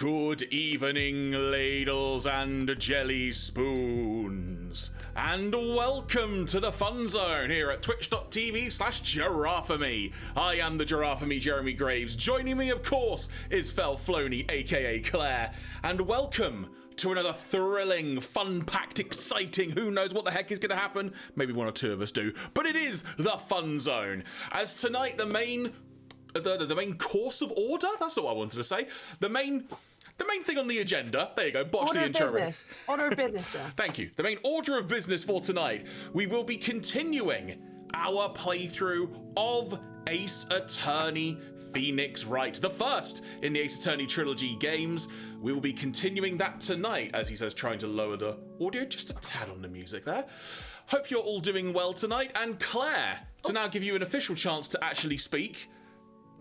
Good evening, ladles and jelly spoons, and welcome to the Fun Zone here at twitch.tv/Jeraffemy. I am the Jeraffemy Jeremy Graves. Joining me, of course, is Felflowne, aka Claire, and welcome to another thrilling, fun-packed, exciting, who knows what the heck is going to happen? Maybe one or two of us do, but it is the Fun Zone. As tonight, the main course of order? That's not what I wanted to say. The main thing on the agenda. There you go. Botch the intro. Order of business, Jeff. Thank you. The main order of business for tonight. We will be continuing our playthrough of Ace Attorney Phoenix Wright, the first in the Ace Attorney trilogy games. We will be continuing that tonight, as he says, trying to lower the audio just a tad on the music there. Hope you're all doing well tonight. And Claire, to now give you an official chance to actually speak.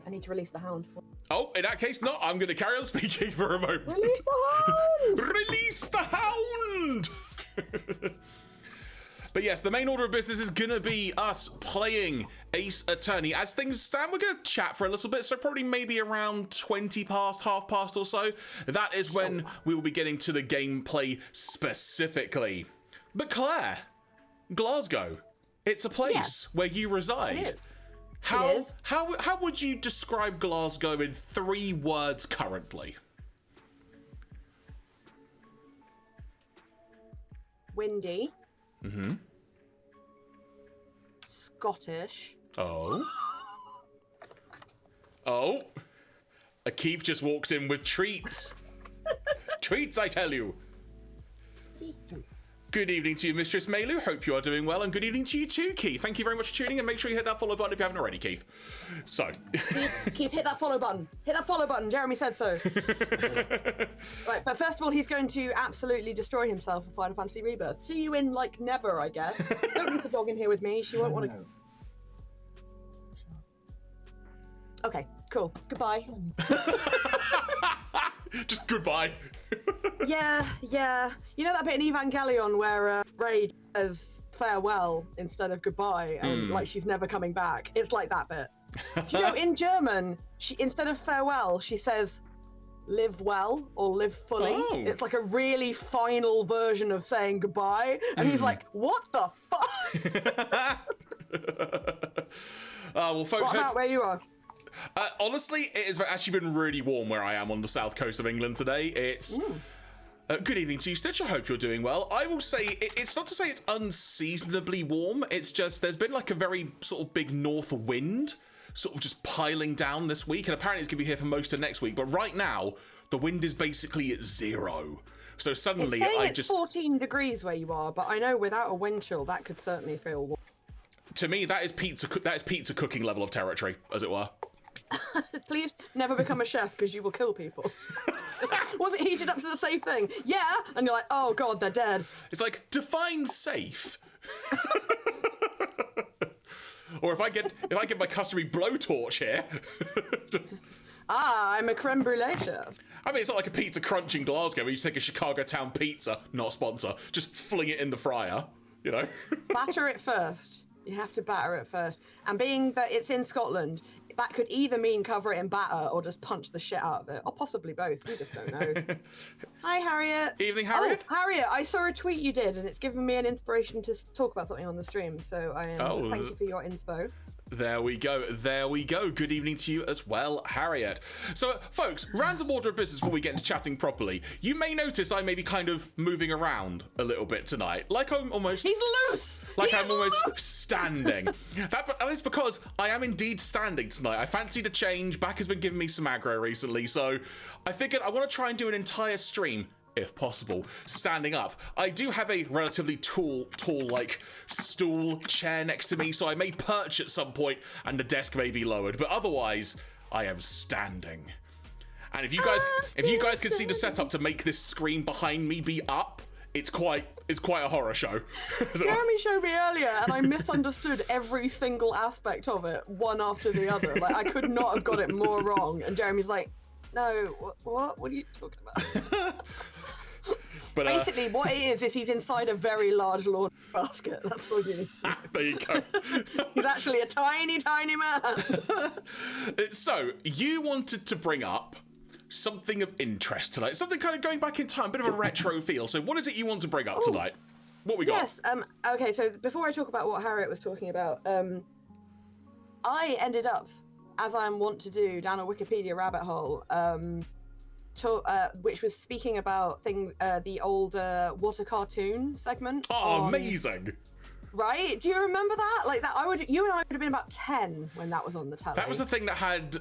I need to release the hound. Oh, in that case, no, I'm going to carry on speaking for a moment. Release the hound! Release the hound! But yes, the main order of business is going to be us playing Ace Attorney. As things stand, we're going to chat for a little bit, so probably maybe around 20 past, half past or so. That is when we will be getting to the gameplay specifically. But Claire, Glasgow, it's a place where you reside. It is. How would you describe Glasgow in 3 words currently? Windy. Mm-hmm. Scottish. Oh. Akeef just walks in with treats. Treats, I tell you. Good evening to you, Mistress Melu. Hope you are doing well, and good evening to you too, Keith. Thank you very much for tuning in. Make sure you hit that follow button if you haven't already, Keith. So. Keith, hit that follow button. Hit that follow button. Jeremy said so. Right, but first of all, he's going to absolutely destroy himself in Final Fantasy Rebirth. See you in, like, never, I guess. Don't leave the dog in here with me. She won't want to... Okay, cool. Goodbye. Just goodbye. Yeah. You know that bit in Evangelion where Rey says farewell instead of goodbye, and like she's never coming back? It's like that bit. Do you know in German, she instead of farewell, she says live well or live fully. Oh. It's like a really final version of saying goodbye, and he's like, what the fuck? Well, folks, What about where you are? honestly, it has actually been really warm where I am on the south coast of England today. It's good evening to you, Stitch. I hope you're doing well. I will say, it's not to say it's unseasonably warm. It's just there's been like a very sort of big north wind sort of just piling down this week, and apparently it's going to be here for most of next week. But right now, the wind is basically at 0. So suddenly, It's 14 degrees where you are, but I know without a wind chill, that could certainly feel warm. To me, that is pizza cooking level of territory, as it were. Please never become a chef because you will kill people. Was it heated up to the safe thing? Yeah, and you're like, oh god, they're dead. It's like, define safe. Or if I get my customary blowtorch here. I'm a creme brulee chef. I mean, it's not like a pizza crunch in Glasgow where you take a Chicago town pizza, not a sponsor, just fling it in the fryer, you know? Batter it first. You have to batter it first. And being that it's in Scotland, that could either mean cover it in batter or just punch the shit out of it. Or possibly both. We just don't know. Hi, Harriet. Evening, Harriet. Oh, Harriet, I saw a tweet you did, and it's given me an inspiration to talk about something on the stream. So thank you for your inspo. There we go. Good evening to you as well, Harriet. So, folks, random order of business before we get into chatting properly. You may notice I may be kind of moving around a little bit tonight. Like I'm almost... He's loose! I'm almost standing. That is because I am indeed standing tonight. I fancied a change. Back has been giving me some aggro recently, so I figured I want to try and do an entire stream, if possible, standing up. I do have a relatively tall, like, stool chair next to me, so I may perch at some point and the desk may be lowered, but otherwise, I am standing. And if you guys could see the setup to make this screen behind me be up, it's quite a horror show. Jeremy showed me earlier, and I misunderstood every single aspect of it, one after the other. Like, I could not have got it more wrong. And Jeremy's like, no, what are you talking about? But, basically, what it is he's inside a very large laundry basket. That's all you need to know. There you go. He's actually a tiny, tiny man. So, you wanted to bring up something of interest tonight. Something kind of going back in time, a bit of a retro feel. So what is it you want to bring up tonight? What we got? Yes. Okay. So before I talk about what Harriet was talking about, I ended up, as I'm wont to do, down a Wikipedia rabbit hole, which was speaking about the old What a Cartoon segment. Oh, amazing! Right? Do you remember that? Like that, you and I would have been about 10 when that was on the telly. That was the thing that had.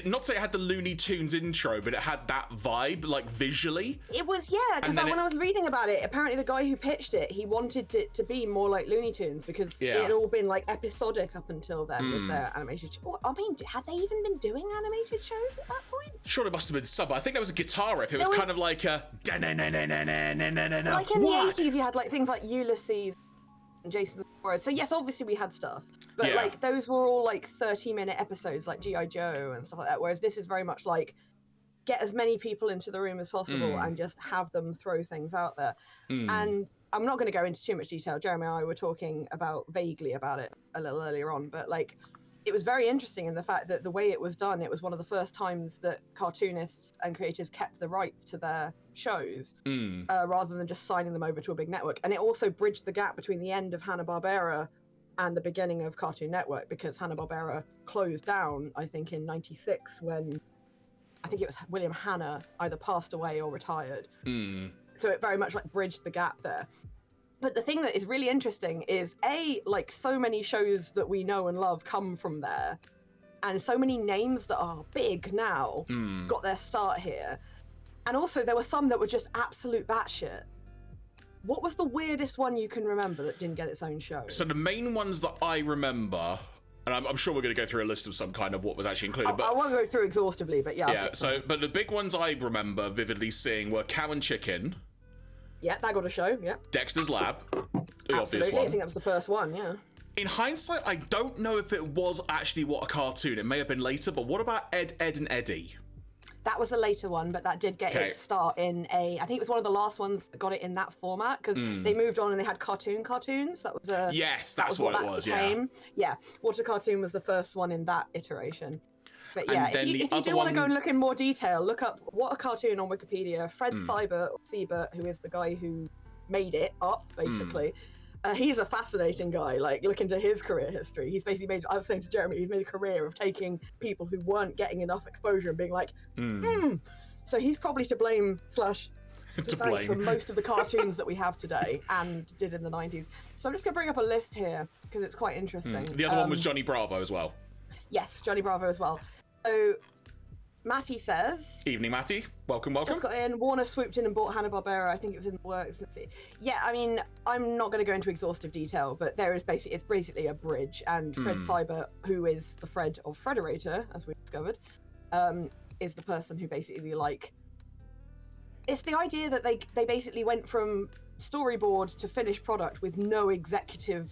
Not to say it had the Looney Tunes intro, but it had that vibe, like visually. It was, yeah, because when I was reading about it, apparently the guy who pitched it, he wanted it to be more like Looney Tunes because it had all been like episodic up until then with their animated shows. I mean, had they even been doing animated shows at that point? Sure, it must have been some. I think there was a guitar riff. It was kind of like a. Like in the 80s, you had like things like Ulysses and Jason Voorhees. So yes, obviously we had stuff. But like those were all like 30-minute episodes like G.I. Joe and stuff like that, whereas this is very much like get as many people into the room as possible and just have them throw things out there. And I'm not going to go into too much detail. Jeremy and I were talking vaguely about it a little earlier on, but like it was very interesting in the fact that the way it was done, it was one of the first times that cartoonists and creators kept the rights to their shows rather than just signing them over to a big network. And it also bridged the gap between the end of Hanna-Barbera and the beginning of Cartoon Network, because Hanna-Barbera closed down, I think, in '96 when I think it was William Hanna either passed away or retired. So it very much like bridged the gap there. But the thing that is really interesting is like so many shows that we know and love come from there, and so many names that are big now got their start here. And also there were some that were just absolute batshit. What was the weirdest one you can remember that didn't get its own show? So the main ones that I remember, and I'm sure we're going to go through a list of some kind of what was actually included. I won't go through exhaustively, but yeah. Yeah. But the big ones I remember vividly seeing were Cow and Chicken. Yeah, that got a show. Yeah. Dexter's Lab, the obvious Absolutely, one. I think that was the first one. Yeah. In hindsight, I don't know if it was actually What a Cartoon. It may have been later. But what about Ed, Ed and Eddie? That was a later one, but that did get its start in I think it was one of the last ones that got it in that format, because they moved on and they had cartoons. That was yes, that's what it was. Yeah. What a Cartoon was the first one in that iteration. But yeah, and then if you do want to go and look in more detail, look up What a Cartoon on Wikipedia. Fred Seibert, who is the guy who made it up, basically. He's a fascinating guy. Like, look into his career history. He's basically I was saying to Jeremy, he's made a career of taking people who weren't getting enough exposure and being like, So he's probably to blame / to blame for most of the cartoons that we have today and did in the 90s. So I'm just going to bring up a list here because it's quite interesting. The other one was Johnny Bravo as well. Yes, Johnny Bravo as well. So Matty says... Evening, Matty. Welcome. Just got in. Warner swooped in and bought Hanna-Barbera. I think it was in the works. Let's see. Yeah, I mean, I'm not going to go into exhaustive detail, but it's basically a bridge. And Fred Seibert, who is the Fred of Frederator, as we discovered, is the person who basically, like... It's the idea that they basically went from storyboard to finished product with no executive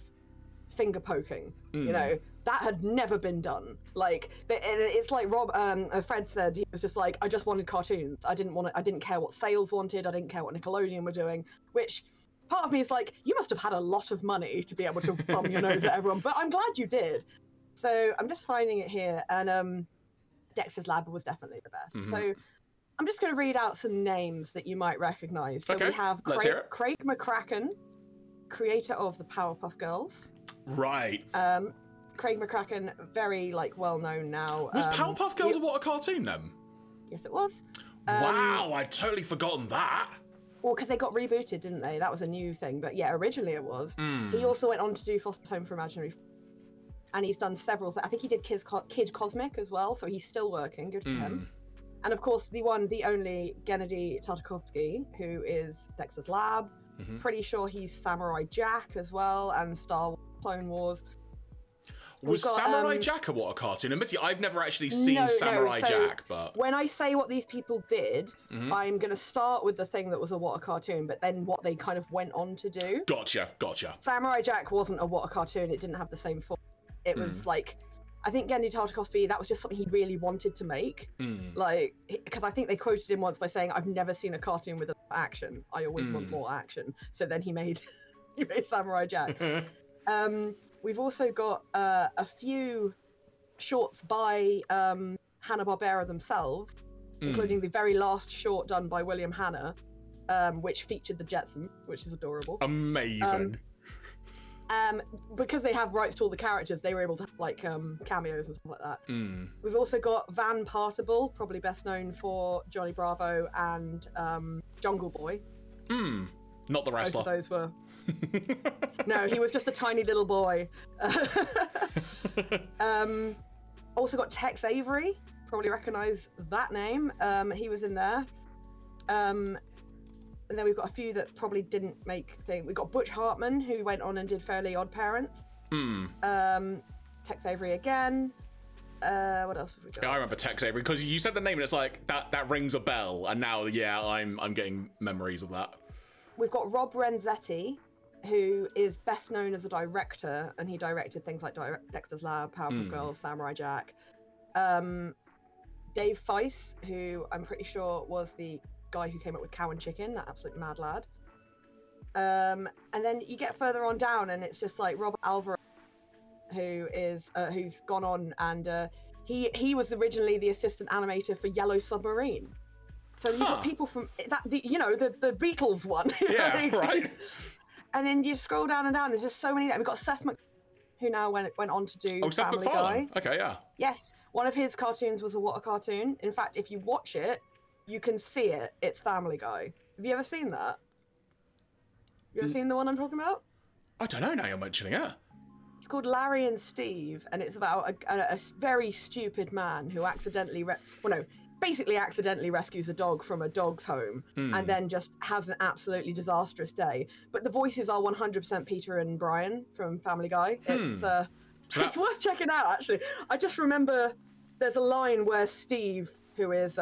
finger poking, you know? That had never been done. Like, it's like Fred said, he was just like, I just wanted cartoons. I didn't care what sales wanted. I didn't care what Nickelodeon were doing, which part of me is like, you must have had a lot of money to be able to thumb your nose at everyone, but I'm glad you did. So I'm just finding it here. And Dexter's Lab was definitely the best. So I'm just going to read out some names that you might recognize. So we have Craig McCracken, creator of the Powerpuff Girls. Right. Craig McCracken, very well known now. Was Powerpuff Girls a What a Cartoon then? Yes, it was. Wow, I'd totally forgotten that. Well, because they got rebooted, didn't they? That was a new thing. But yeah, originally it was. He also went on to do Foster's Home for Imaginary, and he's done several. I think he did Kid Cosmic as well, so he's still working. Good for him. And of course, the one, the only Gennady Tartakovsky, who is Dexter's Lab. Pretty sure he's Samurai Jack as well, and Star Wars, Clone Wars. Was Samurai Jack a What a Cartoon? Admittedly, I've never actually seen Samurai Jack, but... When I say what these people did, I'm going to start with the thing that was a What a Cartoon, but then what they kind of went on to do. Gotcha. Samurai Jack wasn't a What a Cartoon. It didn't have the same form. It was like... I think Gennady Tartakovsky, that was just something he really wanted to make. Because I think they quoted him once by saying, I've never seen a cartoon with action. I always want more action. So then he made Samurai Jack. We've also got a few shorts by Hanna-Barbera themselves. including the very last short done by William Hanna, which featured the Jetsons, which is adorable. Amazing. Because they have rights to all the characters, they were able to have like cameos and stuff like that. We've also got Van Partible, probably best known for Johnny Bravo and Jungle Boy. Not the wrestler. Both of those were. No, he was just a tiny little boy. Also got Tex Avery, probably recognise that name. He was in there. And then we've got a few that probably didn't make thing. We've got Butch Hartman, who went on and did Fairly Odd Parents. Tex Avery again. What else have we got? Yeah, I remember Tex Avery because you said the name and it's like that rings a bell. And now, yeah, I'm getting memories of that. We've got Rob Renzetti, who is best known as a director, and he directed things like Dexter's Lab, Powerpuff Girls, Samurai Jack. Dave Feiss, who I'm pretty sure was the guy who came up with Cow and Chicken, that absolute mad lad. And then you get further on down, and it's just like Robert Alvarez, who's gone on, and he was originally the assistant animator for Yellow Submarine. So you've got people from that, the Beatles one. Yeah, right. And then you scroll down and down. There's just so many. We've got Seth MacFarlane, who now went on to do Family Guy. Okay, yeah. Yes, one of his cartoons was a water cartoon. In fact, if you watch it, you can see it. It's Family Guy. Have you ever seen that? You ever seen the one I'm talking about? I don't know. Now you're mentioning it. It's called Larry and Steve, and it's about a very stupid man who accidentally rescues a dog from a dog's home and then just has an absolutely disastrous day. But the voices are 100% Peter and Brian from Family Guy. It's worth checking out, actually. I just remember there's a line where Steve, who is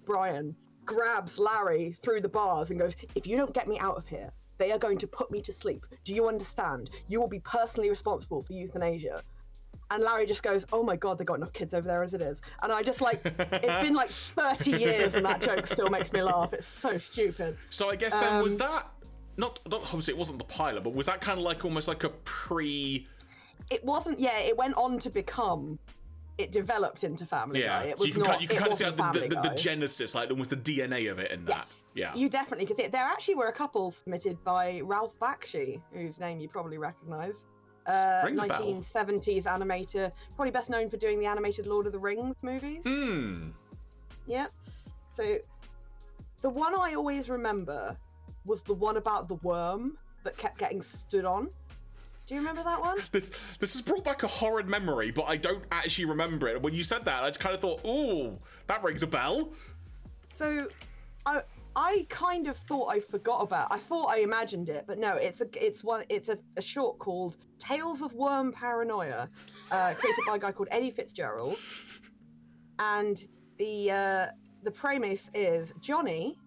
Brian, grabs Larry through the bars and goes, "If you don't get me out of here, they are going to put me to sleep. Do you understand? You will be personally responsible for euthanasia." And Larry just goes, "Oh my God, they've got enough kids over there as it is." And I just it's been like 30 years and that joke still makes me laugh. It's so stupid. So I guess then was that, not obviously it wasn't the pilot, but was that kind of like almost like a pre... It wasn't, yeah, it went on to become, it developed into Family Guy. It was so you can kind of see like the genesis, like almost the DNA of it in that. Yes. Yeah. You definitely could see it. There actually were a couple submitted by Ralph Bakshi, whose name you probably recognise. 1970s animator, probably best known for doing the animated Lord of the Rings movies. Yeah. So the one I always remember was the one about the worm that kept getting stood on. Do you remember that one? This has brought back a horrid memory, but I don't actually remember it. When you said that, I just kind of thought, "Ooh, that rings a bell." So I kind of thought I forgot about. I thought I imagined it, but no. It's a short called Tales of Worm Paranoia, created by a guy called Eddie Fitzgerald, and the premise is Johnny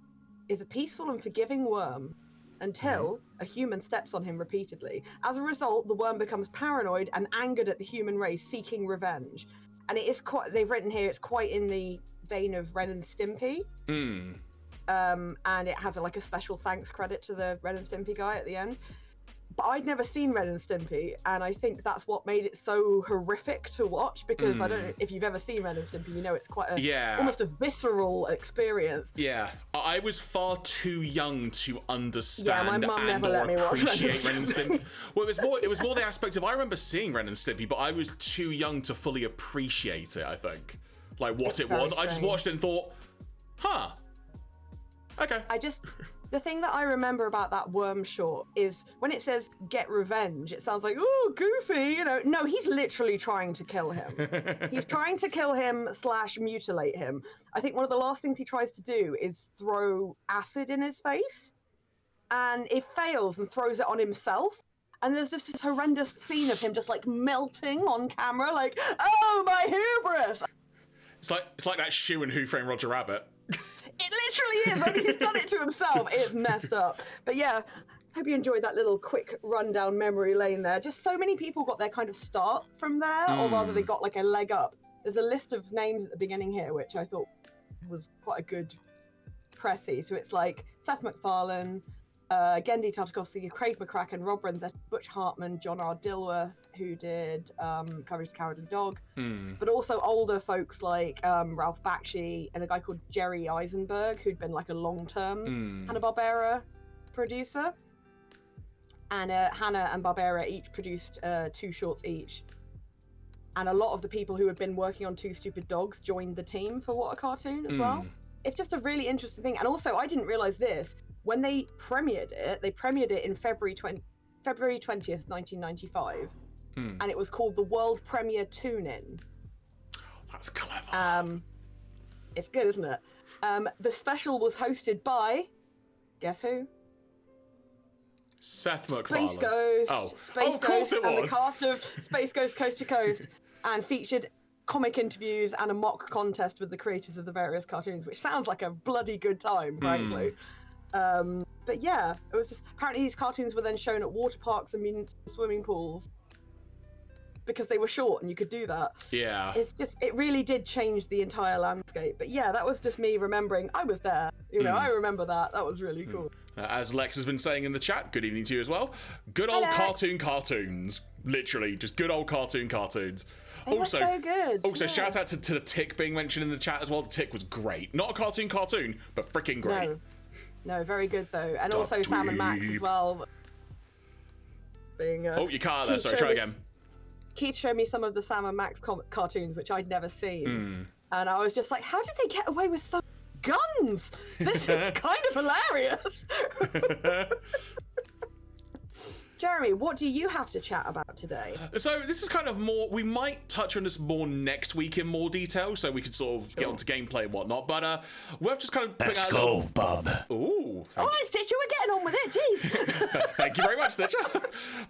is a peaceful and forgiving worm until a human steps on him repeatedly. As a result, the worm becomes paranoid and angered at the human race, seeking revenge. And it is quite. They've written here it's quite in the vein of Ren and Stimpy. And it has a special thanks credit to the Ren and Stimpy guy at the end. But I'd never seen Ren and Stimpy, and I think that's what made it so horrific to watch, because I don't know if you've ever seen Ren and Stimpy, you know it's quite almost a visceral experience. Yeah, I was far too young to understand my mum never let me watch appreciate Ren and Stimpy. Well, it was more the aspect of, I remember seeing Ren and Stimpy, but I was too young to fully appreciate it, I think. Like what it was. I just watched it and thought, huh. Okay. The thing that I remember about that worm short is when it says "get revenge," it sounds like, "Oh, goofy," No, he's literally trying to kill him. He's trying to kill him / mutilate him. I think one of the last things he tries to do is throw acid in his face, and it fails and throws it on himself. And there's just this horrendous scene of him just melting on camera, like, "Oh, my hubris!" It's like that shoe in Who Framed Roger Rabbit. It literally is. Only he's done it to himself. It's messed up. But yeah, hope you enjoyed that little quick rundown memory lane there. Just so many people got their kind of start from there, or rather they got a leg up. There's a list of names at the beginning here, which I thought was quite a good pressy. So it's like Seth MacFarlane, Gendy Tartakovsky, Craig McCracken, Rob Renzetti, Butch Hartman, John R. Dilworth, who did Courage the Cowardly Dog, but also older folks like Ralph Bakshi and a guy called Jerry Eisenberg, who'd been like a long-term Hanna-Barbera producer. And Hanna and Barbera each produced 2 shorts each. And a lot of the people who had been working on Two Stupid Dogs joined the team for What a Cartoon as well. It's just a really interesting thing. And also, I didn't realize this. When they premiered it in February 20th, 1995. And it was called the World Premiere Tune-In. That's clever. It's good, isn't it? The special was hosted by, guess who? Seth MacFarlane. Space Ghost. Of course it was. And the cast of Space Ghost Coast to Coast, and featured comic interviews and a mock contest with the creators of the various cartoons, which sounds like a bloody good time, frankly. But yeah, it was just, apparently these cartoons were then shown at water parks and municipal swimming pools because they were short and you could do that. Yeah. It's just, it really did change the entire landscape. But yeah, that was just me remembering I was there. You know, I remember that. That was really cool. As Lex has been saying in the chat, good evening to you as well. Good old cartoons. Literally, just good old cartoons. They were so good. Also, shout out to the Tick being mentioned in the chat as well. The Tick was great. Not a cartoon, but freaking great. No, very good though. And also Sam and Max as well. Being, you can't there, sorry, try again. Keith showed me some of the Sam and Max cartoons, which I'd never seen. And I was just like, how did they get away with so guns? This is kind of hilarious. Jeremy, what do you have to chat about today? So this is kind of more, we might touch on this more next week in more detail, so we could sort of get onto gameplay and whatnot, but we'll just kind of put Let's go, bub. Ooh. All right, Stitcher, we're getting on with it, jeez. Thank you very much, Stitcher.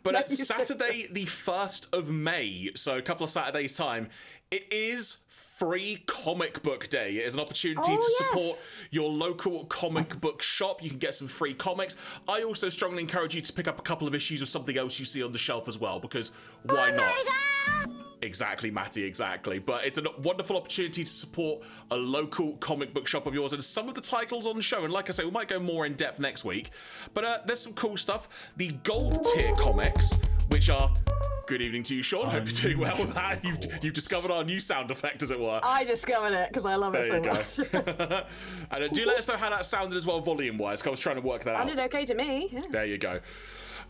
But Saturday, the 1st of May, so a couple of Saturdays' time, it is Free Comic Book Day. It is an opportunity to support your local comic book shop. You can get some free comics. I also strongly encourage you to pick up a couple of issues of something else you see on the shelf as well, because why not? Exactly, Matty, exactly. But it's a wonderful opportunity to support a local comic book shop of yours and some of the titles on the show. And like I say, we might go more in depth next week. But there's some cool stuff. The gold tier comics, which are... Good evening to you, Sean. Hope you're doing well with that. You've discovered our new sound effect, as it were. I discovered it because I love it so much. And do let us know how that sounded as well, volume-wise, because I was trying to work that out. Sounded okay to me. Yeah. There you go.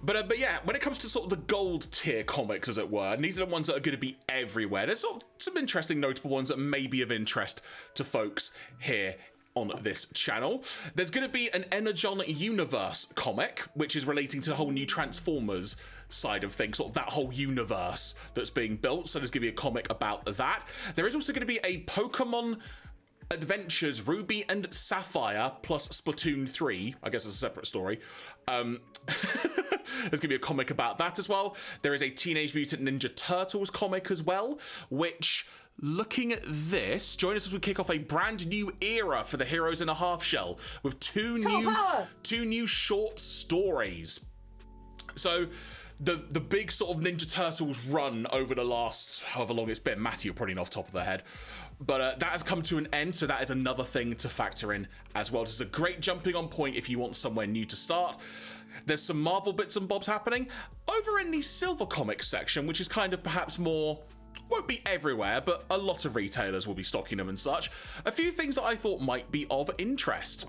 But yeah, when it comes to sort of the gold tier comics, as it were, and these are the ones that are going to be everywhere, there's sort of some interesting, notable ones that may be of interest to folks here on this channel. There's going to be an Energon Universe comic, which is relating to the whole new Transformers side of things, sort of that whole universe that's being built. So there's going to be a comic about that. There is also going to be a Pokemon Adventures Ruby and Sapphire plus Splatoon 3. I guess it's a separate story. There's going to be a comic about that as well. There is a Teenage Mutant Ninja Turtles comic as well, which... Looking at this, join us as we kick off a brand new era for the Heroes in a Half Shell with two new short stories. So the big sort of Ninja Turtles run over the last however long it's been, Matty, you're probably not off the top of the head, but that has come to an end, so that is another thing to factor in as well. This is a great jumping on point if you want somewhere new to start. There's some Marvel bits and bobs happening over in the Silver Comics section, which is kind of perhaps more... won't be everywhere, but a lot of retailers will be stocking them and such. A few things that I thought might be of interest.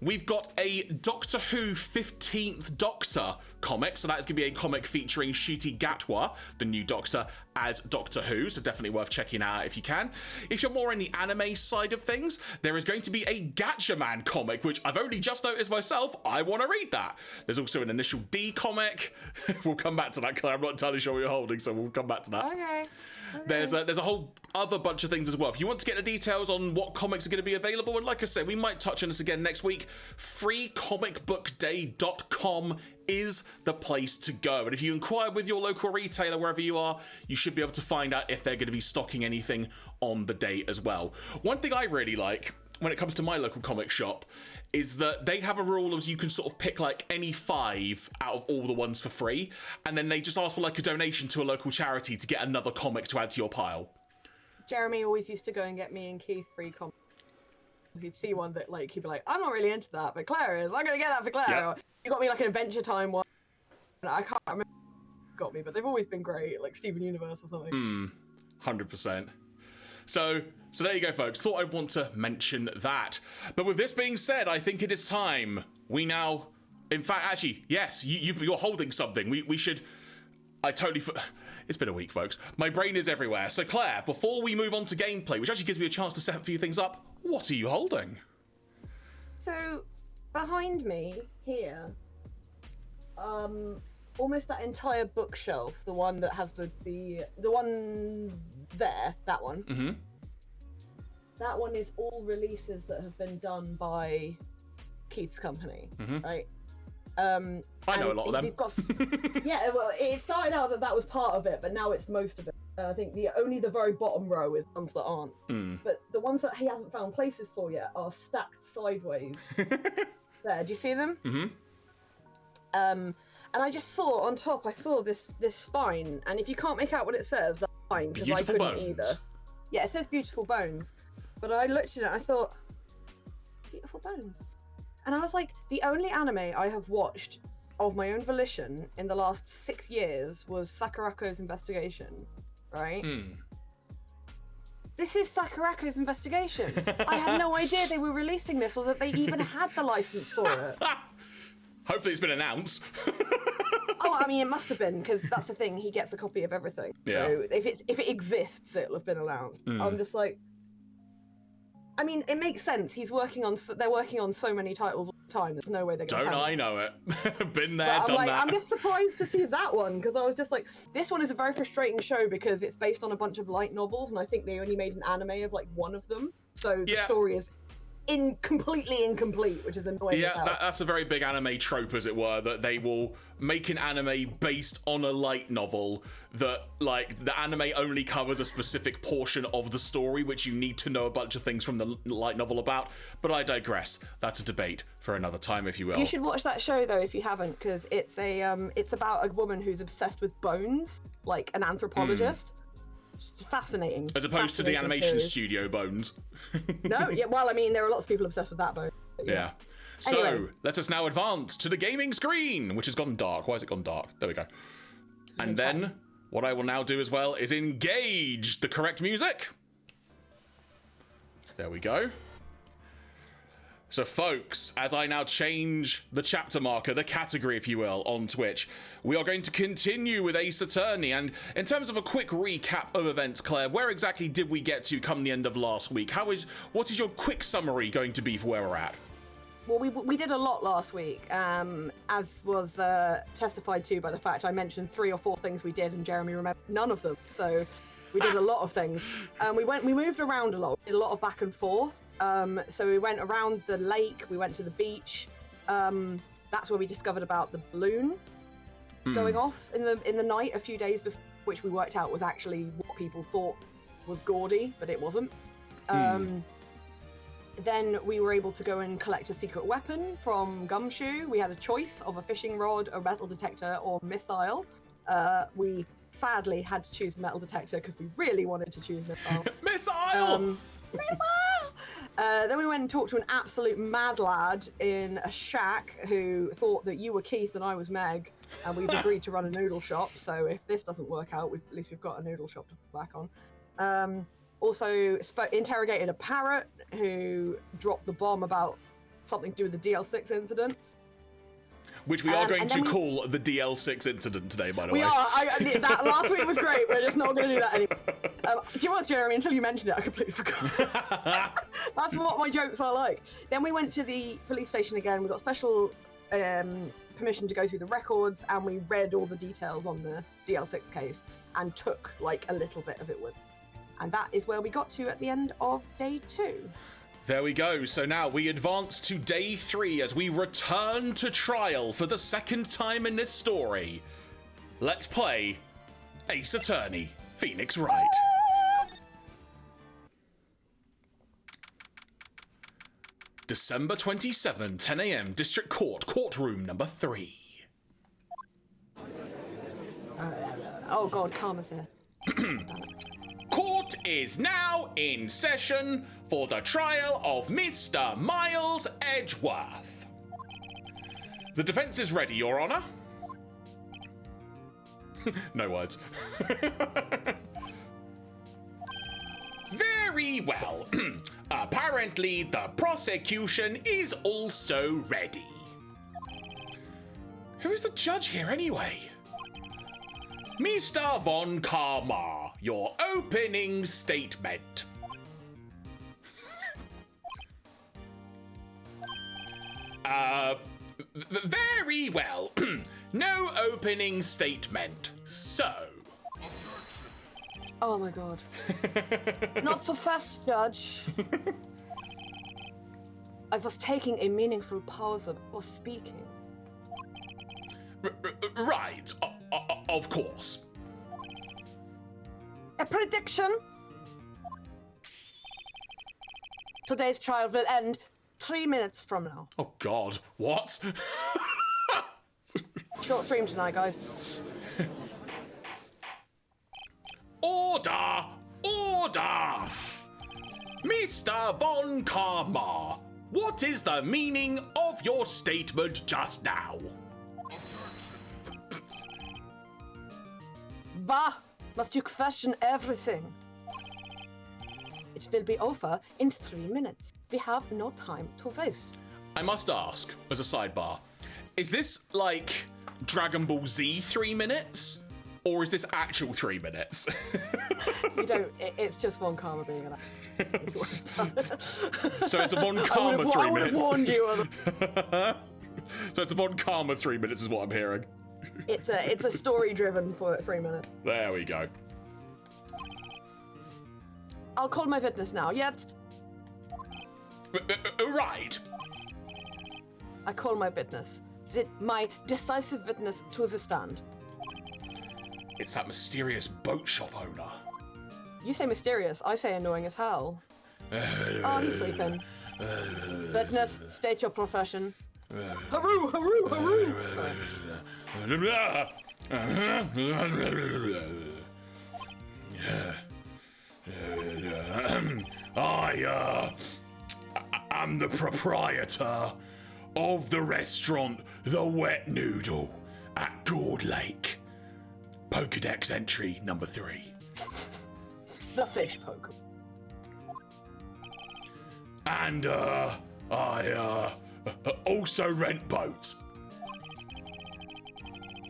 We've got a Doctor Who 15th Doctor comic, so that is going to be a comic featuring Ncuti Gatwa, the new Doctor, as Doctor Who, so definitely worth checking out if you can. If you're more in the anime side of things, there is going to be a Gatchaman comic, which I've only just noticed myself. I want to read that. There's also an Initial D comic. We'll come back to that, because I'm not entirely sure what you're holding, so we'll come back to that. Okay. There's a whole other bunch of things as well. If you want to get the details on what comics are going to be available, and like I said, we might touch on this again next week, freecomicbookday.com is the place to go. And if you inquire with your local retailer, wherever you are, you should be able to find out if they're going to be stocking anything on the day as well. One thing I really like when it comes to my local comic shop is that they have a rule of you can sort of pick like any 5 out of all the ones for free, and then they just ask for like a donation to a local charity to get another comic to add to your pile. Jeremy always used to go and get me and Keith free comics. he'd see one that like he'd be like, I'm not really into that, but Claire is. I'm gonna get that for Claire. Yep. Or, you got me like an Adventure Time one. I can't remember who got me, but they've always been great, like Steven Universe or something. 100%. So there you go, folks. Thought I'd want to mention that. But with this being said, I think it is time. We now, in fact, actually, yes, you're holding something. We should. It's been a week, folks. My brain is everywhere. So Claire, before we move on to gameplay, which actually gives me a chance to set a few things up, what are you holding? So behind me here, almost that entire bookshelf, the one that has the one there, that one. Mm-hmm. That one is all releases that have been done by Keith's company, right? I know a lot of them. Yeah, well, it started out that was part of it, but now it's most of it. I think only the very bottom row is ones that aren't. But the ones that he hasn't found places for yet are stacked sideways. There, do you see them? And I just saw on top, I saw this spine, and if you can't make out what it says, that's fine, because I couldn't bones. either. Yeah, it says beautiful bones, but I looked at it and I thought, beautiful bones. And I was like, the only anime I have watched of my own volition in the last 6 years was Sakurako's Investigation, right? This is Sakurako's Investigation. I had no idea they were releasing this or that they even had the license for it. Hopefully it's been announced. Oh, I mean, it must have been, because that's the thing, he gets a copy of everything. Yeah. So if it exists, it'll have been announced. I'm just like, I mean, it makes sense. They're working on so many titles all the time. There's no way they're going to. Don't I know it? Been there, but done that. I'm just surprised to see that one, because I was just like, this one is a very frustrating show because it's based on a bunch of light novels, and I think they only made an anime of like one of them. So the story is completely incomplete, which is annoying. Yeah, that's a very big anime trope, as it were, that they will make an anime based on a light novel that, like, the anime only covers a specific portion of the story, which you need to know a bunch of things from the light novel about. But I digress. That's a debate for another time, if you will. You should watch that show though if you haven't, because it's about a woman who's obsessed with bones, like an anthropologist. Fascinating. As opposed to the animation studio Bones. No, yeah, well, I mean, there are lots of people obsessed with that bone. Yeah. So, let us now advance to the gaming screen, which has gone dark. Why has it gone dark? There we go. And then, what I will now do as well is engage the correct music. There we go. So folks, as I now change the chapter marker, the category if you will, on Twitch, we are going to continue with Ace Attorney. And in terms of a quick recap of events, Claire, where exactly did we get to come the end of last week? What is your quick summary going to be for where we're at? Well, we did a lot last week, as was testified to by the fact I mentioned 3 or 4 things we did and Jeremy remembered none of them. So we did a lot of things. We moved around a lot. We did a lot of back and forth. So we went around the lake, we went to the beach. That's where we discovered about the balloon going off in the night a few days before, which we worked out was actually what people thought was Gordy, but it wasn't. Then we were able to go and collect a secret weapon from Gumshoe. We had a choice of a fishing rod, a metal detector, or missile. We sadly had to choose the metal detector because we really wanted to choose missile. Missile! Then we went and talked to an absolute mad lad in a shack who thought that you were Keith and I was Meg, and we've agreed to run a noodle shop. So if this doesn't work out, at least we've got a noodle shop to fall back on. Also interrogated a parrot who dropped the bomb about something to do with the DL6 incident. Which we are going to call the DL6 incident today, by the way. We are. That last week was great. We're just not going to do that anymore. Do you know what, Jeremy? Until you mentioned it, I completely forgot. That's what my jokes are like. Then we went to the police station again. We got special permission to go through the records, and we read all the details on the DL6 case and took like a little bit of it with. And that is where we got to at the end of day 2. There we go. So now we advance to day 3 as we return to trial for the second time in this story. Let's play Ace Attorney, Phoenix Wright. December 27, 10 a.m. District Court, courtroom number 3. Oh god, Karma's here. Court is now in session for the trial of Mr. Miles Edgeworth. The defense is ready, Your Honor. No words. Very well. Apparently, the prosecution is also ready. Who is the judge here, anyway? Mr. Von Karma, your opening statement. Very well. No opening statement. So. Oh my god. Not so fast, Judge. I was taking a meaningful pause before speaking. Right, of course. A prediction? Today's trial will end 3 minutes from now. Oh God, what? Short stream tonight, guys. Order! Order! Mr. Von Karma, what is the meaning of your statement just now? Bah! Must you question everything? It will be over in 3 minutes. We have no time to waste. I must ask, as a sidebar, is this like Dragon Ball Z 3 minutes? Or is this actual 3 minutes? You don't, it's just Von Karma being an So it's a Von Karma 3 I would have minutes. warned you. So it's a Von Karma 3 minutes is what I'm hearing. It's a story-driven for 3 minutes. There we go. I'll call my witness now. Yes. Right. I call my witness. My decisive witness to the stand. It's that mysterious boat shop owner. You say mysterious, I say annoying as hell. Oh, he's sleeping. Witness, state your profession. Haroo, haroo, haroo! I'm the proprietor of the restaurant The Wet Noodle at Gourd Lake. Pokedex entry number 3. The fish poke. And, I also rent boats.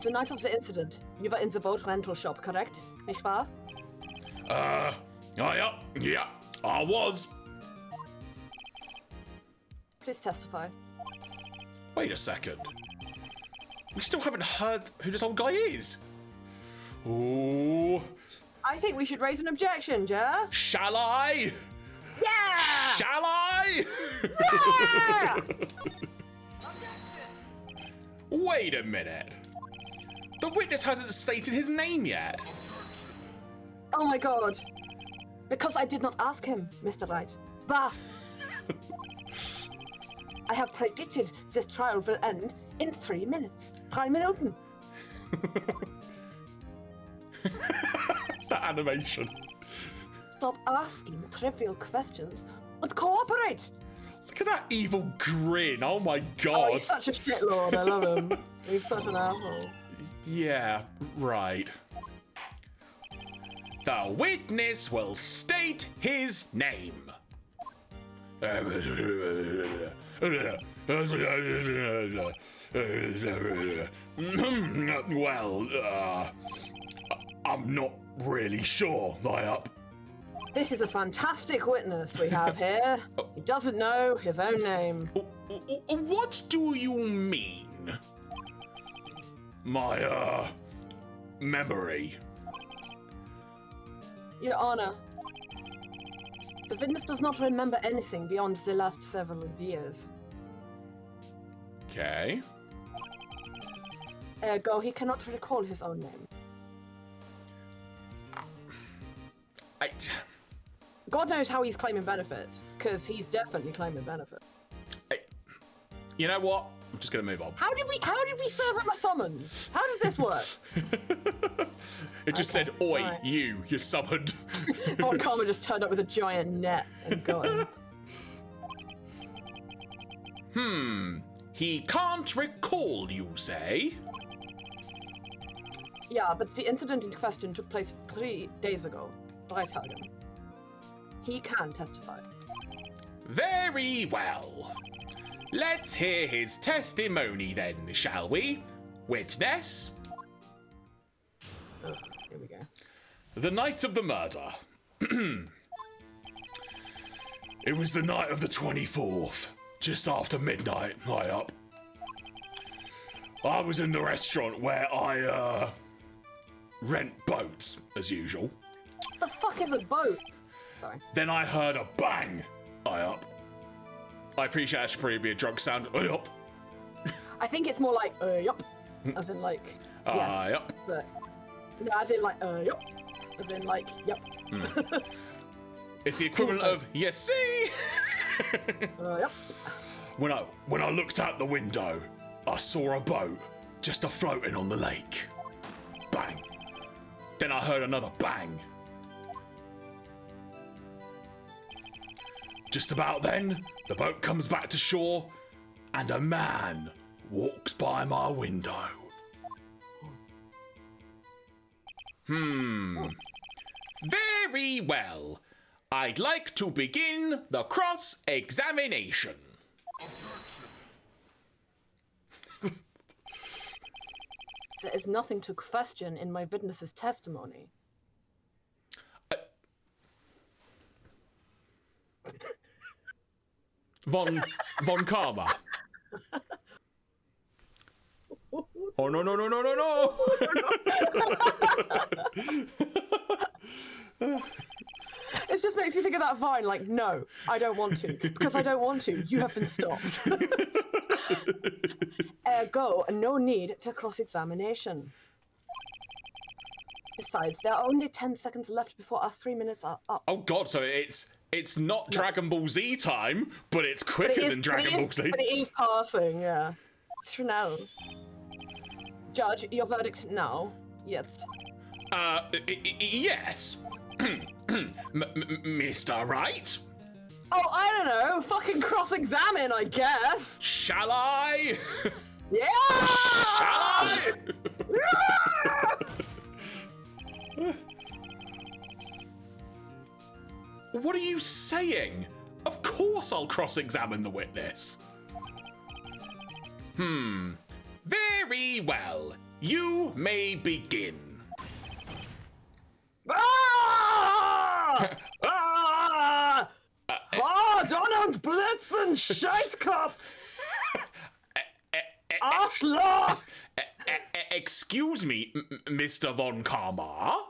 The night of the incident, you were in the boat rental shop, correct? Nicht wahr? Yeah, I was. Please testify. Wait a second. We still haven't heard who this old guy is. Ooh. I think we should raise an objection, Jer. Shall I? Yeah! Shall I? Yeah! Wait a minute. The witness hasn't stated his name yet. Oh my god. Because I did not ask him, Mr. Wright. Bah! I have predicted this trial will end in 3 minutes. 3 Minuten. That animation. Stop asking trivial questions and cooperate. Look at that evil grin. Oh my Oh, god. he's such a shitlord. I love him. He's such an asshole. Yeah, right. The witness will state his name. Well, I'm not really sure, Lie-Up. This is a fantastic witness we have here. He doesn't know his own name. What do you mean? My, memory. Your Honor, the witness does not remember anything beyond the last several years. Okay. Ergo, he cannot recall his own name. God knows how he's claiming benefits, because he's definitely claiming benefits. You know what? I'm just gonna move on. How did we serve him a summons? How did this work? It just said, "Oi, right. you're summoned." Von Karma just turned up with a giant net and got him. He can't recall, you say? Yeah, but the incident in question took place 3 days ago. But I told him. He can testify. Very well. Let's hear his testimony then, shall we? Witness? Ugh, here we go. The night of the murder. It was the night of the 24th, just after midnight, high up. I was in the restaurant where I, rent boats, as usual. What the fuck is a boat? Sorry. Then I heard a bang, high up. I appreciate that should probably be a drug sound, high up. I think it's more like, yup. As in, like, yes. Yup. But, no, as in, like, yup. As in, like, yup. It's the equivalent of, you see? Yup. When I looked out the window, I saw a boat just a-floating on the lake. Bang. Then I heard another bang. Just about then, the boat comes back to shore, and a man walks by my window. Very well. I'd like to begin the cross-examination. There is nothing to question in my witness's testimony. Von Karma. Oh, no. It just makes me think of that Vine, like, no, I don't want to. Because I don't want to. You have been stopped. Ergo, no need for cross-examination. Besides, there are only 10 seconds left before our 3 minutes are up. Oh god, so it's not Dragon Ball Z time, but it's quicker than Dragon Ball Z. But it is passing, yeah. Chanel. Judge, your verdict now. Yes. Yes. Mr. Right? Oh, I don't know. Fucking cross-examine, I guess. Shall I? Yeah! Shall I? What are you saying? Of course I'll cross-examine the witness. Very well. You may begin. Ah! Ah! Donald Blitzen, Scheißkopf! Arschloch! Excuse me, Mr. Von Karma?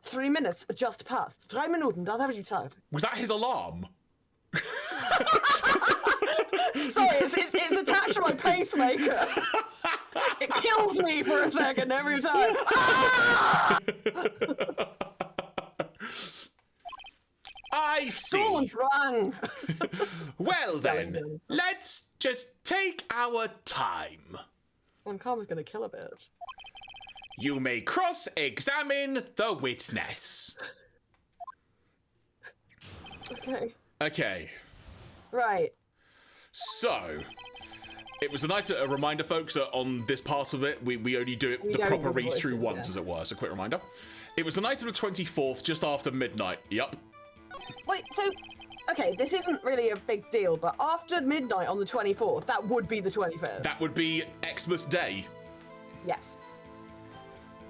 3 minutes just passed. 3 Minuten, das habe ich gesagt. Was that his alarm? Sorry, it's attached to my pacemaker. It kills me for a second every time. Ah! I see. Don't run. Well then, let's just take our time. Von Karma's gonna kill a bitch. You may cross-examine the witness. Okay. Right. So, it was a night. A reminder, folks, that on this part of it, we only do it the proper read through once, as it were. So, quick reminder. It was the night of the 24th, just after midnight. Yup. Wait, so, okay, this isn't really a big deal, but after midnight on the 24th, that would be the 25th. That would be Xmas Day. Yes.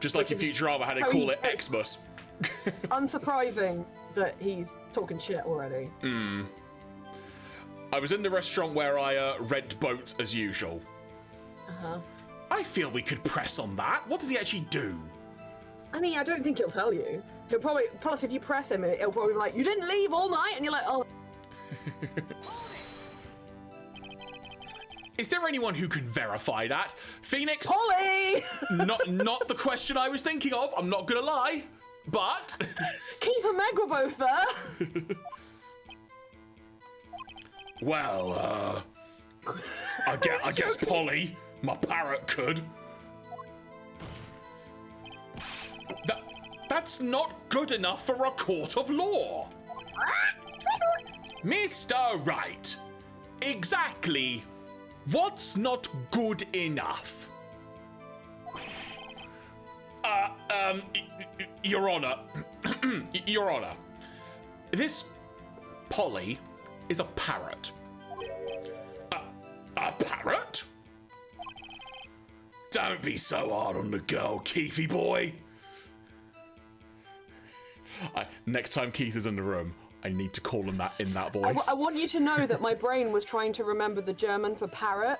Just like in Futurama, how they call it Xmas. Unsurprising that he's talking shit already. I was in the restaurant where I rent boats as usual. I feel we could press on that. What does he actually do? I mean, I don't think he'll tell you. He'll probably, plus if you press him, he'll probably be like, you didn't leave all night? And you're like, oh. Is there anyone who can verify that? Phoenix? Polly! Not the question I was thinking of, I'm not gonna lie. But... Keith and Meg were both there. Well, I guess Polly, my parrot, could. That's not good enough for a court of law. Mr. Wright, exactly what's not good enough? Your Honor, Your Honor, this Polly is a parrot. A parrot? Don't be so hard on the girl, Keithy boy. Next time Keith is in the room, I need to call him that in that voice. I want you to know that my brain was trying to remember the German for parrot,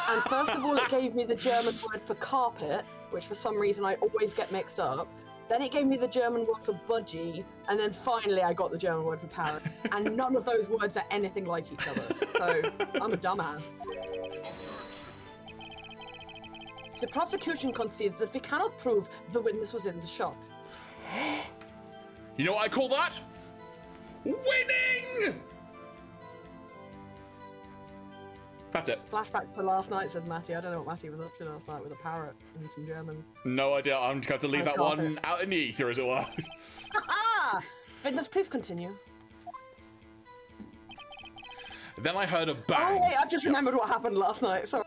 and first of all it gave me the German word for carpet, which for some reason I always get mixed up. Then it gave me the German word for budgie, and then finally I got the German word for parrot. And none of those words are anything like each other, so I'm a dumbass. The prosecution concedes that we cannot prove the witness was in the shop. You know what I call that? Winning! That's it. Flashback to last night, said Matty. I don't know what Matty was up to last night with a parrot and some Germans. No idea. I'm just going to leave that one out in the ether, as it were. Ha! Witness, please continue. Then I heard a bang. Oh wait, I've just remembered what happened last night. Sorry.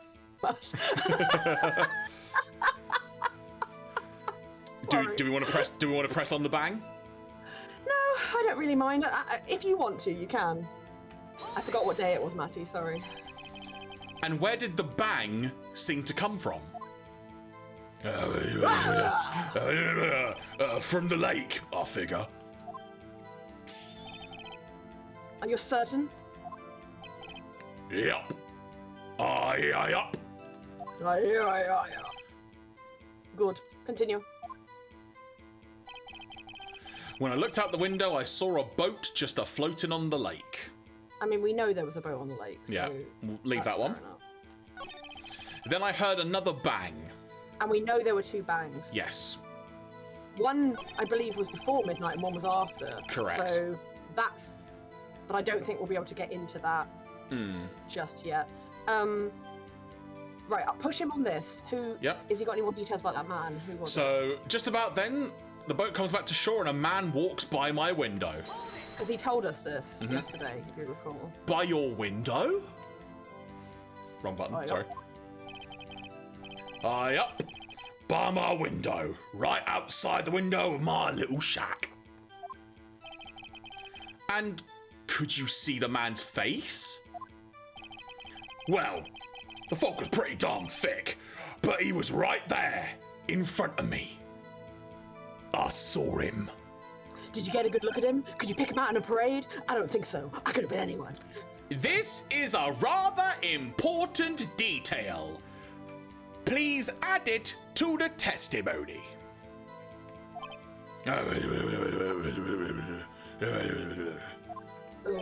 Do we want to press? Do we want to press on the bang? No, I don't really mind. If you want to, you can. I forgot what day it was, Matty. Sorry. And where did the bang seem to come from? From the lake, I figure. Are you certain? Yup. Yup. Good. Continue. When I looked out the window, I saw a boat just a-floating on the lake. I mean, we know there was a boat on the lake. So yeah, we'll leave that one. Enough. Then I heard another bang. And we know there were two bangs. Yes. One, I believe, was before midnight and one was after. Correct. So that's... But I don't think we'll be able to get into that just yet. Right, I'll push him on this. Who... Yep. Has he got any more details about that man? Who was it? So, just about then, the boat comes back to shore and a man walks by my window. Because he told us this yesterday, if you recall. By your window? Wrong button, sorry. Up. By my window. Right outside the window of my little shack. And could you see the man's face? Well, the fog was pretty darn thick, but he was right there, in front of me. I saw him. Did you get a good look at him? Could you pick him out in a parade? I don't think so. I could have been anyone. This is a rather important detail. Please add it to the testimony. Oh, we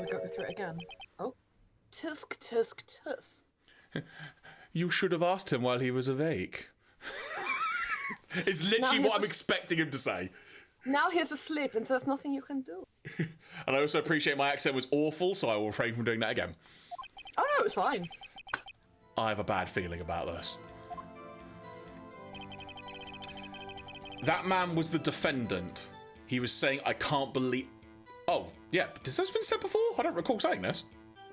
go through it again. Oh. Tusk, tusk, tusk. You should have asked him while he was awake. It's literally what I'm expecting him to say. Now he's asleep and there's nothing you can do. And I also appreciate my accent was awful, so I will refrain from doing that again. Oh no, it's fine. I have a bad feeling about this. That man was the defendant. He was saying, I can't believe... Oh, yeah. Has this been said before? I don't recall saying this.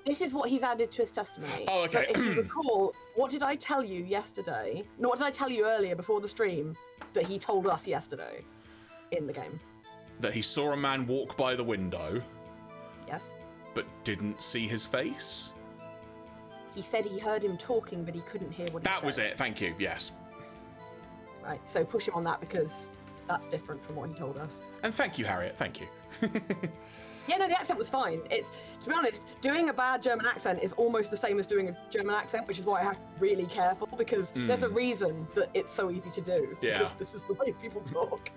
This is what he's added to his testimony. Oh, okay. But if you recall, what did I tell you yesterday? No, what did I tell you earlier before the stream that he told us yesterday in the game? That he saw a man walk by the window. Yes. But didn't see his face? He said he heard him talking, but he couldn't hear what he said. That was it. Thank you. Yes. Right, so push him on that because that's different from what he told us. And thank you, Harriet. Thank you. Yeah, no, the accent was fine. It's, to be honest, doing a bad German accent is almost the same as doing a German accent, which is why I have to be really careful because there's a reason that it's so easy to do. Yeah. Because this is the way people talk.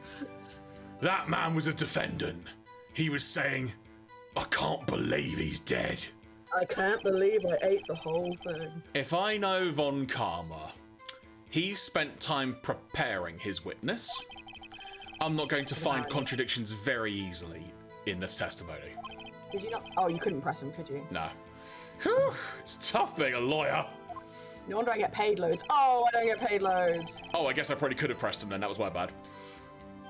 That man was a defendant. He was saying, I can't believe he's dead. I can't believe I ate the whole thing. If I know Von Karma, he spent time preparing his witness. I'm not going to find contradictions very easily in this testimony. Did you not? Oh, you couldn't press him, could you? No. Whew, it's tough being a lawyer. No wonder I get paid loads. Oh, I don't get paid loads. Oh, I guess I probably could have pressed him then. That was my bad.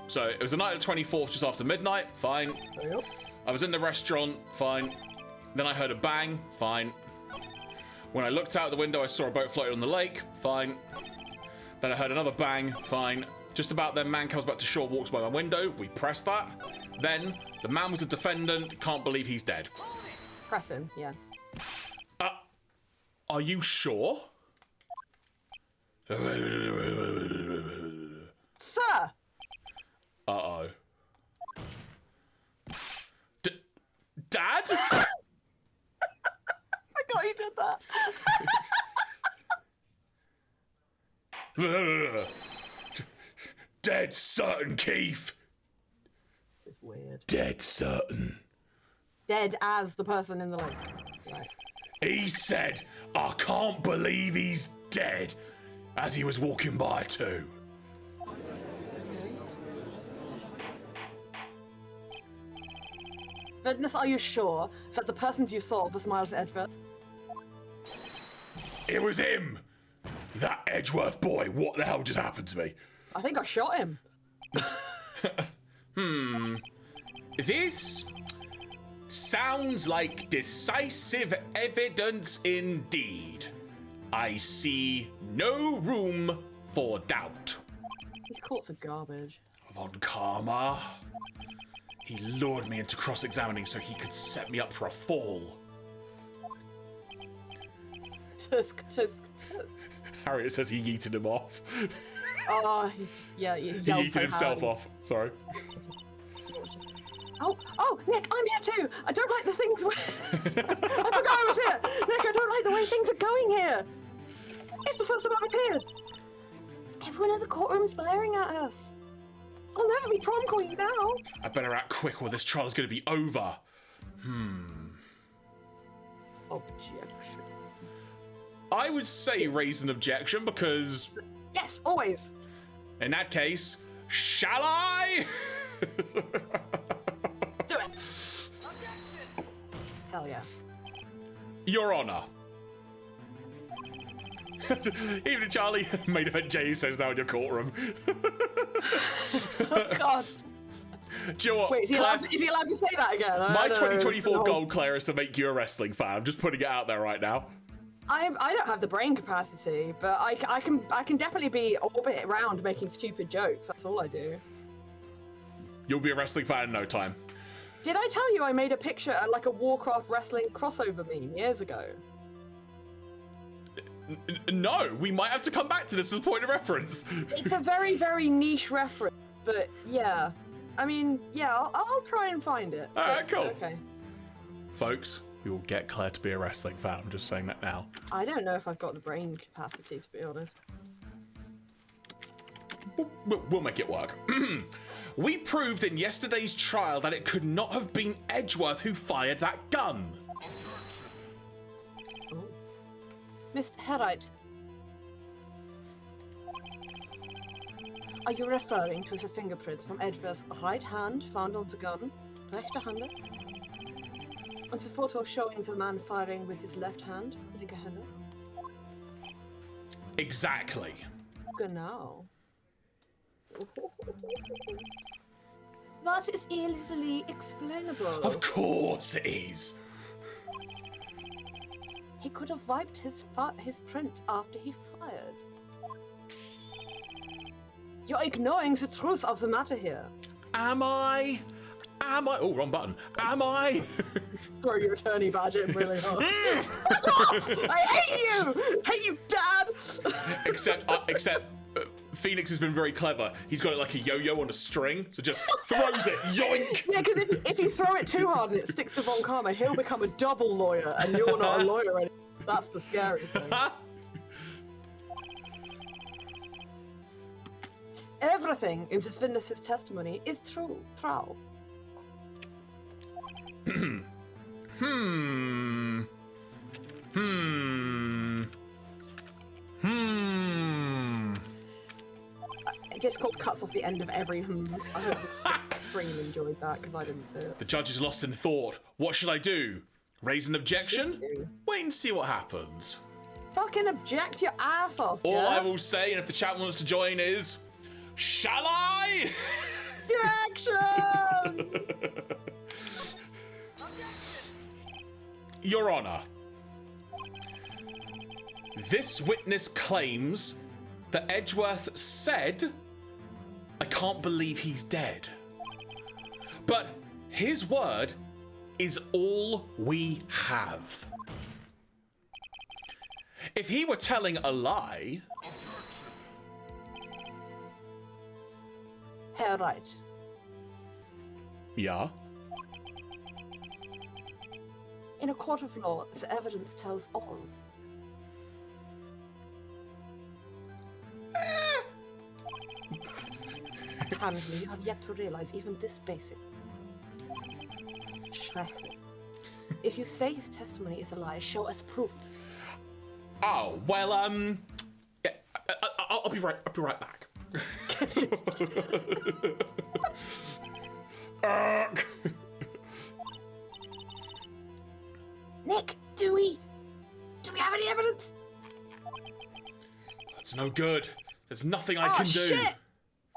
So it was the night of the 24th, just after midnight. Fine. Yep. I was in the restaurant. Fine. Then I heard a bang. Fine. When I looked out the window, I saw a boat floating on the lake. Fine. Then I heard another bang. Fine. Just about then, man comes back to shore, walks by my window. We pressed that. Then the man was a defendant. Can't believe he's dead. Press him, yeah. Are you sure? Sir! Uh-oh. Dad? I forgot he did that. Dead certain, Keith. This is weird. Dead certain. Dead as the person in the lake. Right. He said, I can't believe he's dead, as he was walking by too. Goodness, are you sure that the persons you saw was Miles Edgeworth? It was him! That Edgeworth boy, what the hell just happened to me? I think I shot him. This sounds like decisive evidence indeed. I see no room for doubt. These courts are garbage. Von Karma. He lured me into cross-examining so he could set me up for a fall. Tusk, tusk, tusk. Harriet says he yeeted him off. Oh, yeah, he He yelled yeeted so himself hard. off. Sorry. Oh, Nick, I'm here too. I don't like the things. I forgot I was here. Nick, I don't like the way things are going here. It's the first time I've appeared. Everyone in the courtroom is glaring at us. I'll never be prom queen now. I better act quick or this trial's going to be over. Objection. I would say raise an objection because, Yes, always. in that case, shall I? Do it. Hell yeah. Your Honor. Even Charlie, main event Jay says now in your courtroom. Oh, God. Do you know what? Wait, is he allowed to say that again? My 2024 goal, Claire, is to make you a wrestling fan. I'm just putting it out there right now. I don't have the brain capacity, but I can definitely be orbit around making stupid jokes. That's all I do. You'll be a wrestling fan in no time. Did I tell you I made a picture, like a Warcraft wrestling crossover meme years ago? No, we might have to come back to this as a point of reference. It's a very, very niche reference, but yeah. I mean, yeah, I'll try and find it. Alright, cool. Okay. Folks, we will get Claire to be a wrestling fan. I'm just saying that now. I don't know if I've got the brain capacity, to be honest. We'll make it work. We proved in yesterday's trial that it could not have been Edgeworth who fired that gun. Oh. Mr. Herright, are you referring to the fingerprints from Edgeworth's right hand found on the gun, rechte Hand, and the photo showing the man firing with his left hand, linke Hand? Exactly. Genau. That is easily explainable. Of course it is. He could have wiped his print after he fired. You're ignoring the truth of the matter here. Am I? Oh, wrong button. Am I? Throw your attorney badge in really hard. I hate you, Dad. Except Phoenix has been very clever. He's got it like a yo-yo on a string, so just throws it, yoink! Yeah, because if you throw it too hard and it sticks to Von Karma, he'll become a double lawyer, and you're not a lawyer anymore. That's the scary thing. Everything in this witness's testimony is true. Discord cuts off the end of every I hope the stream enjoyed that, because I didn't see it. The judge is lost in thought. What should I do? Raise an objection? Wait and see what happens. Fucking object your ass off, All yeah? I will say, and if the chat wants to join, is... Shall I? Objection! Your Honor, this witness claims that Edgeworth said, I can't believe he's dead. But his word is all we have. If he were telling a lie... Herr right. Yeah? In a court of law, the evidence tells all. Apparently, you have yet to realize even this basic. Jeraffemy. If you say his testimony is a lie, show us proof. Oh, well, yeah, I'll be right back. Nick, do we have any evidence? That's no good. There's nothing I can do. Shit!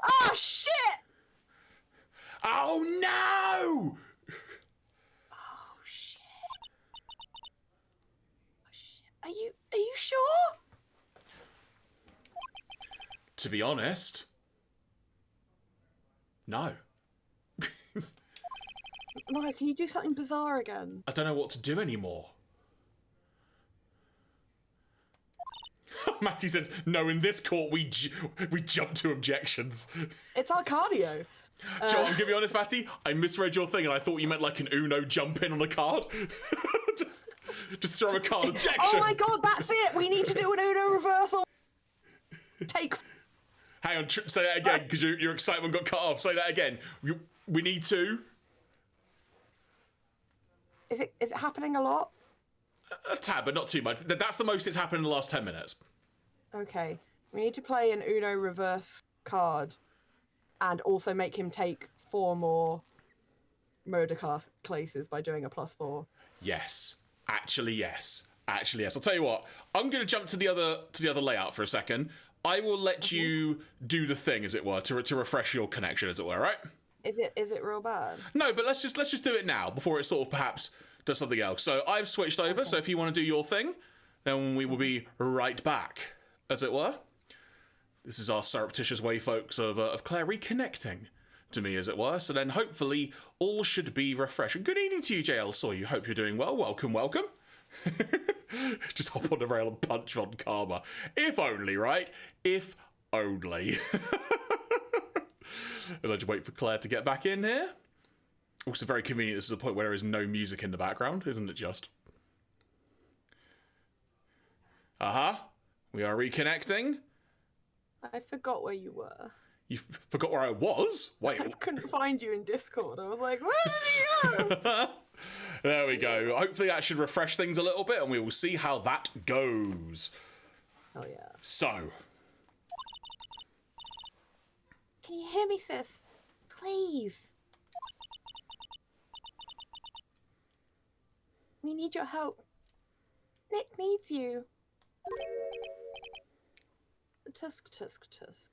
Oh shit! Oh no! Oh shit! Oh shit! Are you sure? To be honest, no. No, can you do something bizarre again? I don't know what to do anymore. Matty says, no, in this court we jump to objections. It's our cardio. Joel, I'm gonna be honest, Matty, I misread your thing and I thought you meant like an Uno jump in on a card. just throw a card, objection. Oh my god, that's it! We need to do an Uno reversal. Take. Hang on, say that again, because your excitement got cut off. Say that again. We need to... Is it happening a lot? A tad, but not too much. That's the most it's happened in the last 10 minutes. Okay. We need to play an Uno reverse card and also make him take 4 more murder classes by doing a +4. Yes. Actually, yes. Actually, yes. I'll tell you what. I'm going to jump to the other layout for a second. I will let you do the thing, as it were, to refresh your connection, as it were, right? Is it real bad? No, but let's just do it now before it sort of perhaps does something else. So I've switched over. So if you want to do your thing, then we will be right back, as it were. This is our surreptitious way, folks, of Claire reconnecting to me, as it were. So then hopefully all should be refreshing. Good evening to you, JL Sawyer. Hope you're doing well. Welcome, welcome. Just hop on the rail and punch on karma. If only, right? If only. As I just wait for Claire to get back in here. Also very convenient, this is a point where there is no music in the background, isn't it just? We are reconnecting. I forgot where you were. You forgot where I was? Wait. I couldn't find you in Discord. I was like, where did he go? There we go. Hopefully that should refresh things a little bit and we will see how that goes. Oh yeah. So. Can you hear me, sis? Please. We need your help. Nick needs you. Tusk, tusk, tusk.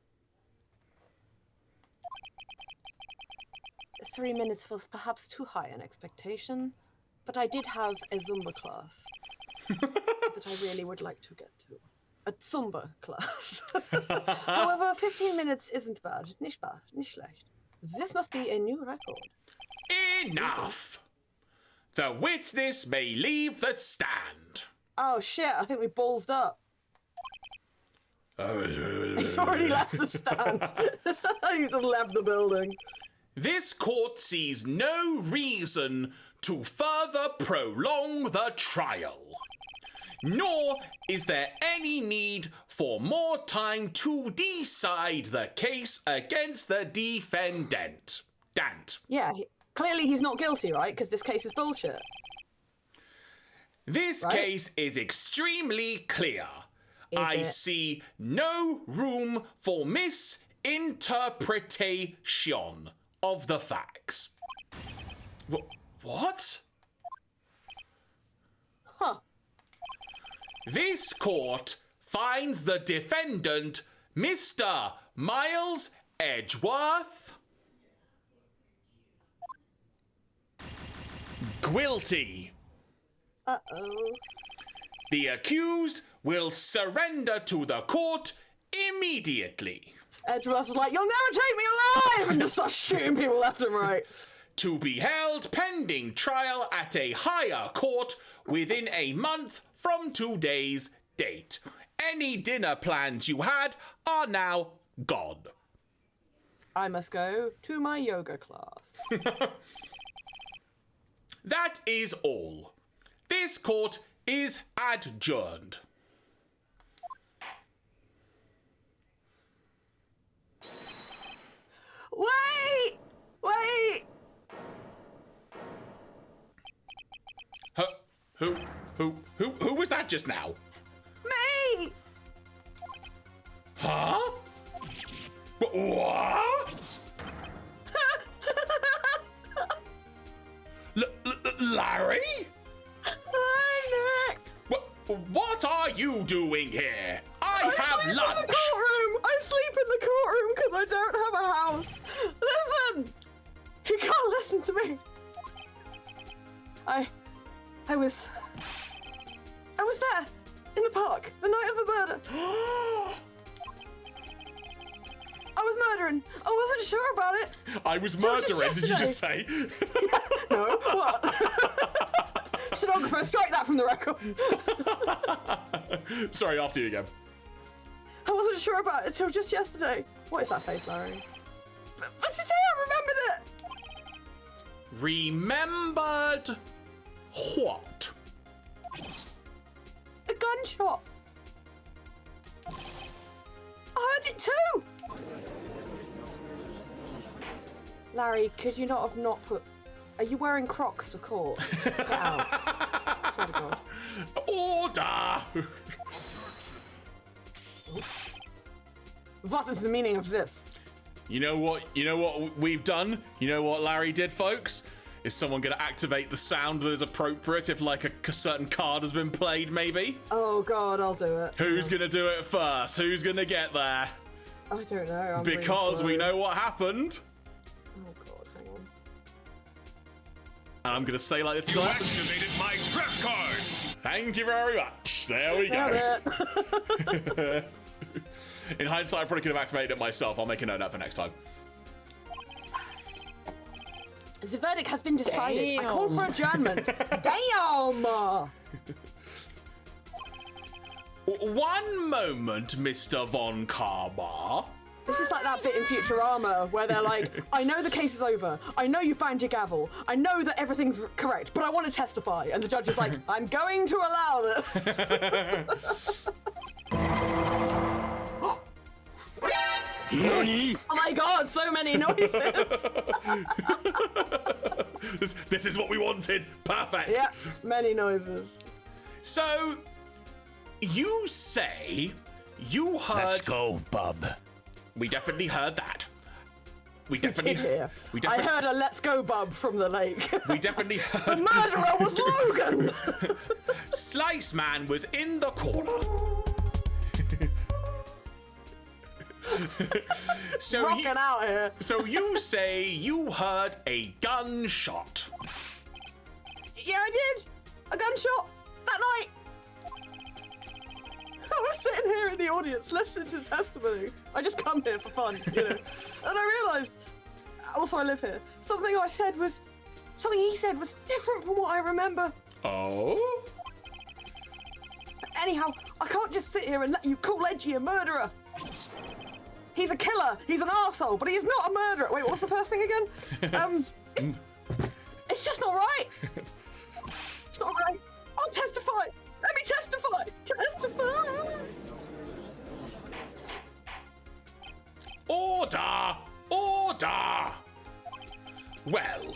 3 minutes was perhaps too high an expectation, but I did have a Zumba class that I really would like to get to. A Zumba class. However, 15 minutes isn't bad. Nicht bad, nicht schlecht. This must be a new record. Enough! The witness may leave the stand. Oh shit, I think we ballsed up. He's already left the stand. He just left the building. This court sees no reason to further prolong the trial. Nor is there any need for more time to decide the case against the defendant. Yeah, clearly he's not guilty, right? Because this case is bullshit. This case is extremely clear. I see no room for misinterpretation of the facts. What? This court finds the defendant, Mr. Miles Edgeworth, guilty. Uh-oh. The accused will surrender to the court immediately. Edgeworth's like, you'll never take me alive! And just starts shooting people left and right. To be held pending trial at a higher court within a month from today's date. Any dinner plans you had are now gone. I must go to my yoga class. That is all. This court is adjourned. Wait! Wait! Who was that just now? Me! Huh? What? Larry? Hi, Nick! What are you doing here? I have sleep lunch. In the courtroom. I sleep in the courtroom because I don't have a house. Listen! He can't listen to me. I was there in the park the night of the murder. I was murdering. I wasn't sure about it. I was murdering, did you just say? No, what? Stenographer, strike that from the record. Sorry, after you again. I wasn't sure about it until just yesterday. What is that face, Larry? But today I remembered it. Remembered what? A gunshot. I heard it too. Larry, could you not have not put... Are you wearing Crocs to court? Get out. I swear to God. Order! What is the meaning of this? You know what we've done? You know what Larry did, folks? Is someone going to activate the sound that is appropriate if, like, a certain card has been played, maybe? Oh, God, I'll do it. Who's going to do it first? Who's going to get there? I don't know. Because we know what happened. Oh, God, hang on. And I'm going to say like this. You activated my trap card! Thank you very much. There we go. In hindsight, I probably could have activated it myself. I'll make a note of that for next time. The verdict has been decided. Damn. I call for adjournment. Damn! One moment, Mr. Von Karma. This is like that bit in Futurama where they're like, I know the case is over. I know you found your gavel. I know that everything's correct, but I want to testify. And the judge is like, I'm going to allow this. Nani? Oh my God, so many noises. This is what we wanted. Perfect. Yeah, many noises. So, you say you heard... Let's go, bub. We definitely heard that. We I definitely heard a let's go bub from the lake. We definitely heard... The murderer was Logan! Slice Man was in the corner. So Rocking out here. So you say you heard a gunshot. Yeah, I did. A gunshot that night. I was sitting here in the audience listening to testimony. I just come here for fun, you know. And I realised, also I live here, something he said was different from what I remember. Oh? Anyhow, I can't just sit here and let you call Edgy a murderer. He's a killer. He's an arsehole, but he is not a murderer. Wait, what's the first thing again? It's just not right. It's not right. I'll testify. Let me testify. Testify. Order! Order! Well,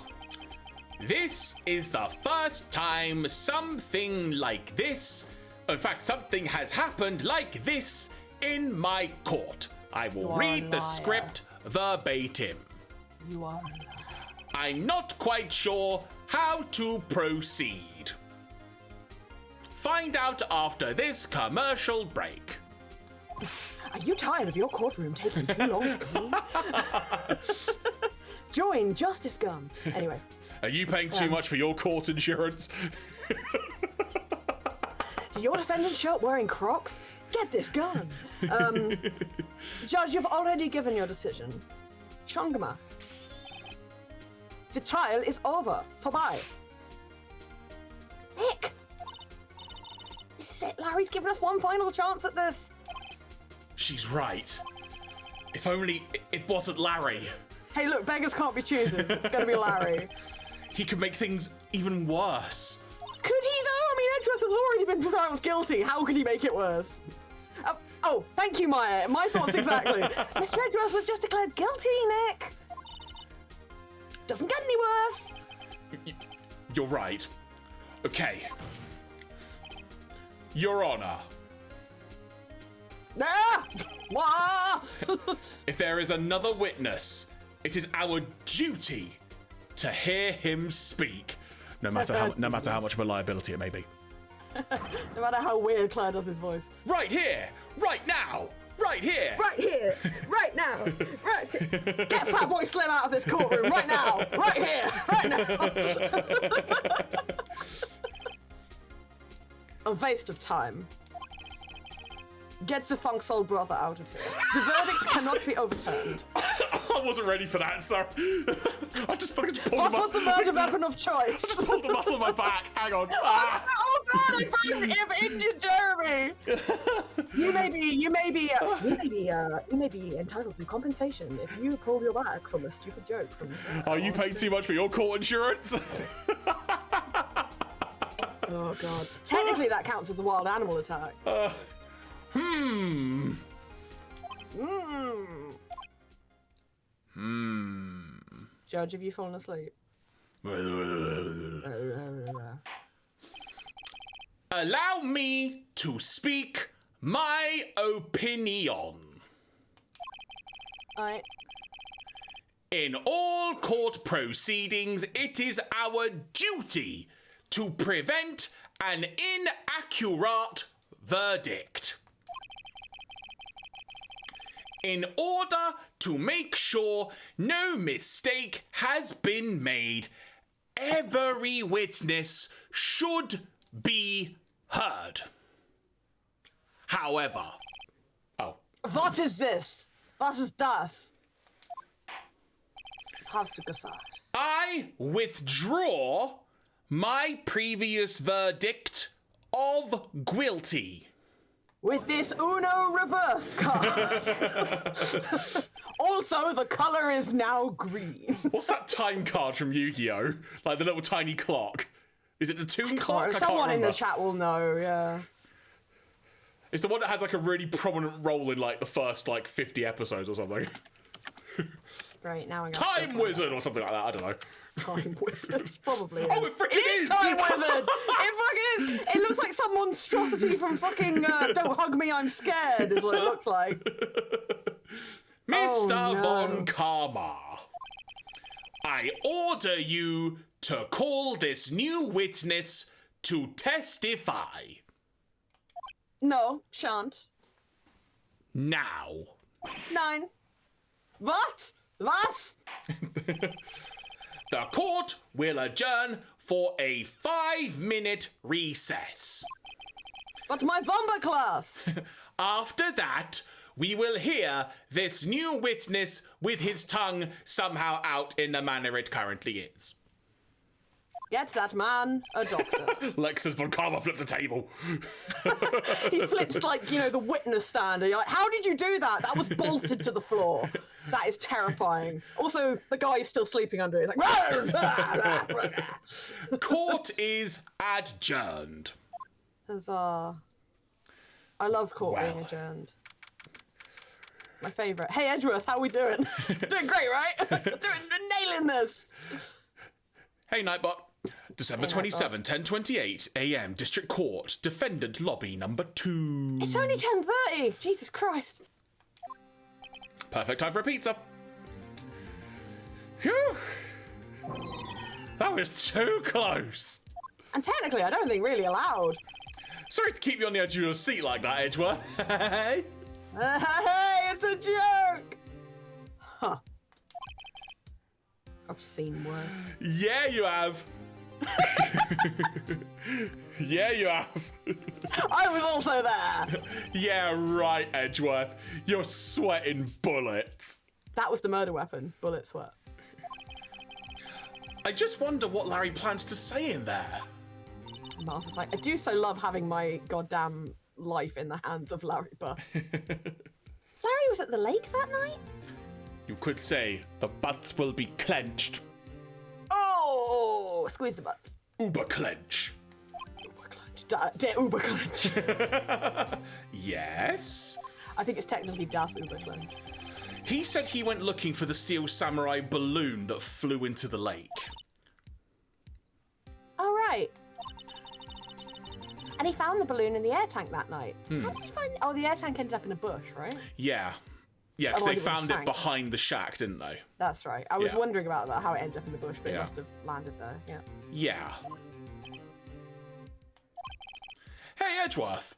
this is the first time something like this, in fact, something has happened like this in my court. I will read the script verbatim. You are. I'm not quite sure how to proceed. find out after this commercial break. Are you tired of your courtroom taking too long to clean? Join Justice Gun. Anyway. Are you paying too much for your court insurance? Do your defendant's shirt wearing Crocs? Get this gun. Judge, you've already given your decision. Chungma. The trial is over. Bye-bye. Nick! This is it. Larry's given us one final chance at this. She's right. If only it wasn't Larry. Hey, look, beggars can't be choosers. It's gonna be Larry. He could make things even worse. Could he, though? I mean, Edgeworth has already been pronounced guilty. How could he make it worse? Oh, thank you, Maya. My thoughts exactly. Mr. Edgeworth was just declared guilty, Nick. Doesn't get any worse. You're right. Okay. Your Honor. Ah! Wah! If there is another witness, it is our duty to hear him speak, no matter how much of a liability it may be. No matter how weird Claire does his voice. Right here, right now, right here. Right here, right now, right here. Get Fatboy Slim out of this courtroom right now, right here, right now. A waste of time. Get the funk soul brother out of here. The verdict cannot be overturned. I wasn't ready for that, sir. I just pulled What was the murder weapon of choice? I just pulled the muscle in my back. Hang on. Ah. Oh God! I injured Jeremy. You may be entitled to compensation if you pull your back from a stupid joke. Are you paying too much for your court insurance? Oh God! Technically, that counts as a wild animal attack. Judge, have you fallen asleep? Allow me to speak my opinion. Alright. In all court proceedings, it is our duty to prevent an inaccurate verdict. In order to make sure no mistake has been made, every witness should be heard. However, What is this? Was ist das? Hast du gesagt? I withdraw my previous verdict of guilty. With this Uno reverse card. Also, the color is now green. What's that time card from Yu-Gi-Oh? Like the little tiny clock. Is it the toon clock? I can't Someone in remember. the chat will know, yeah. It's the one that has like a really prominent role in like the first like 50 episodes or something. Great, now I got Time Wizard or something like that, I don't know. Time Wizard, probably. Oh, it freaking is! Time Wizard! It fucking is! It looks like some monstrosity from fucking Don't Hug Me, I'm Scared, is what it looks like. Mr. Von Karma, I order you to call this new witness to testify. No, shan't. Now. 9. What? The court will adjourn for a 5-minute recess. But my Zomba class! After that, we will hear this new witness with his tongue somehow out in the manner it currently is. Get that man a doctor. Lexus Von Karma flips the table. He flips, like, you know, the witness stand. And you're like, how did you do that? That was bolted to the floor. That is terrifying. Also, the guy is still sleeping under it. He's like, Court is adjourned. Huzzah. I love court being Well. adjourned. My favourite. Hey, Edgeworth, how we doing? Doing great, right? Nailing this. Hey, Nightbot. December Hey, 27, 10:28 a.m. District Court, Defendant Lobby number 2. It's only 10:30. Jesus Christ. Perfect time for a pizza. Phew. That was too close. And technically, I don't think really allowed. Sorry to keep you on the edge of your seat like that, Edgeworth. Hey, Hey, it's a joke! Huh. I've seen worse. yeah, you have. Yeah, you have. I was also there! Yeah, right, Edgeworth. You're sweating bullets. That was the murder weapon, bullet sweat. I just wonder what Larry plans to say in there. Martha's like, I do so love having my goddamn life in the hands of Larry Butts. Larry was at the lake that night? You could say the butts will be clenched. Oh, squeeze the butts. Uber clench. Uber clench. Der Uber clench. Yes? I think it's technically Das Uber clench. He said he went looking for the steel samurai balloon that flew into the lake. Oh, right. And he found the balloon in the air tank that night. How did he find it? Oh, the air tank ended up in a bush, right? Yeah. Yeah, because Oh, they it was a found it shank. behind the shack, didn't they? That's right. I was Yeah. wondering about that, how it ended up in the bush, but Yeah. it must have landed there, yeah. Yeah. Hey, Edgeworth.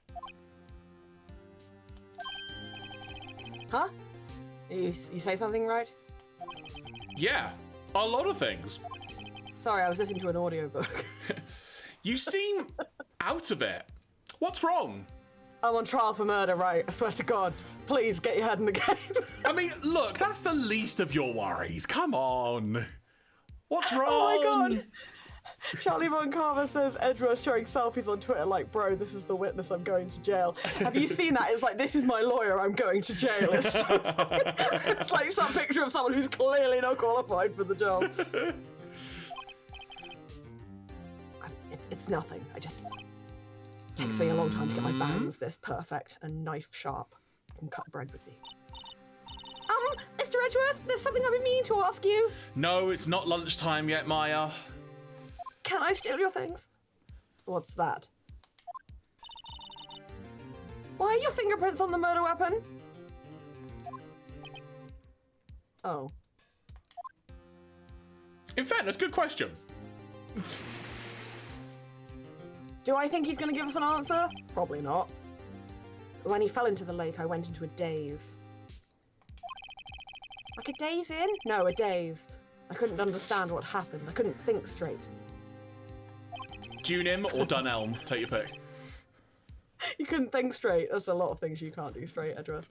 Huh? You say something right? Yeah. A lot of things. Sorry, I was listening to an audiobook. You seem out of it. What's wrong? I'm on trial for murder, right? I swear to God. Please, get your head in the game. I mean, look, that's the least of your worries. Come on. What's wrong? Oh my God. Charlie Von Carver says Edgeworth showing selfies on Twitter like, bro, this is the witness, I'm going to jail. Have you seen that? It's like, this is my lawyer, I'm going to jail. It's, it's like some picture of someone who's clearly not qualified for the job. It's nothing. It takes me a long time to get my bands this perfect and knife sharp. I can cut bread with these. Mr. Edgeworth, there's something I've been meaning to ask you. No, it's not lunchtime yet, Maya. Can I steal your things? What's that? Why are your fingerprints on the murder weapon? Oh. In fairness, good question. Do I think he's going to give us an answer? Probably not. When he fell into the lake, I went into a daze. Like a daze in? No, a daze. I couldn't understand what happened. I couldn't think straight. Duneim or Dunelm, take your pick. You couldn't think straight. There's a lot of things you can't do straight, Edgeworth.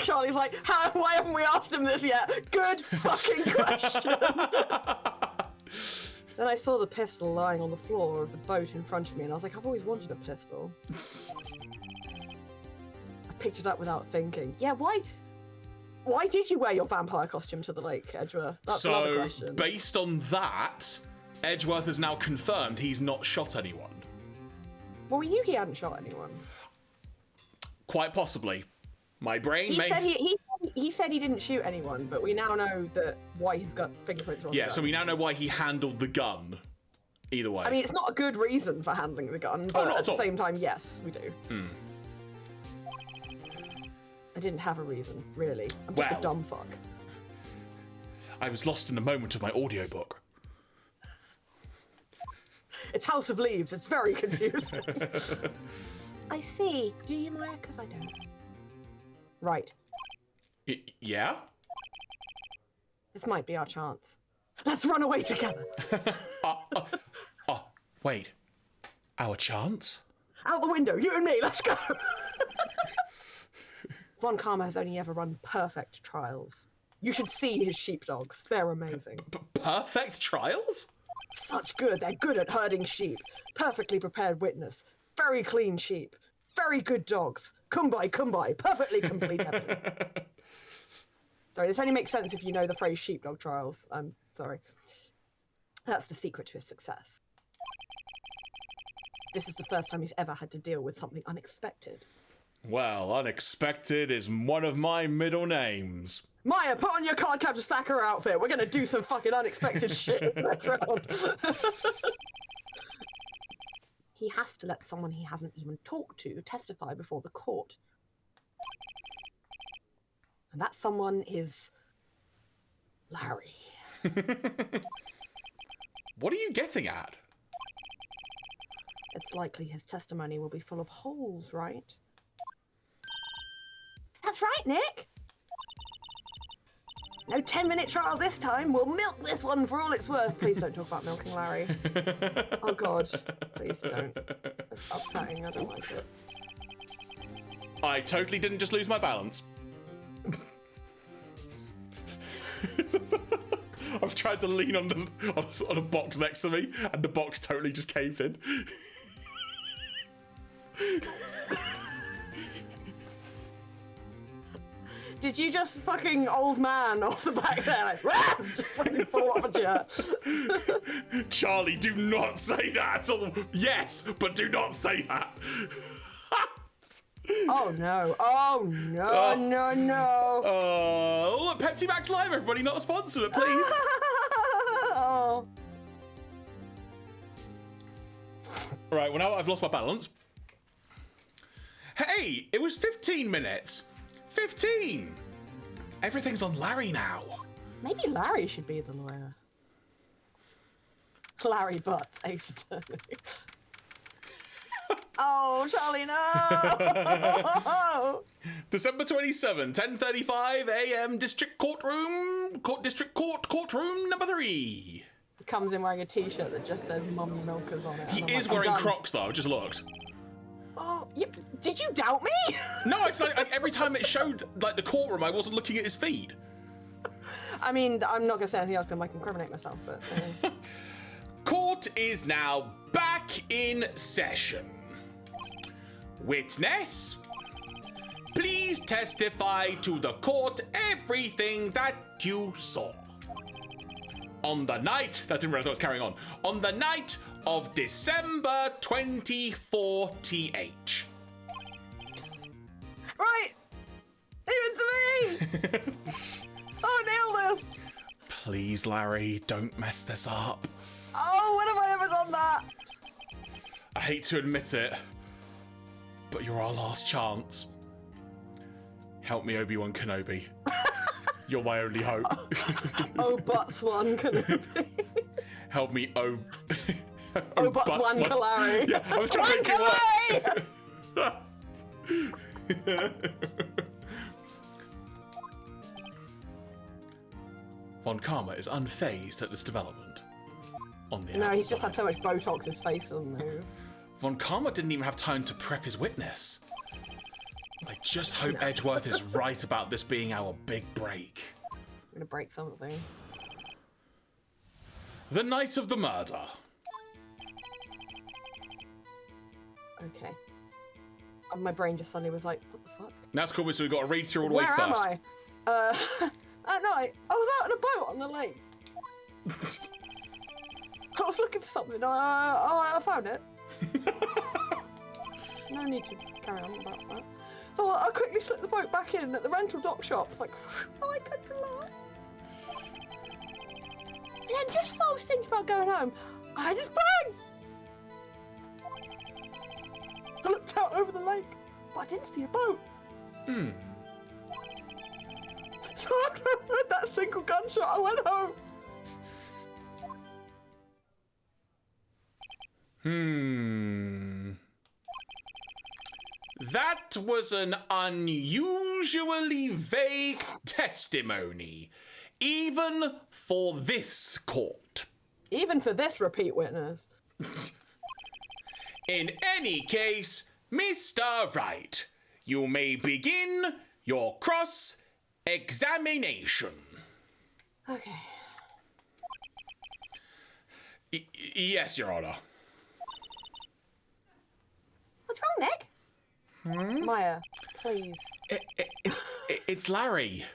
Charlie's like, why haven't we asked him this yet? Good fucking question. Then I saw the pistol lying on the floor of the boat in front of me, and I was like, I've always wanted a pistol. I picked it up without thinking. Yeah, why did you wear your vampire costume to the lake, Edgeworth? That's another question. Based on that, Edgeworth has now confirmed he's not shot anyone. Well, we knew he hadn't shot anyone. Quite possibly. My brain may... He said he didn't shoot anyone, but we now know that why he's got fingerprints on the Yeah, gun. so we now know why he handled the gun. Either way. I mean, it's not a good reason for handling the gun, but not at at the all. same time, yes, we do. I didn't have a reason, really. I'm just a Well. dumb fuck. I was lost in a moment of my audiobook. It's House of Leaves. It's very confusing. I see. Do you, Maya? Because I don't. Right. Yeah? This might be our chance. Let's run away together. Wait. Our chance? Out the window, you and me. Let's go. Von Karma has only ever run perfect trials. You should see his sheepdogs. They're amazing. Perfect trials? Such good. They're good at herding sheep. Perfectly prepared witness. Very clean sheep. Very good dogs. Kumbai, kumbai. Perfectly complete evidence. Sorry, this only makes sense if you know the phrase sheepdog trials. I'm sorry. That's the secret to his success. This is the first time he's ever had to deal with something unexpected. Well, unexpected is one of my middle names. Maya, put on your card captor Sakura outfit. We're gonna do some fucking unexpected shit in the next round. He has to let someone he hasn't even talked to testify before the court. And that someone is Larry. What are you getting at? It's likely his testimony will be full of holes, right? That's right, Nick! No 10-minute trial this time. We'll milk this one for all it's worth. Please don't talk about milking Larry. Oh, God. Please don't. It's upsetting. I don't like it. I totally didn't just lose my balance. I've tried to lean on a box next to me, and the box totally just caved in. Did you just fucking old man off the back there, like, Rah! Just fucking fall off a chair? Charlie, do not say that! Oh, yes, but do not say that! Oh no, oh no, no. Oh, look, Pepsi Max Lime, everybody, not a sponsor, but please. Oh. Right, well, now I've lost my balance. Hey, it was 15 minutes. 15! Everything's on Larry now. Maybe Larry should be the lawyer. Larry Butts, Ace Attorney. Oh, Charlie, no! December 27, 10:35 a.m. District Courtroom, Courtroom number 3. He comes in wearing a t-shirt that just says Mummy Milkers on it. He is wearing Crocs, though, I just looked. Oh, did you doubt me? No, it's like every time it showed like the courtroom, I wasn't looking at his feed. I mean, I'm not going to say anything else to incriminate myself, but... Court is now back in session. Witness, please testify to the court everything that you saw. On the night, that didn't realize I was carrying on. On the night of December 24 TH. Right! Even to me! Oh, nailed it! Please, Larry, don't mess this up. Oh, when have I ever done that? I hate to admit it, but you're our last chance. Help me, Obi-Wan Kenobi. You're my only hope. Oh, butts one Kenobi. Help me, Oh, butts one Kalari. Yeah, I was trying to make it work. Von Karma is unfazed at this development. On the No, outside. he's just had so much Botox, his face doesn't move. Von Karma didn't even have time to prep his witness. I just hope Edgeworth is right about this being our big break. I'm gonna break something. The night of the murder. Okay. And my brain just suddenly was like, what the fuck? That's cool, so we've got to read through all the way Where first. am I? At night, I was out on a boat on the lake. I was looking for something. I found it. No need to carry on about that. So I quickly slipped the boat back in at the rental dock shop. Like, I could fly. And then just as I was thinking about going home, I had this bang! I looked out over the lake, but I didn't see a boat. So I heard that single gunshot. I went home. That was an unusually vague testimony, even for this court. Even for this repeat witness. In any case, Mr. Wright, you may begin your cross-examination. Okay. Yes, Your Honor. What's wrong, Nick? Maya, please. It's Larry.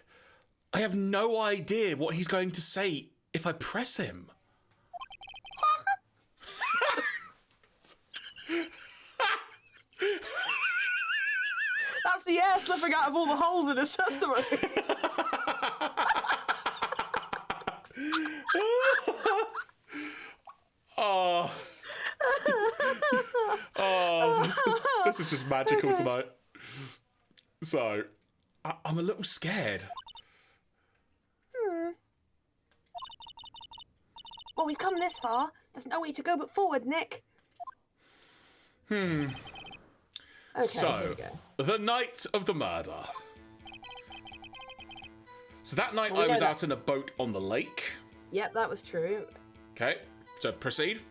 I have no idea what he's going to say if I press him. That's the air slipping out of all the holes in his testimony. This is just magical tonight. So, I'm a little scared. Well, we've come this far. There's no way to go but forward, Nick. Okay, here So, we go. the night of the murder. So that night Well, we I was know out in a boat on the lake. Yep, that was true. Okay, so proceed.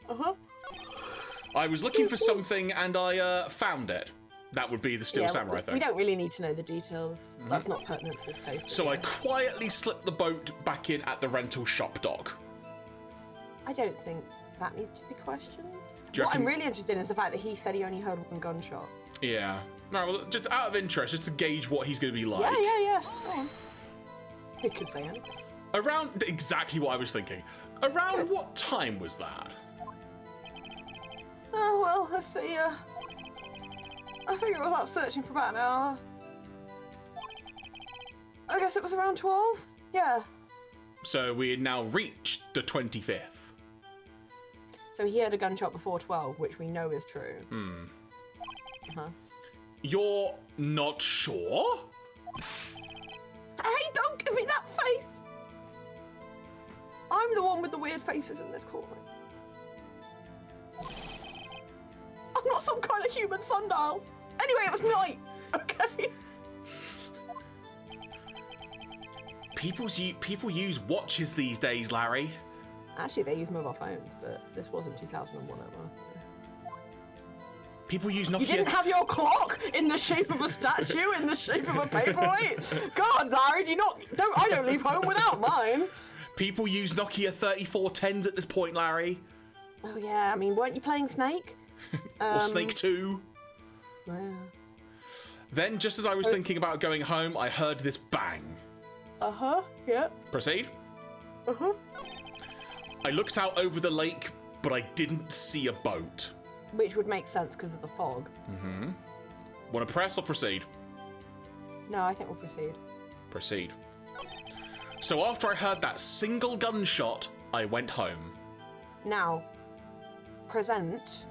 Uh-huh. I was looking for something and I found it. That would be the Steel Samurai thing. We don't really need to know the details. That's not pertinent to this case. So yeah. I quietly slipped the boat back in at the rental shop dock. I don't think that needs to be questioned. Do you What I'm reckon- really interested in is the fact that he said he only heard one gunshot. Yeah. No, well, just out of interest, just to gauge what he's going to be like. Yeah. Go on. He could say anything. Around exactly what I was thinking. Around what time was that? Oh, well, let's see. I think I was out searching for about an hour. I guess it was around 12? Yeah. So we had now reached the 25th. So he heard a gunshot before 12, which we know is true. Uh-huh. You're not sure? Hey, don't give me that face! I'm the one with the weird faces in this courtroom. I'm not some kind of human sundial. Anyway, it was night. Okay. People use watches these days, Larry. Actually, they use mobile phones, but this wasn't 2001 at last. People use Nokia. You didn't have your clock in the shape of a statue, in the shape of a paperweight? God, Larry, I don't leave home without mine. People use Nokia 3410s at this point, Larry. Oh yeah, I mean, weren't you playing Snake? Or Snake 2. Yeah. Then, just as I was thinking about going home, I heard this bang. Uh-huh, yeah. Proceed. Uh-huh. I looked out over the lake, but I didn't see a boat. Which would make sense because of the fog. Want to press or proceed? No, I think we'll proceed. Proceed. So after I heard that single gunshot, I went home. Now, present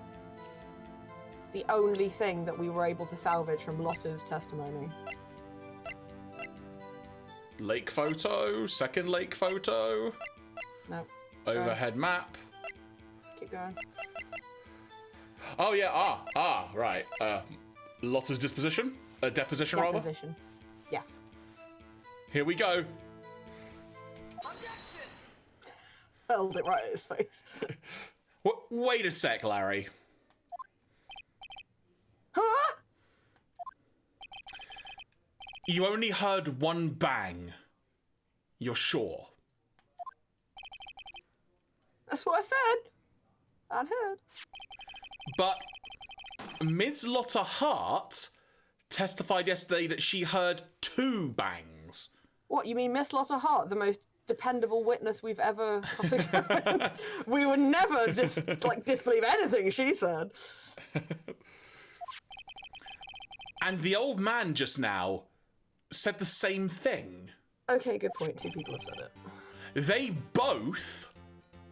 the only thing that we were able to salvage from Lotta's testimony. Lake photo, second lake photo, No. overhead map. Keep going. Oh yeah, right. Lotta's deposition rather. Deposition. Yes. Here we go. Held it right at his face. Wait a sec, Larry. Huh? You only heard one bang. You're sure? That's what I said. I'd heard. But Ms. Lotta Hart testified yesterday that she heard 2 bangs. What, you mean Miss Lotta Hart, the most dependable witness we've ever examined? We would never disbelieve anything she said. And the old man just now said the same thing. Okay, good point. 2 people have said it. They both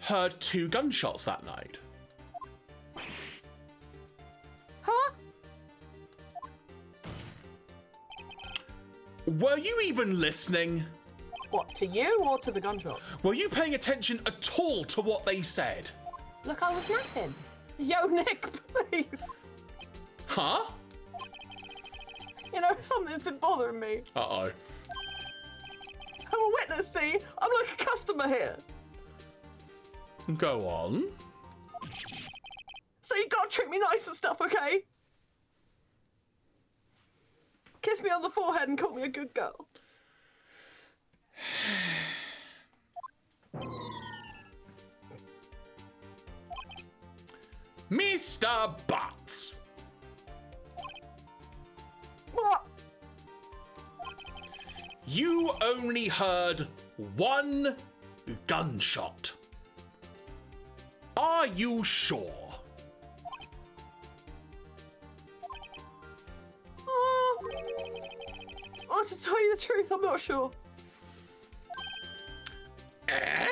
heard 2 gunshots that night. Huh? Were you even listening? What, to you or to the gunshot? Were you paying attention at all to what they said? Look, I was napping. Yo, Nick, please. Huh? You know, something's been bothering me. Uh-oh. I'm a witness, see? I'm like a customer here. Go on. So you gotta treat me nice and stuff, okay? Kiss me on the forehead and call me a good girl. Mr. Butts. What? You only heard 1 gunshot. Are you sure? Oh, to tell you the truth, I'm not sure. Eh?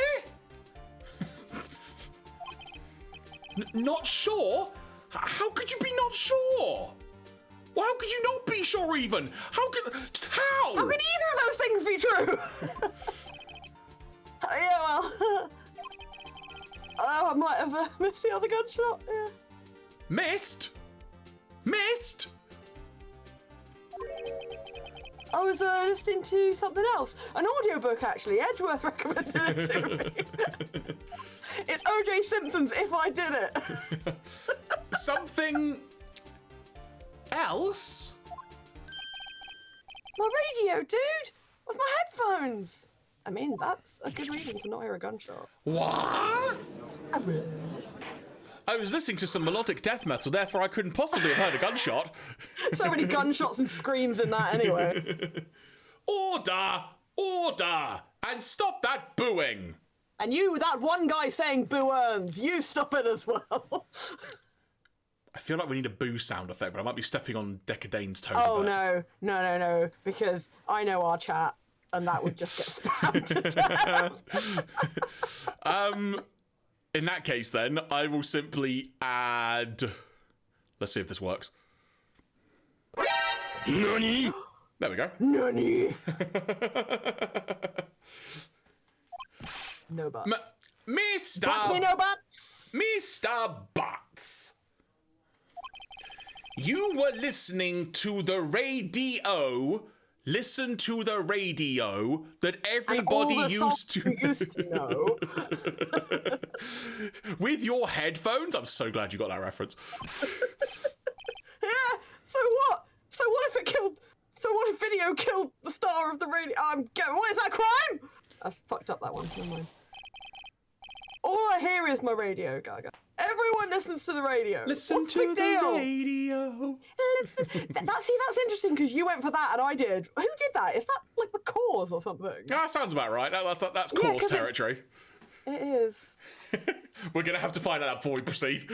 Not sure? How could you be not sure? Well, how could you not be sure even? How? How could either of those things be true? Yeah, well. Oh, I might have missed the other gunshot. Yeah. Missed? Missed? I was listening to something else. An audiobook, actually. Edgeworth recommended it to me. It's O.J. Simpson's If I Did It. Something else? My radio, dude! With my headphones! I mean, that's a good reason to not hear a gunshot. What? I was listening to some melodic death metal, therefore I couldn't possibly have heard a gunshot. So many gunshots and screams in that anyway. Order! Order! And stop that booing! And you, that one guy saying boo earns, you stop it as well. I feel like we need a boo sound effect, but I might be stepping on Decadane's toes Oh, a bit. no, because I know our chat, and that would just get spammed to death. In that case, then, I will simply add... Let's see if this works. NANI? There we go. Nani? No buts. Mr. Watch me, no buts! Mr. Butts. You were listening to the radio. Listen to the radio that everybody and all the used to... songs you used to know. With your headphones? I'm so glad you got that reference. Yeah, so what? So what if it killed... So what if video killed the star of the radio? What is that, crime? I fucked up that one, never mind. All I hear is my radio, Gaga. Everyone listens to the radio. Listen What's to the big the deal? radio. That's interesting because you went for that and I did. Who did that? Is that like the Cause or something? That sounds about right. That's Yeah, Cause 'cause territory. It is. We're going to have to find that out before we proceed.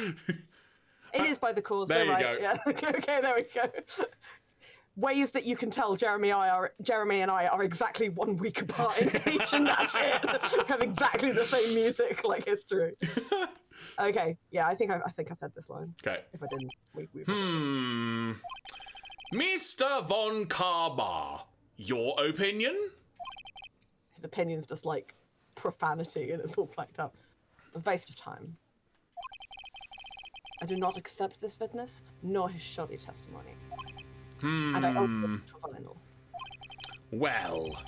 It is by the Cause. There you right. go. Yeah. Okay, there we go. Ways that you can tell Jeremy and I are exactly 1 week apart in age, and that's it. We have exactly the same music like history. Okay, yeah, I think I said this line. Okay. If I didn't, we Mr. Von Karma, your opinion? His opinion's just like profanity, and it's all blacked up. A waste of time. I do not accept this witness, nor his shoddy testimony. And I open it to final. Well,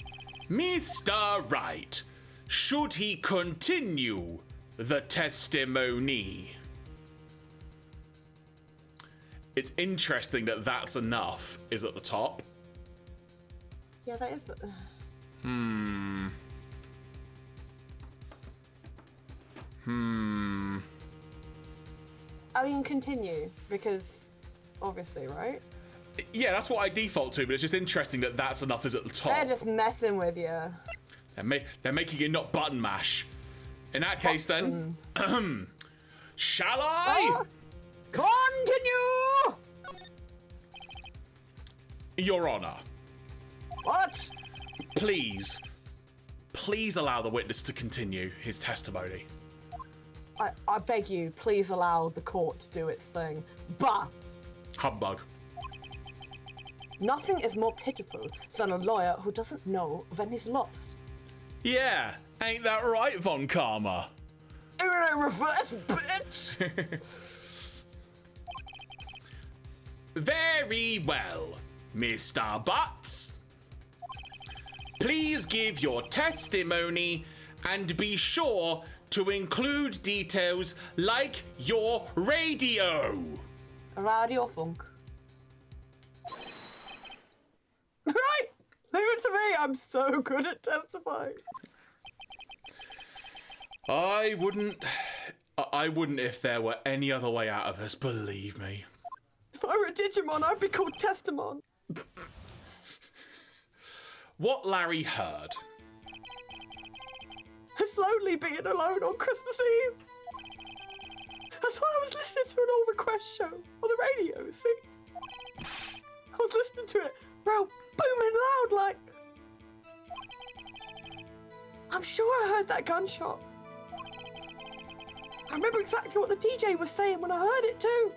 Mr. Wright, should he continue the testimony? It's interesting that that's enough is at the top. Yeah, that is. I mean, continue, because obviously, right? Yeah, that's what I default to, but it's just interesting that that's enough is at the top. They're just messing with you. They're making it not button mash. In that case, then, shall I? Continue! Your Honor, What? please allow the witness to continue his testimony. I beg you, please allow the court to do its thing. But Humbug. nothing is more pitiful than a lawyer who doesn't know when he's lost. Yeah, ain't that right, Von Karma? Reverse, bitch! Very well, Mr. Butts. Please give your testimony and be sure to include details like your radio. Radio funk. Right! Leave it to me, I'm so good at testifying. I wouldn't if there were any other way out of this, believe me. If I were a Digimon, I'd be called Testimon. What Larry heard. It's lonely being alone on Christmas Eve. That's why I was listening to an old request show on the radio, see? I was listening to it, real booming loud like. I'm sure I heard that gunshot. I remember exactly what the DJ was saying when I heard it too.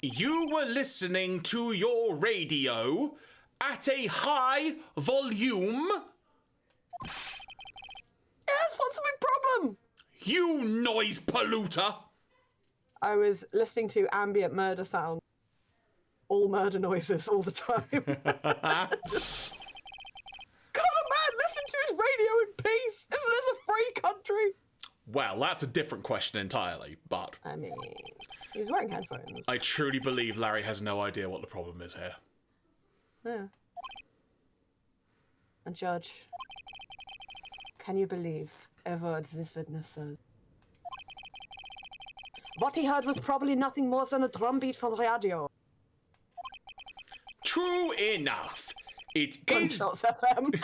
You were listening to your radio at a high volume. Yes, what's the big problem? You noise polluter! I was listening to ambient murder sounds. All murder noises all the time. God, a man, listen to his radio in peace! Isn't this a free country? Well, that's a different question entirely, but I mean, he was wearing headphones. I truly believe Larry has no idea what the problem is here. Yeah. And Judge, can you believe a word this witness says? What he heard was probably nothing more than a drumbeat from the radio. True enough. It is... Gunshots FM.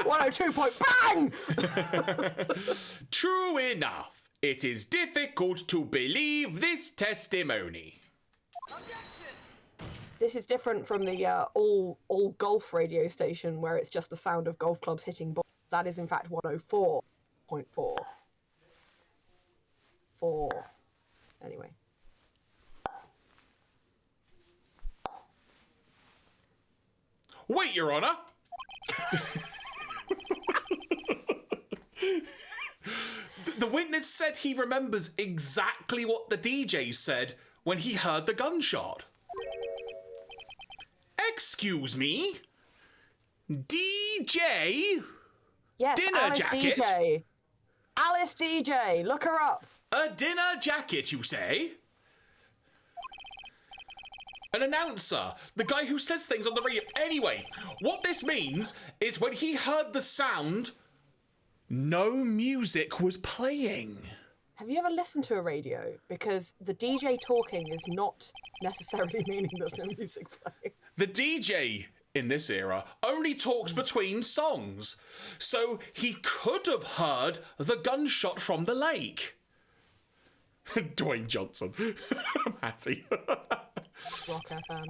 102 point bang! True enough. It is difficult to believe this testimony. This is different from the all golf radio station where it's just the sound of golf clubs hitting balls. That is in fact 104.4. 4. Anyway. Wait, Your Honor! The witness said he remembers exactly what the DJ said when he heard the gunshot. Excuse me? DJ? Yes, Dinner Alice jacket? DJ. Alice DJ, look her up. A dinner jacket, you say? An announcer, the guy who says things on the radio. Anyway, what this means is when he heard the sound, no music was playing. Have you ever listened to a radio? Because the DJ talking is not necessarily meaning there's no music playing. The DJ in this era only talks between songs, so he could have heard the gunshot from the lake. Dwayne Johnson. Matty. Rock FM.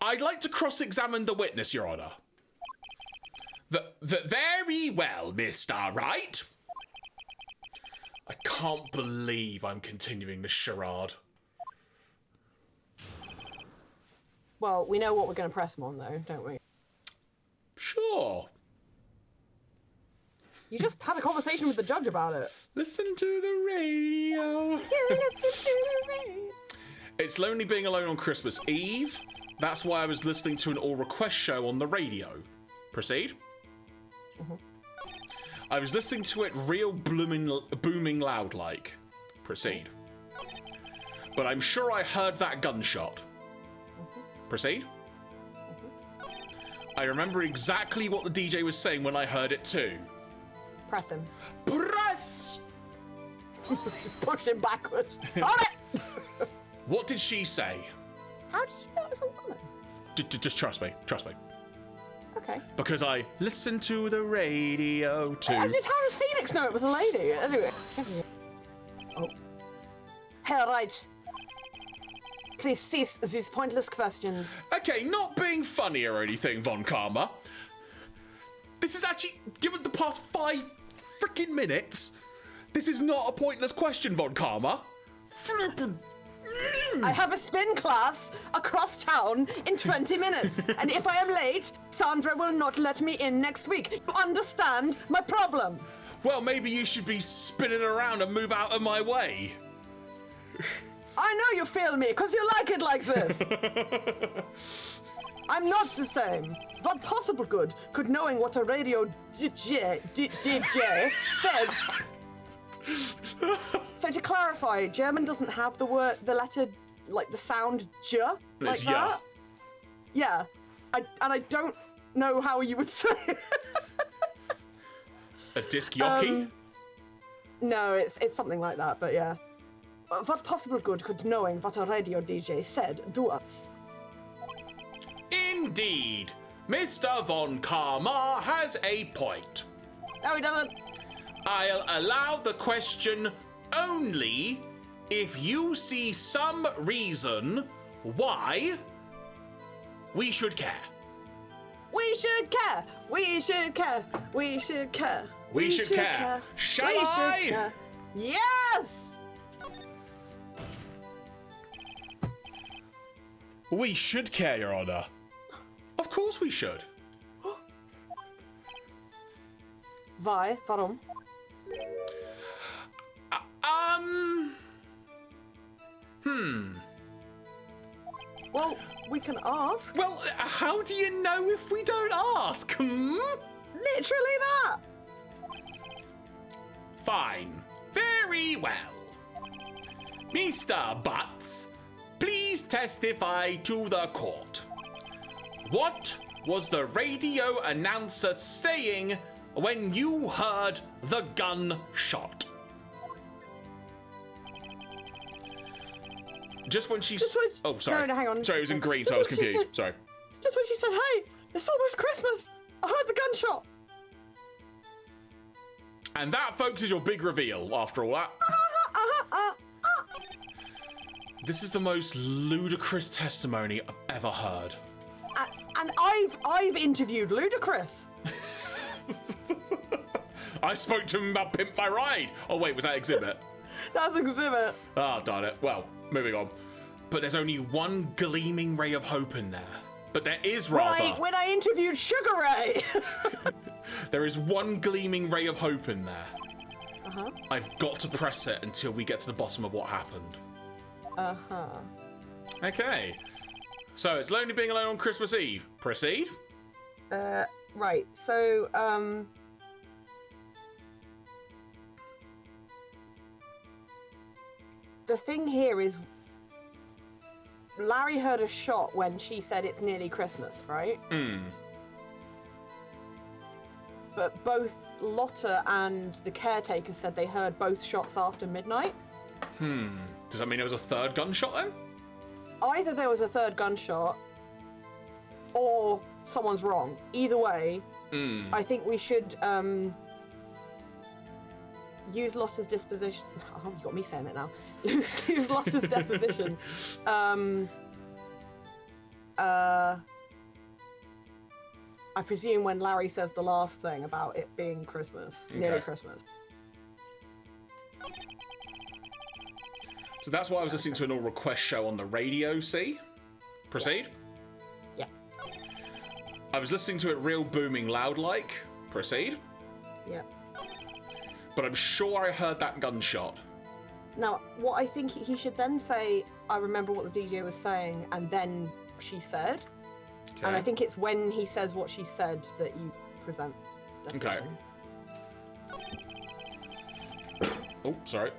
I'd like to cross-examine the witness, Your Honour. Very well, Mr. Wright. I can't believe I'm continuing this charade. Well, we know what we're going to press him on, though, don't we? Sure. You just had a conversation with the judge about it. Listen to the radio. It's lonely being alone on Christmas Eve. That's why I was listening to an all-request show on the radio. Proceed. Mm-hmm. I was listening to it real booming loud like. Proceed. But I'm sure I heard that gunshot. Mm-hmm. Proceed. Mm-hmm. I remember exactly what the DJ was saying when I heard it too. Press him. Press! Push him backwards. On it! What did she say? How did you know it was a woman? Just trust me. Trust me. Okay. Because I listened to the radio too. How did Harris Phoenix know it was a lady? Anyway. Oh. Hell right. Please cease these pointless questions. Okay, not being funny or anything, Von Karma. This is actually, given the past 5 freaking minutes, this is not a pointless question, Von Karma. Flippin'. I have a spin class across town in 20 minutes, and if I am late, Sandra will not let me in next week. You understand my problem? Well, maybe you should be spinning around and move out of my way. I know you feel me, because you like it like this. I'm not the same. What possible good could knowing what a radio DJ said? So to clarify, German doesn't have the letter, like the sound j like It's that. Yeah. I don't know how you would say it. A disc jockey? No, it's something like that, but yeah. What possible good could knowing what a radio DJ said do us? Indeed. Mr. Von Karma has a point. No, he doesn't. I'll allow the question only if you see some reason why we should care. We should care. We should care. We should care. We should care. Shall I? Should care. Yes! We should care, Your Honour. Of course we should. Why? Warum? Well, we can ask. Well, how do you know if we don't ask? Literally that. Fine. Very well. Mr. Butts, please testify to the court. What was the radio announcer saying when you heard the gunshot? Just when she... Oh, sorry. No, hang on. Sorry, it was in green, so I was confused. Sorry. Just when she said, hey, it's almost Christmas. I heard the gunshot. And that, folks, is your big reveal after all that. This is the most ludicrous testimony I've ever heard. And I've interviewed Ludacris. I spoke to him about Pimp My Ride. Oh, wait, was that Exhibit? That's Exhibit. Oh, darn it. Well, moving on. But there's only one gleaming ray of hope in there. But there is rather... When I interviewed Sugar Ray. There is one gleaming ray of hope in there. Uh-huh. I've got to press it until we get to the bottom of what happened. Uh-huh. Okay. So, it's lonely being alone on Christmas Eve. Proceed? Right. So, the thing here is Larry heard a shot when she said it's nearly Christmas, right? But both Lotta and the caretaker said they heard both shots after midnight. Does that mean there was a third gunshot then? Either there was a third gunshot, or someone's wrong. Either way, I think we should use Lotta's disposition. Oh, you got me saying it now. Use Lotta's deposition. I presume when Larry says the last thing about it being Christmas, nearly Christmas. So that's why I was listening to an all request show on the radio, see? Proceed? Yeah. I was listening to it real booming loud like. Proceed? Yeah. But I'm sure I heard that gunshot. Now, what I think he should then say, I remember what the DJ was saying, and then she said. Okay. And I think it's when he says what she said that you present. Okay. Oh, sorry.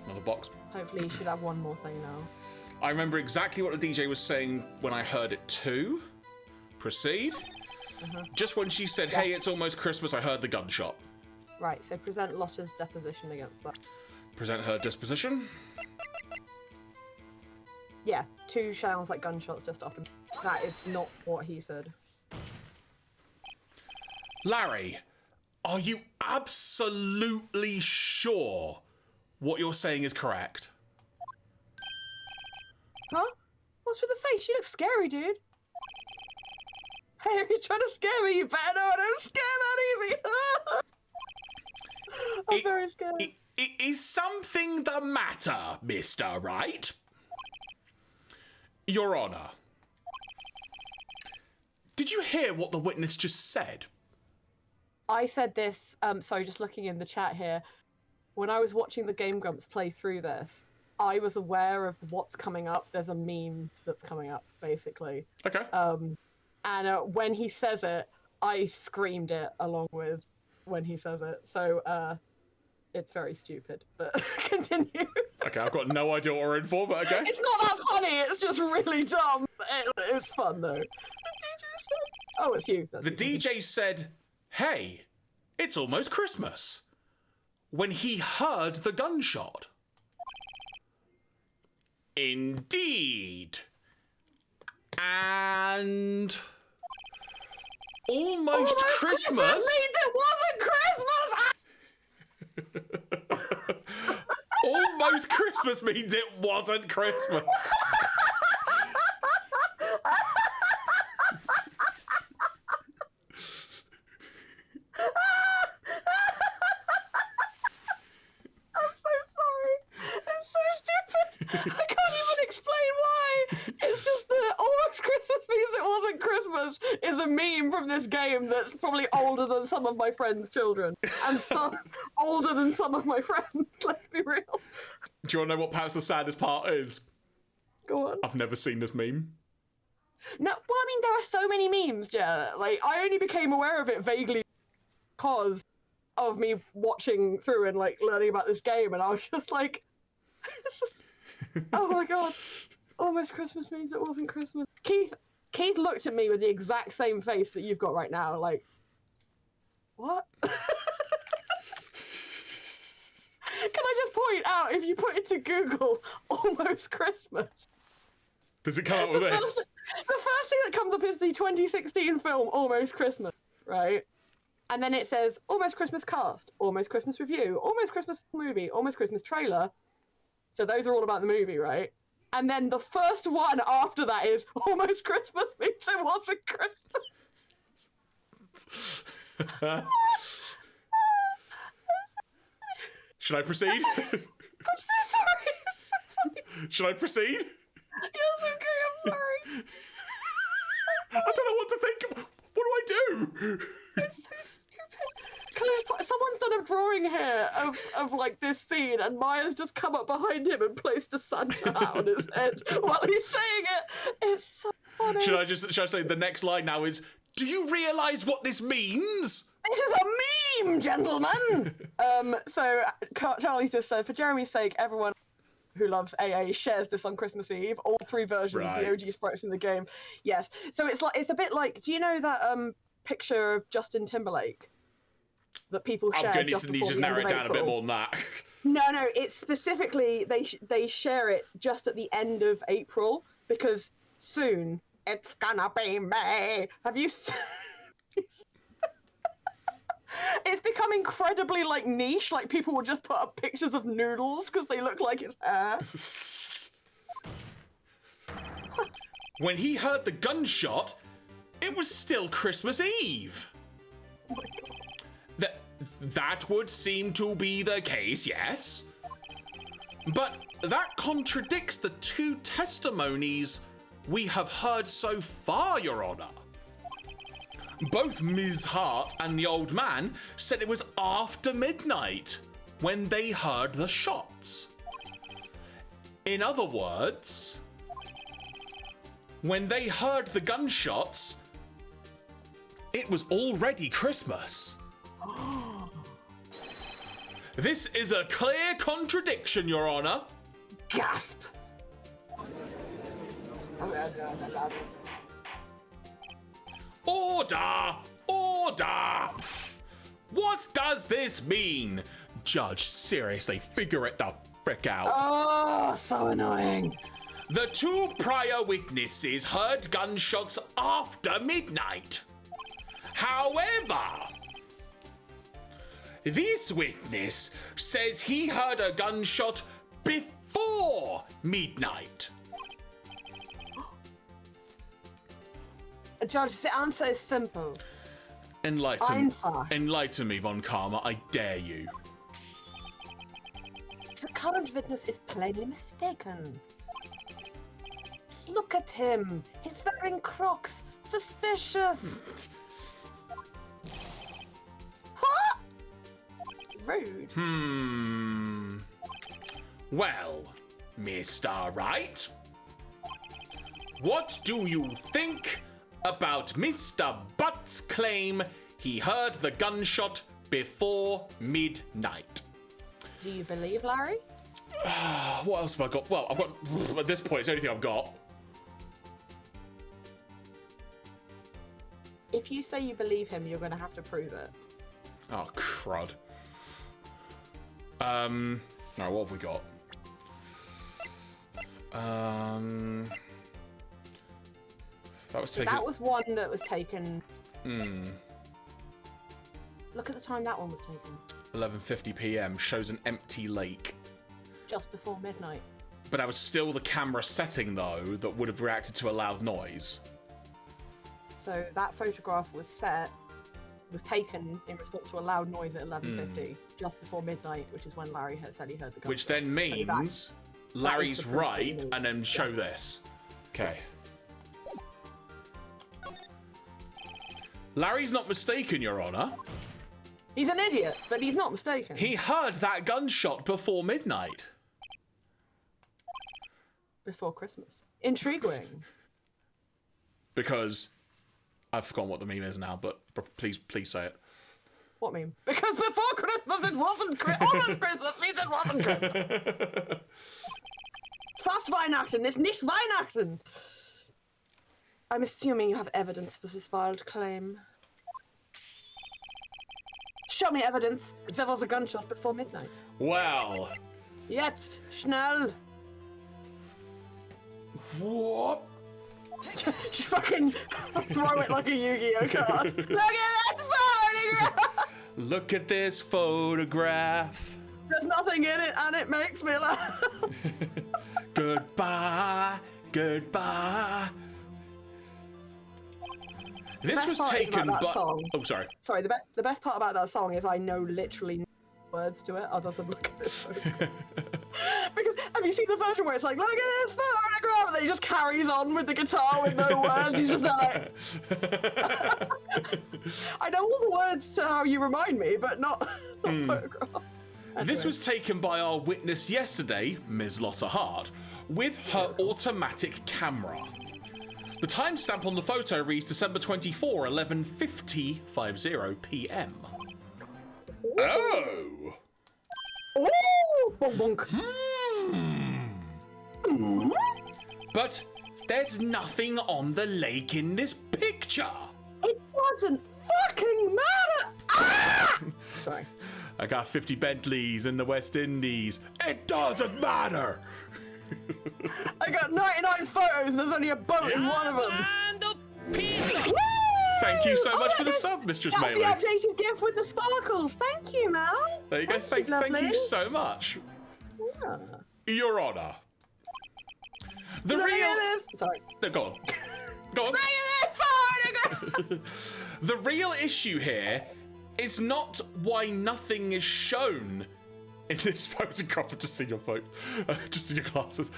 Another box. Hopefully you should have one more thing now. I remember exactly what the DJ was saying when I heard it too. Proceed. Just when she said, hey, it's almost Christmas, I heard the gunshot. Right, so present Lotta's deposition against that. Present her disposition. Yeah, 2 sounds like gunshots just after. That is not what he said. Larry, are you absolutely sure what you're saying is correct? Huh? What's with the face? You look scary, dude. Hey, are you trying to scare me? You better know I don't scare that easy. I'm very scared. Is something the matter, Mr. Right? Your Honor, did you hear what the witness just said? I said this, sorry, just looking in the chat here. When I was watching the Game Grumps play through this, I was aware of what's coming up. There's a meme that's coming up, basically. Okay. And when he says it, I screamed it along with when he says it. So, it's very stupid, but continue. Okay, I've got no idea what we're in for, but okay. It's not that funny, it's just really dumb. It's fun, though. The DJ said... Oh, it's you. That's the DJ said, hey, it's almost Christmas, when he heard the gunshot. Indeed. And... Almost Christmas means it wasn't Christmas! Almost Christmas means it wasn't Christmas. I'm so sorry. It's so stupid. I can't even explain why. It's just that almost Christmas means it wasn't Christmas is a meme from this game that's probably older than some of my friends' children. And some older than some of my friends, let's be real. Do you want to know what perhaps the saddest part is? Go on. I've never seen this meme. No, well, I mean, there are so many memes, yeah. Like, I only became aware of it vaguely because of me watching through and, like, learning about this game, and I was just like, oh my god, almost Christmas means it wasn't Christmas. Keith looked at me with the exact same face that you've got right now, like, what? Can I just point out, if you put into Google, almost Christmas, does it come up with this? The first thing that comes up is the 2016 film Almost Christmas, right? And then it says Almost Christmas cast, Almost Christmas review, Almost Christmas movie, Almost Christmas trailer. So those are all about the movie, right? And then the first one after that is Almost Christmas means it wasn't Christmas. Should I proceed? I'm so sorry. It's so funny. Should I proceed? Yes, okay, I'm sorry. I don't know what to think. What do I do? It's so stupid. Can I just someone's done a drawing here of like this scene, and Maya's just come up behind him and placed a Santa hat on his head while he's saying it. It's so funny. Should I say the next line now is, do you realise what this means? This is a meme, gentlemen! So Charlie's just said, for Jeremy's sake, everyone who loves AA shares this on Christmas Eve. All three versions, Right. the OG sprites in the game. Yes. So it's a bit like, do you know that picture of Justin Timberlake that people share? I'm going just to need before to the end narrow of it down a bit April? more than that. No, it's specifically they share it just at the end of April because soon it's gonna be May. Have you? It's become incredibly like niche. Like people will just put up pictures of noodles because they look like it's hair. When he heard the gunshot, it was still Christmas Eve. That would seem to be the case, yes. But that contradicts the two testimonies we have heard so far, Your Honor. Both Ms. Hart and the old man said it was after midnight when they heard the shots. In other words, when they heard the gunshots, it was already Christmas. This is a clear contradiction, Your Honor. Gasp! Order! Order! What does this mean? Judge, seriously, figure it the frick out. Oh, so annoying. The two prior witnesses heard gunshots after midnight. However, this witness says he heard a gunshot before midnight. Judge, the answer is simple. Enlighten Einfach. me, Von Karma, I dare you. The current witness is plainly mistaken. Just look at him. He's wearing Crocs. Suspicious. What? Rude. Well, Mr. Wright, what do you think about Mr. Butt's claim he heard the gunshot before midnight? Do you believe Larry? What else have I got? Well, I've got, at this point, it's the only thing I've got. If you say you believe him, you're going to have to prove it. Oh, crud. No, what have we got? That was taken. That was one that was taken. Look at the time that one was taken. 11:50 p.m. shows an empty lake. Just before midnight. But that was still the camera setting, though, that would have reacted to a loud noise. So that photograph was taken in response to a loud noise at 11:50, just before midnight, which is when Larry had said he heard the gunshot. Which then means Larry's the proof that you right, need. and then show this. Okay. Larry's not mistaken, Your Honor. He's an idiot, but he's not mistaken. He heard that gunshot before midnight. Before Christmas. Intriguing. Because I've forgotten what the meme is now, but please say it. What meme? Because before Christmas it wasn't almost Christmas means it wasn't Christmas. Fast Weihnachten ist nicht Weihnachten. I'm assuming you have evidence for this wild claim. Show me evidence. There was a gunshot before midnight. Well. Jetzt, schnell. What? Just fucking throw it like a Yu-Gi-Oh card. Look at this photograph! Look at this photograph. There's nothing in it and it makes me laugh. Goodbye, goodbye. This was taken by... Oh, sorry. Sorry, the best part about that song is I know literally no words to it other than look at this photograph. Because have you seen the version where it's like, look at this photograph, and then he just carries on with the guitar with no words? He's just like... I know all the words to how you remind me, but not photograph. Anyway. This was taken by our witness yesterday, Ms. Lotta Hart, with her automatic camera. The timestamp on the photo reads December 24, 11:50 p.m. Oh! Oh! Bonk, bonk. But there's nothing on the lake in this picture. It doesn't fucking matter! Ah! Sorry. I got 50 Bentleys in the West Indies. It doesn't matter! I got 99 photos and there's only a boat in one of them. Thank you so much for the sub, Mistress That's Melee. the updated gift with the sparkles. Thank you, Mel. There you go. Thank you so much. Yeah. Your Honor. The Look real... at this. Sorry. No, go on. Go on. Look at this photograph. The real issue here is not why nothing is shown in this photograph. I've just seen your phone. Just in your glasses.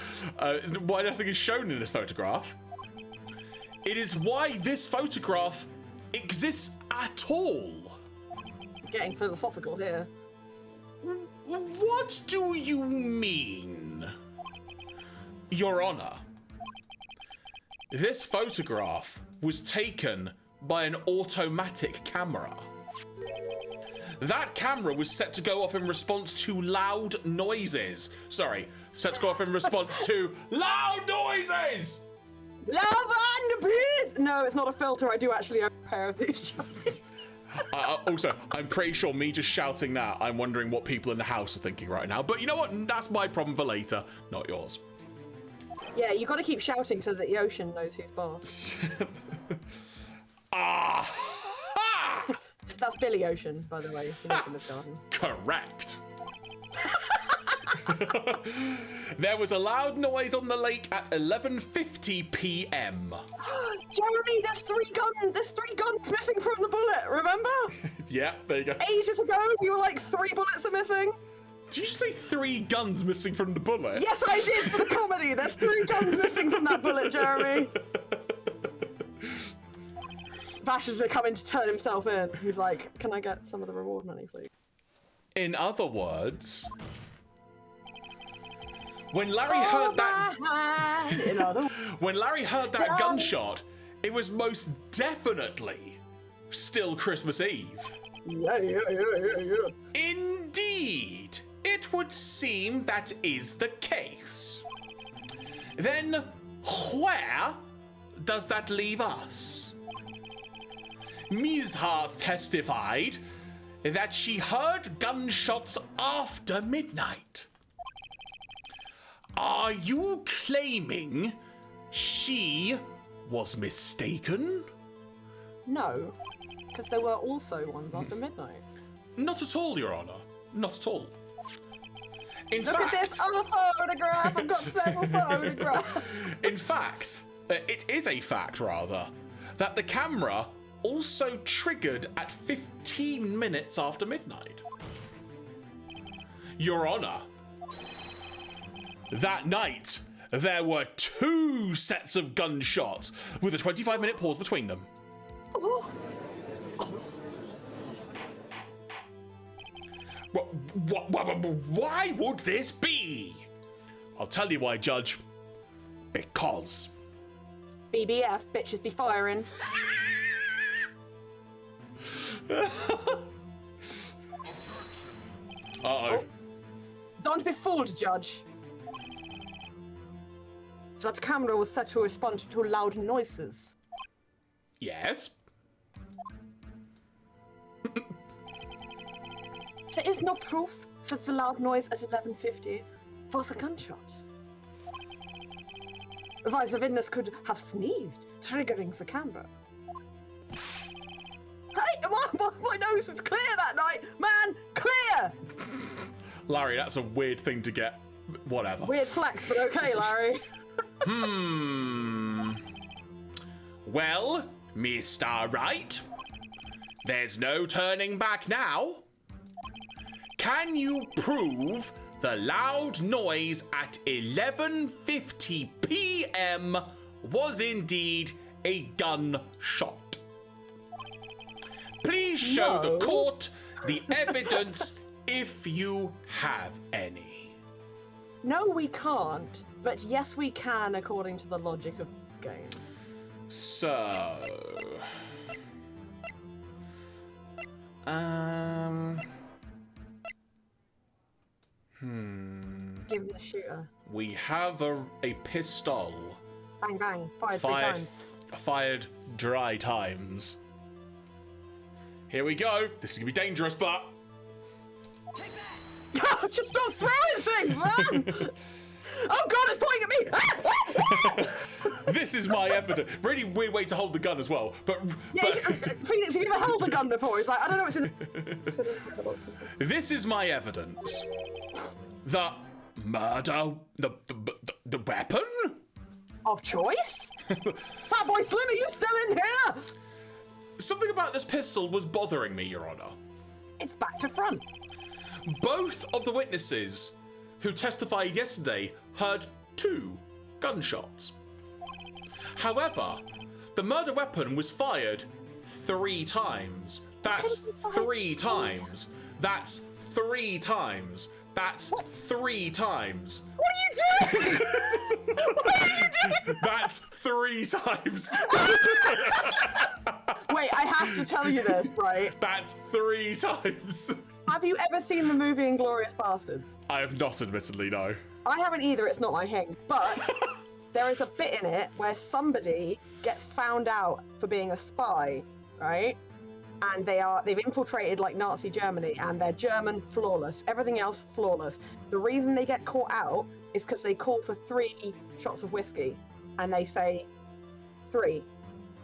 Why nothing is shown in this photograph. It is why this photograph exists at all. Getting philosophical here. What do you mean? Your Honor, this photograph was taken by an automatic camera. That camera was set to go off in response to loud noises. Sorry, set to go off in response to loud noises! Love and peace! No, it's not a filter. I do actually own a pair of these. Also, I'm pretty sure me just shouting that, I'm wondering what people in the house are thinking right now. But you know what? That's my problem for later, not yours. Yeah, you got to keep shouting so that the ocean knows who's boss. That's Billy Ocean, by the way. He lives in this garden. Correct. There was a loud noise on the lake at 11:50 p.m. Jeremy, there's three guns missing from the bullet, remember? Yeah, there you go. Ages ago, you were like 3 bullets are missing. Did you say 3 guns missing from the bullet? Yes, I did, for the comedy. There's 3 guns missing from that bullet, Jeremy. Vash is coming to turn himself in. He's like, can I get some of the reward money, please? In other words, when Larry heard that... When Larry heard that gunshot, it was most definitely still Christmas Eve. Yeah. Indeed, it would seem that is the case. Then, where does that leave us? Ms. Hart testified that she heard gunshots after midnight. Are you claiming she was mistaken? No, because there were also ones after midnight. Not at all, Your Honor. Not at all. In Look fact, at this other photograph. I've got several photographs. In fact, it is a fact, rather, that the camera also triggered at 15 minutes after midnight. Your Honor, that night, there were 2 sets of gunshots with a 25-minute pause between them. Oh, Why would this be? I'll tell you why, Judge. Because. BBF, bitches be firing. Uh-oh. Don't be fooled, Judge. That camera was set to respond to loud noises. Yes? There is no proof that the loud noise at 11:50 was a gunshot. Why, the witness could have sneezed, triggering the camera. Hey, my nose was clear that night! Man, clear! Larry, that's a weird thing to get. Whatever. Weird flex, but okay, Larry. Well, Mr. Wright, there's no turning back now. Can you prove the loud noise at 11:50 p.m. was indeed a gunshot? Please show the court the evidence if you have any. No, we can't. But yes, we can, according to the logic of the game. So... Give me the shooter. We have a pistol. Bang, bang. Fired 3 times. Fired dry times. Here we go. This is gonna be dangerous, but... Just stop throwing things, man! Oh god, it's pointing at me! This is my evidence. Really weird way to hold the gun as well. But Phoenix, you never held a gun before. He's like, I don't know what's in it. This is my evidence. The murder, the weapon of choice. Fat boy Slim, are you still in here? Something about this pistol was bothering me, Your Honor. It's back to front. Both of the witnesses who testified yesterday heard 2 gunshots. However, the murder weapon was fired 3 times. That's 3 times. That's 3 times. That's 3 times. What are you doing? What are you doing? That's 3 times. Wait, I have to tell you this, right? That's 3 times. Have you ever seen the movie Inglourious Bastards? I have not, admittedly, no. I haven't either, it's not my thing. But there is a bit in it where somebody gets found out for being a spy, right? And they've infiltrated like Nazi Germany, and they're German flawless. Everything else flawless. The reason they get caught out is because they call for 3 shots of whiskey, and they say 3,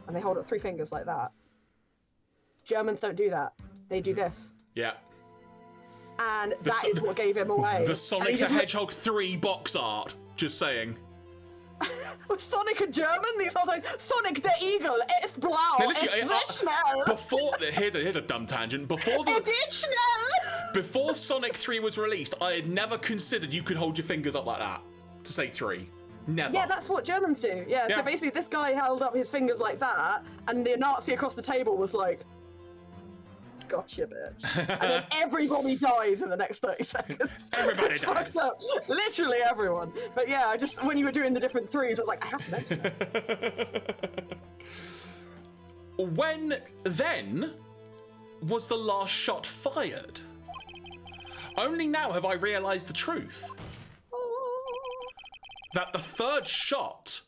and they hold up 3 fingers like that. Germans don't do that. They do this. Yeah. And that is what gave him away. The Sonic the Hedgehog 3 box art. Just saying. Was Sonic a German? These are like, Sonic the Eagle, it's blau, it's schnell. Here's a dumb tangent. Before Sonic 3 was released, I had never considered you could hold your fingers up like that to say 3. Never. Yeah, that's what Germans do. Yeah, so basically this guy held up his fingers like that, and the Nazi across the table was like, gotcha, bitch. And then everybody dies in the next 30 seconds. Everybody dies. Literally everyone. But yeah, I just, when you were doing the different 3s, I was like, I have to mention that. When then was the last shot fired? Only now have I realised the truth. That the 3rd shot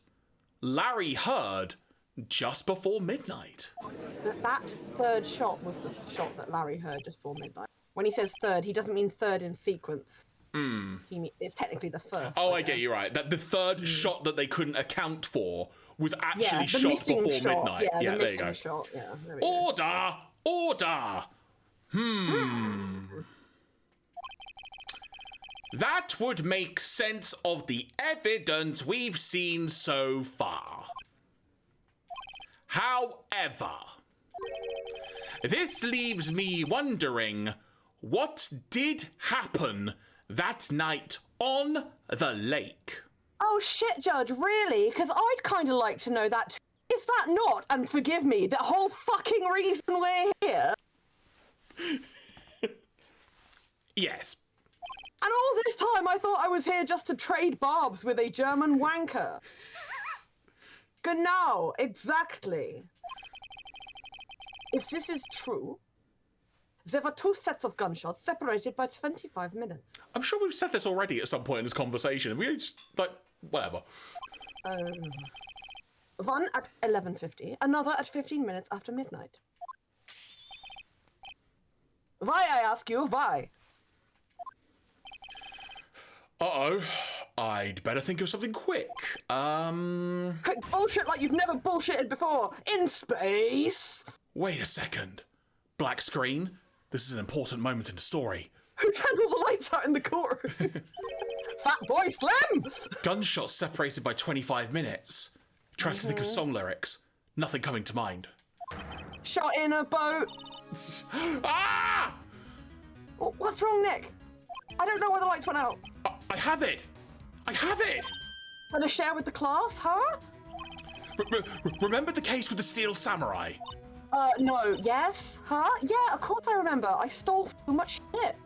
Larry heard just before midnight. That 3rd shot was the shot that Larry heard just before midnight. When he says 3rd, he doesn't mean 3rd in sequence. It's technically the 1st. Oh, I get you right. That the 3rd shot that they couldn't account for was actually shot before midnight. Yeah, there you go. Shot. Yeah, there we Order! Order! That would make sense of the evidence we've seen so far. However, this leaves me wondering what did happen that night on the lake. Oh shit, Judge, really? Because I'd kind of like to know that too. Is that not, and forgive me, the whole fucking reason we're here? Yes. And all this time I thought I was here just to trade barbs with a German wanker. Genau, exactly. If this is true, there were 2 sets of gunshots separated by 25 minutes. I'm sure we've said this already at some point in this conversation. We just, like, whatever. One at 11:50, another at 15 minutes after midnight. Why, I ask you, why? Uh-oh. I'd better think of something quick. Quick bullshit like you've never bullshitted before! In space! Wait a second. Black screen? This is an important moment in the story. Who turned all the lights out in the courtroom? Fat boy Slim! Gunshots separated by 25 minutes. Trying to think of song lyrics. Nothing coming to mind. Shot in a boat. Ah! What's wrong, Nick? I don't know why the lights went out. I have it! I have it! Gonna share with the class, huh? Remember the case with the Steel Samurai? No, yes? Huh? Yeah, of course I remember. I stole so much shit.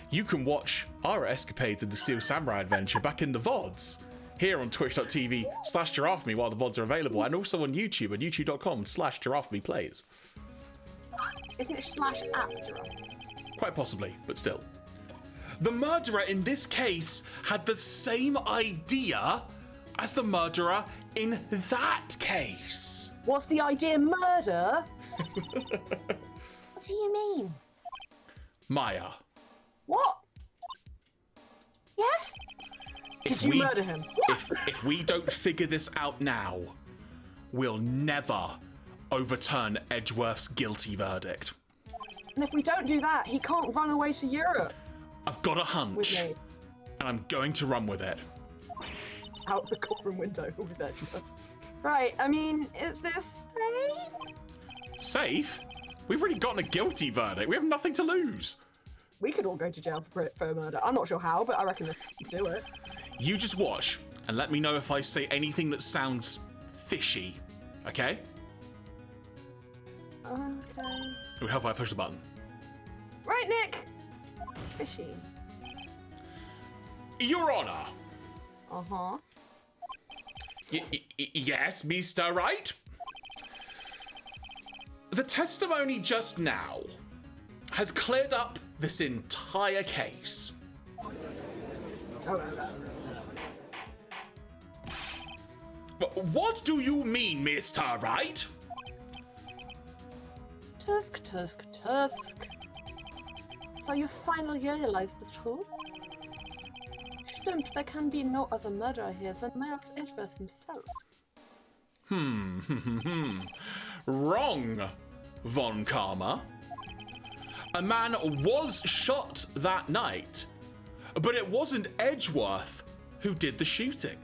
You can watch our escapades in the Steel Samurai adventure back in the VODs. Here on twitch.tv/Jeraffemy while the VODs are available, and also on YouTube at youtube.com/GiraffemyPlays. Isn't it /@? Quite possibly, but still. The murderer in this case had the same idea as the murderer in that case. Was the idea murder? What do you mean? Maya. What? Yes? Did you murder him? If we don't figure this out now, we'll never overturn Edgeworth's guilty verdict. And if we don't do that, he can't run away to Europe. I've got a hunch, and I'm going to run with it. Out the courtroom window with it. Right, I mean, is this safe? Safe? We've already gotten a guilty verdict. We have nothing to lose. We could all go to jail for murder. I'm not sure how, but I reckon we can do it. You just watch, and let me know if I say anything that sounds fishy, okay? Okay. It would help if I push the button. Right, Nick! Fishy. Your Honor. Uh-huh. Yes, Mr. Wright? The testimony just now has cleared up this entire case. What do you mean, Mr. Wright? Tusk, tusk, tusk. So you finally realized the truth? Stimmt, there can be no other murderer here than Miles Edgeworth himself. Wrong, Von Karma. A man was shot that night, but it wasn't Edgeworth who did the shooting.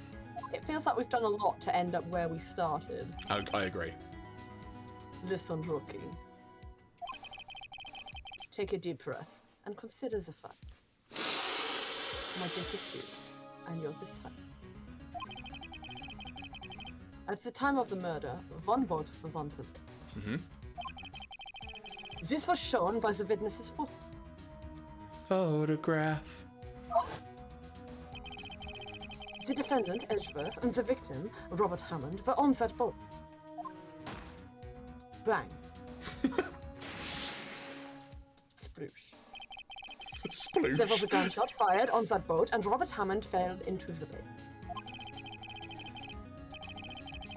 It feels like we've done a lot to end up where we started. I agree. Listen, rookie. Take a deep breath and consider the fact. My dick is you, and yours is tight. At the time of the murder, one boat was on the lake. This was shown by the witness's Photograph. The defendant, Edgeworth, and the victim, Robert Hammond, were on that boat. Bang. Sploosh. Sploosh. There was a gunshot fired on that boat, and Robert Hammond fell into the bay.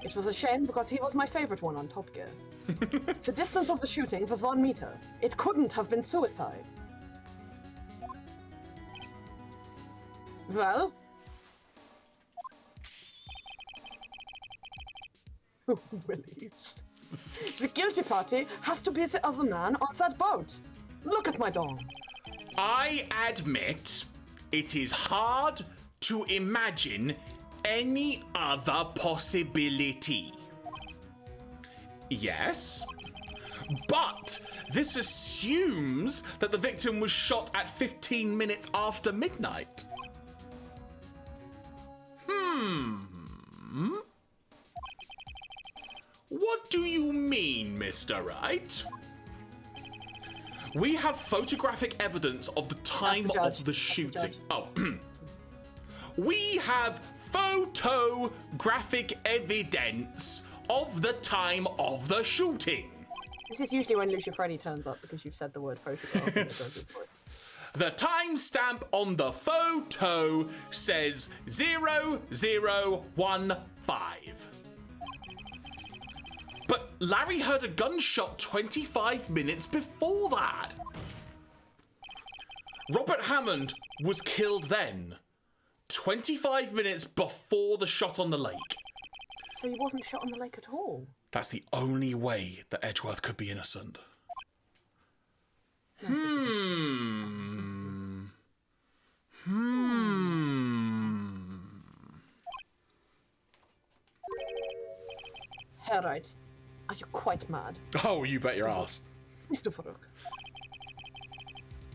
It was a shame because he was my favorite one on Top Gear. The distance of the shooting was 1 meter. It couldn't have been suicide. Well? Willie. The guilty party has to be the other man on that boat. Look at my dong. I admit it is hard to imagine any other possibility. Yes, but this assumes that the victim was shot at 15 minutes after midnight. What do you mean, Mr. Wright? We have photographic evidence of the time of the shooting. Oh. We have photographic evidence of the time of the shooting. This is usually when Lucia Freddy turns up because you've said the word photograph. And it does his voice. The timestamp on the photo says 0015. But Larry heard a gunshot 25 minutes before that. Robert Hammond was killed then, 25 minutes before the shot on the lake. So he wasn't shot on the lake at all? That's the only way that Edgeworth could be innocent. Alright. Are you quite mad? Oh, you bet your ass. Mr. Farouk.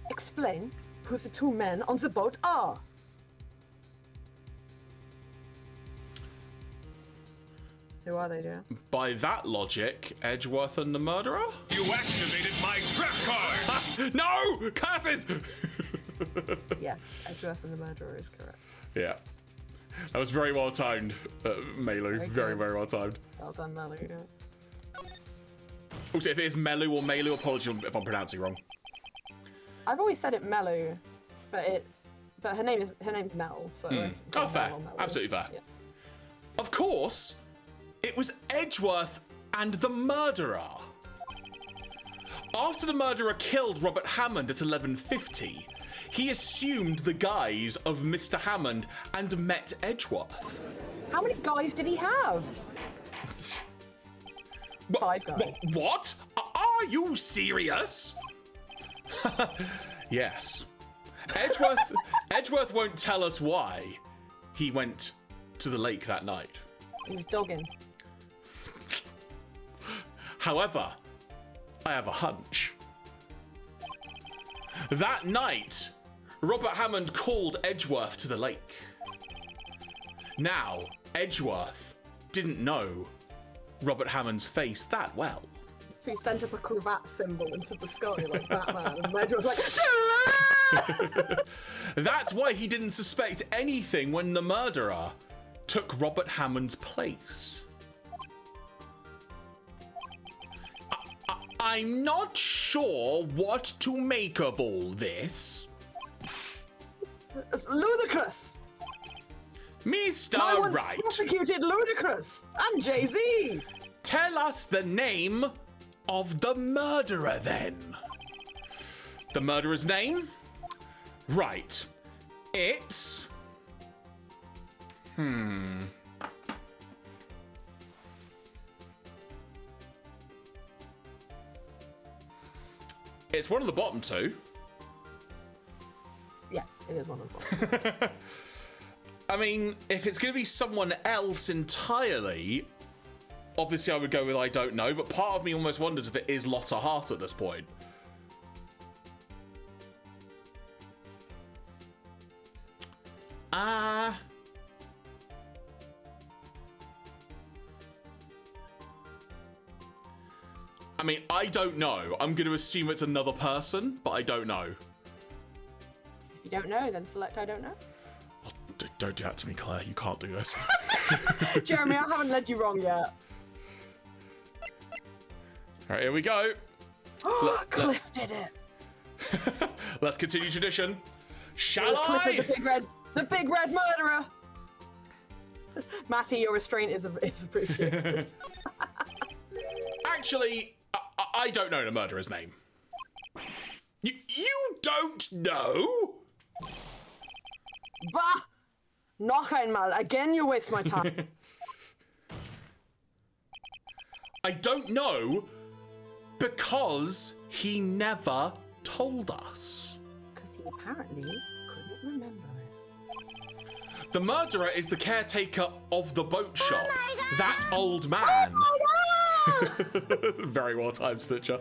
Explain who the two men on the boat are. Who are they, dear? By that logic, Edgeworth and the murderer? You activated my trap card! No! Curses! Yes, Edgeworth and the murderer is correct. Yeah. That was very well timed, Melu. Very, very well timed. Well done, Malu. Yeah. Also, if it is Melu or Melu, apologies if I'm pronouncing wrong. I've always said it Melu, but her name's Mel. So Oh, fair. Absolutely fair. Yeah. Of course, it was Edgeworth and the murderer. After the murderer killed Robert Hammond at 11:50, he assumed the guise of Mr. Hammond and met Edgeworth. How many guys did he have? 5 guys. What? Are you serious? Yes. Edgeworth won't tell us why he went to the lake that night. He was dogging. However, I have a hunch. That night, Robert Hammond called Edgeworth to the lake. Now, Edgeworth didn't know Robert Hammond's face that well. So he sent up a cravat symbol into the sky like Batman, and Edgeworth was like, That's why he didn't suspect anything when the murderer took Robert Hammond's place. I'm not sure what to make of all this. It's ludicrous! Mr. Wright, Prosecuted ludicrous! I'm Jay-Z! tell us the name of the murderer then. The murderer's name? Right. It's... It's one of the bottom two. Yes, it is one of them. I mean, if it's going to be someone else entirely, obviously I would go with I don't know, but part of me almost wonders if it is Lotta Hart at this point. I mean, I don't know. I'm going to assume it's another person, but I don't know. If you don't know, then select I don't know. Oh, don't do that to me, Claire. You can't do this. Jeremy, I haven't led you wrong yet. All right, here we go. Cliff did it. Let's continue tradition. Shall Cliff I? is the big red murderer. Matty, your restraint is appreciated. Actually, I don't know the murderer's name. You don't know? Bah! Noch einmal. Again, you waste my time. I don't know because he never told us. Because he apparently couldn't remember it. The murderer is the caretaker of the boat shop. That old man. Very well timed, Stitcher.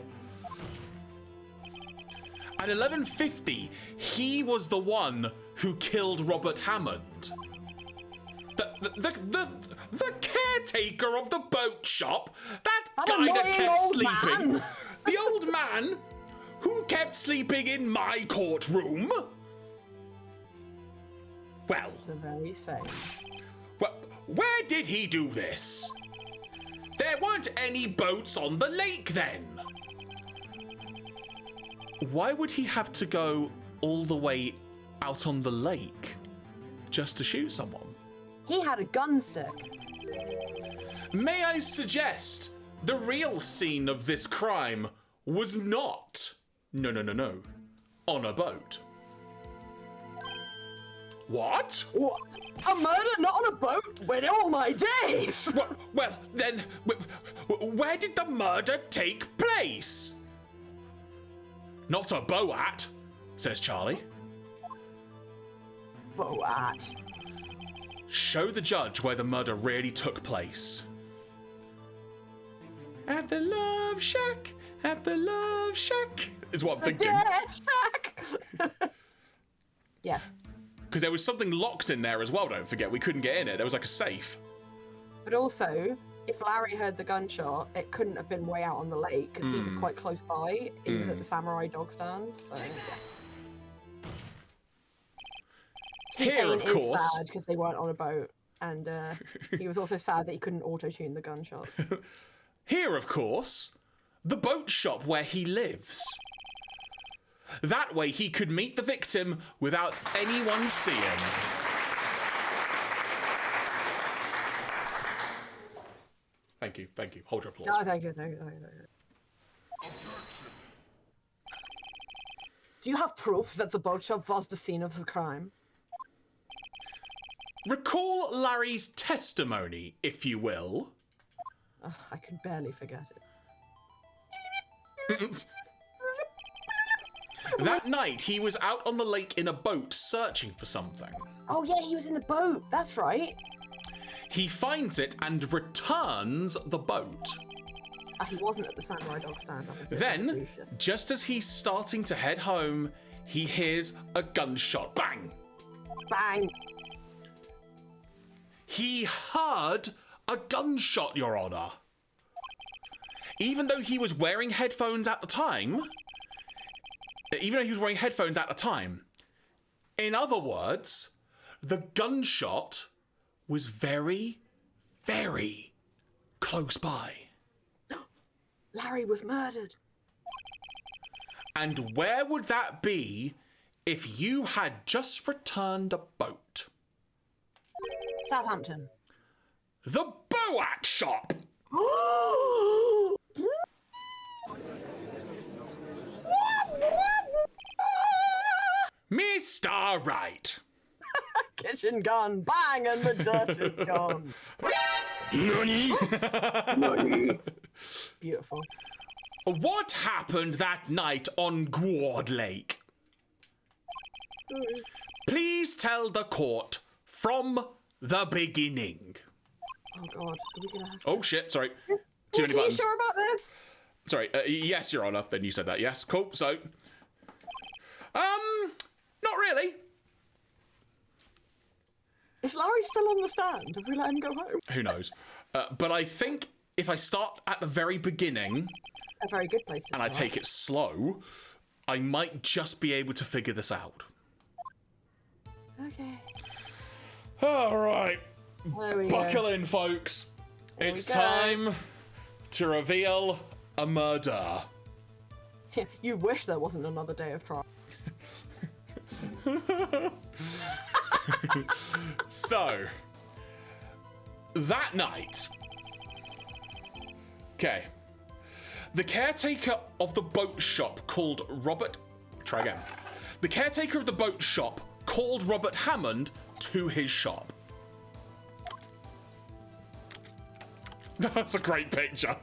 At 11:50, he was the one who killed Robert Hammond. The caretaker of the boat shop. That guy that kept sleeping. The old man Who kept sleeping in my courtroom? Well, The very same. where did he do this? There weren't any boats on the lake then. Why would he have to go all the way out on the lake just to shoot someone? He had a gun stick. May I suggest the real scene of this crime was not, no, on a boat. What? What? A murder not on a boat? Where all my days? Well, then, where did the murder take place? Not a boat, says Charlie. Boat. Show the judge where the murder really took place. At the Love Shack, is what I'm thinking. Death shack. Yes. Because there was something locked in there as well, don't forget. We couldn't get in it. There was like a safe. But also, if Larry heard the gunshot, it couldn't have been way out on the lake because he was quite close by. He was at the samurai dog stand. So yeah. Here, of course. Sad because they weren't on a boat, and he was also sad that he couldn't auto-tune the gunshot. Here, of course, the boat shop where he lives. That way he could meet the victim without anyone seeing. Thank you. Hold your applause. No, thank you. Do you have proof that the boat shop was the scene of the crime? Recall Larry's testimony, if you will. Ugh, I can barely forget it. That night, he was out on the lake in a boat searching for something. Oh yeah, he was in the boat. That's right. He finds it and returns the boat. He wasn't at the samurai dog stand. Then, just as he's starting to head home, he hears a gunshot. Bang! Bang! He heard a gunshot, Your Honor. Even though he was wearing headphones at the time. In other words, the gunshot was very, very close by. Larry was murdered. And where would that be if you had just returned a boat? Southampton. The Boat Shop! Mr. Right. Kitchen gone, bang, and the dirt is gone. Nani? Money. Beautiful. What happened that night on Gward Lake? Please tell the court from the beginning. Oh God, are we gonna have... Oh shit, sorry. Too many Are you buttons. sure about this? Sorry, yes, Your Honor. Then you said that, yes. Cool, so... not really. Is Larry still on the stand? Have we let him go home? Who knows? But I think if I start at the very beginning... A very good place to and I start. take it slow, I might just be able to figure this out. Okay. All right. There we Buckle go. in, folks. It's we go. time to reveal a murder. You wish there wasn't another day of trial. So, that night... Okay. The caretaker of the boat shop called Robert... Try again. The caretaker of the boat shop called Robert Hammond to his shop. That's a great picture.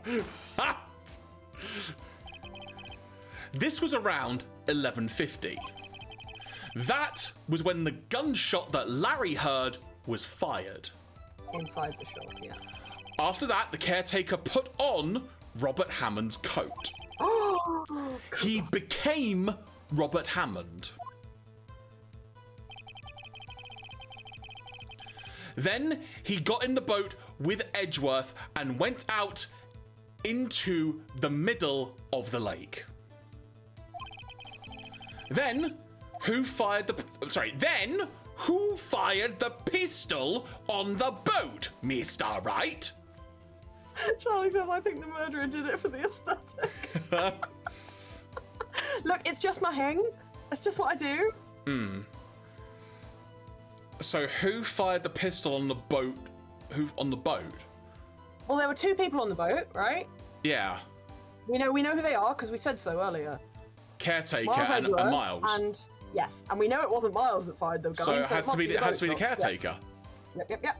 This was around 11:50. That was when the gunshot that Larry heard was fired. Inside the shop, yeah. After that, the caretaker put on Robert Hammond's coat. Oh, He became Robert Hammond. Then he got in the boat with Edgeworth and went out into the middle of the lake. Then, who fired the pistol on the boat, Mr. Right? Charlie said, I think the murderer did it for the aesthetic. Look, it's just my hang. That's just what I do. So who fired the pistol on the boat? Who on the boat? Well, there were 2 people on the boat, right? Yeah. We know who they are because we said so earlier. Caretaker Miles and Edgeworth, Miles. And yes, and we know it wasn't Miles that fired the gun. So it has to be the boat shot. caretaker. Yep.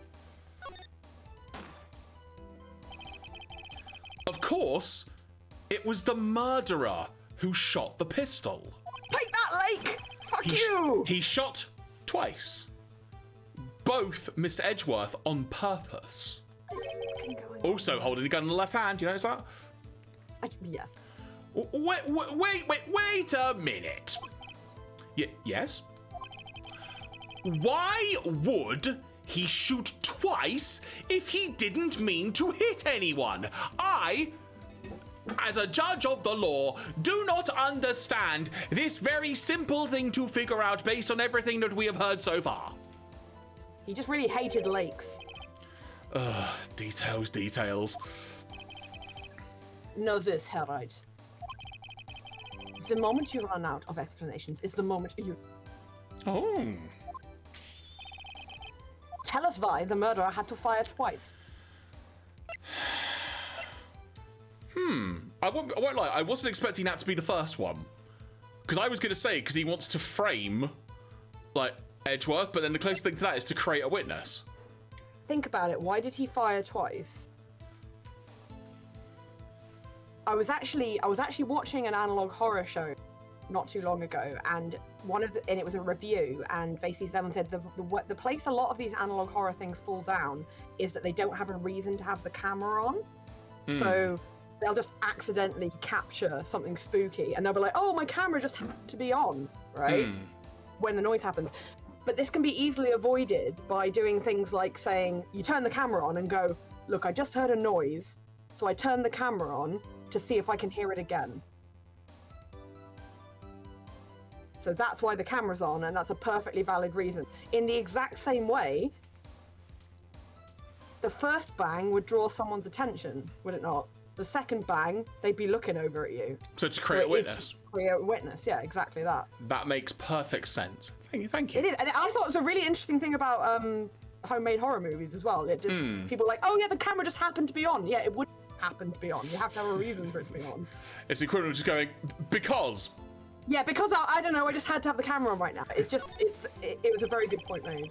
Of course, it was the murderer who shot the pistol. Take that, Lake! Fuck you! He shot twice. Both Mr. Edgeworth on purpose. Also holding a gun in the left hand, you notice that? Yes. Wait a minute. Yes? Why would he shoot twice if he didn't mean to hit anyone? I, as a judge of the law, do not understand this very simple thing to figure out based on everything that we have heard so far. He just really hated lakes. Details. Know this, Herod. The moment you run out of explanations is the moment you... Oh. Tell us why the murderer had to fire twice. I won't lie, I wasn't expecting that to be the first one. Because I was going to say, because he wants to frame, like, Edgeworth, but then the closest thing to that is to create a witness. Think about it. Why did he fire twice? I was actually watching an analog horror show not too long ago, and it was a review, and basically someone said the place a lot of these analog horror things fall down is that they don't have a reason to have the camera on. So they'll just accidentally capture something spooky, and they'll be like, oh, my camera just happened to be on, right? When the noise happens. But this can be easily avoided by doing things like saying, you turn the camera on and go, look, I just heard a noise, so I turn the camera on to see if I can hear it again. So that's why the camera's on, and that's a perfectly valid reason. In the exact same way, the first bang would draw someone's attention, would it not? The second bang, they'd be looking over at you. So to create a witness. Create a witness, yeah, exactly that. That makes perfect sense. Thank you. It is, and I thought it was a really interesting thing about homemade horror movies as well. It just people are like, oh yeah, the camera just happened to be on. Yeah, it would happen to be on. You have to have a reason for it to be on. It's the equivalent of just going, because. Yeah, because I don't know, I just had to have the camera on right now. It was a very good point made.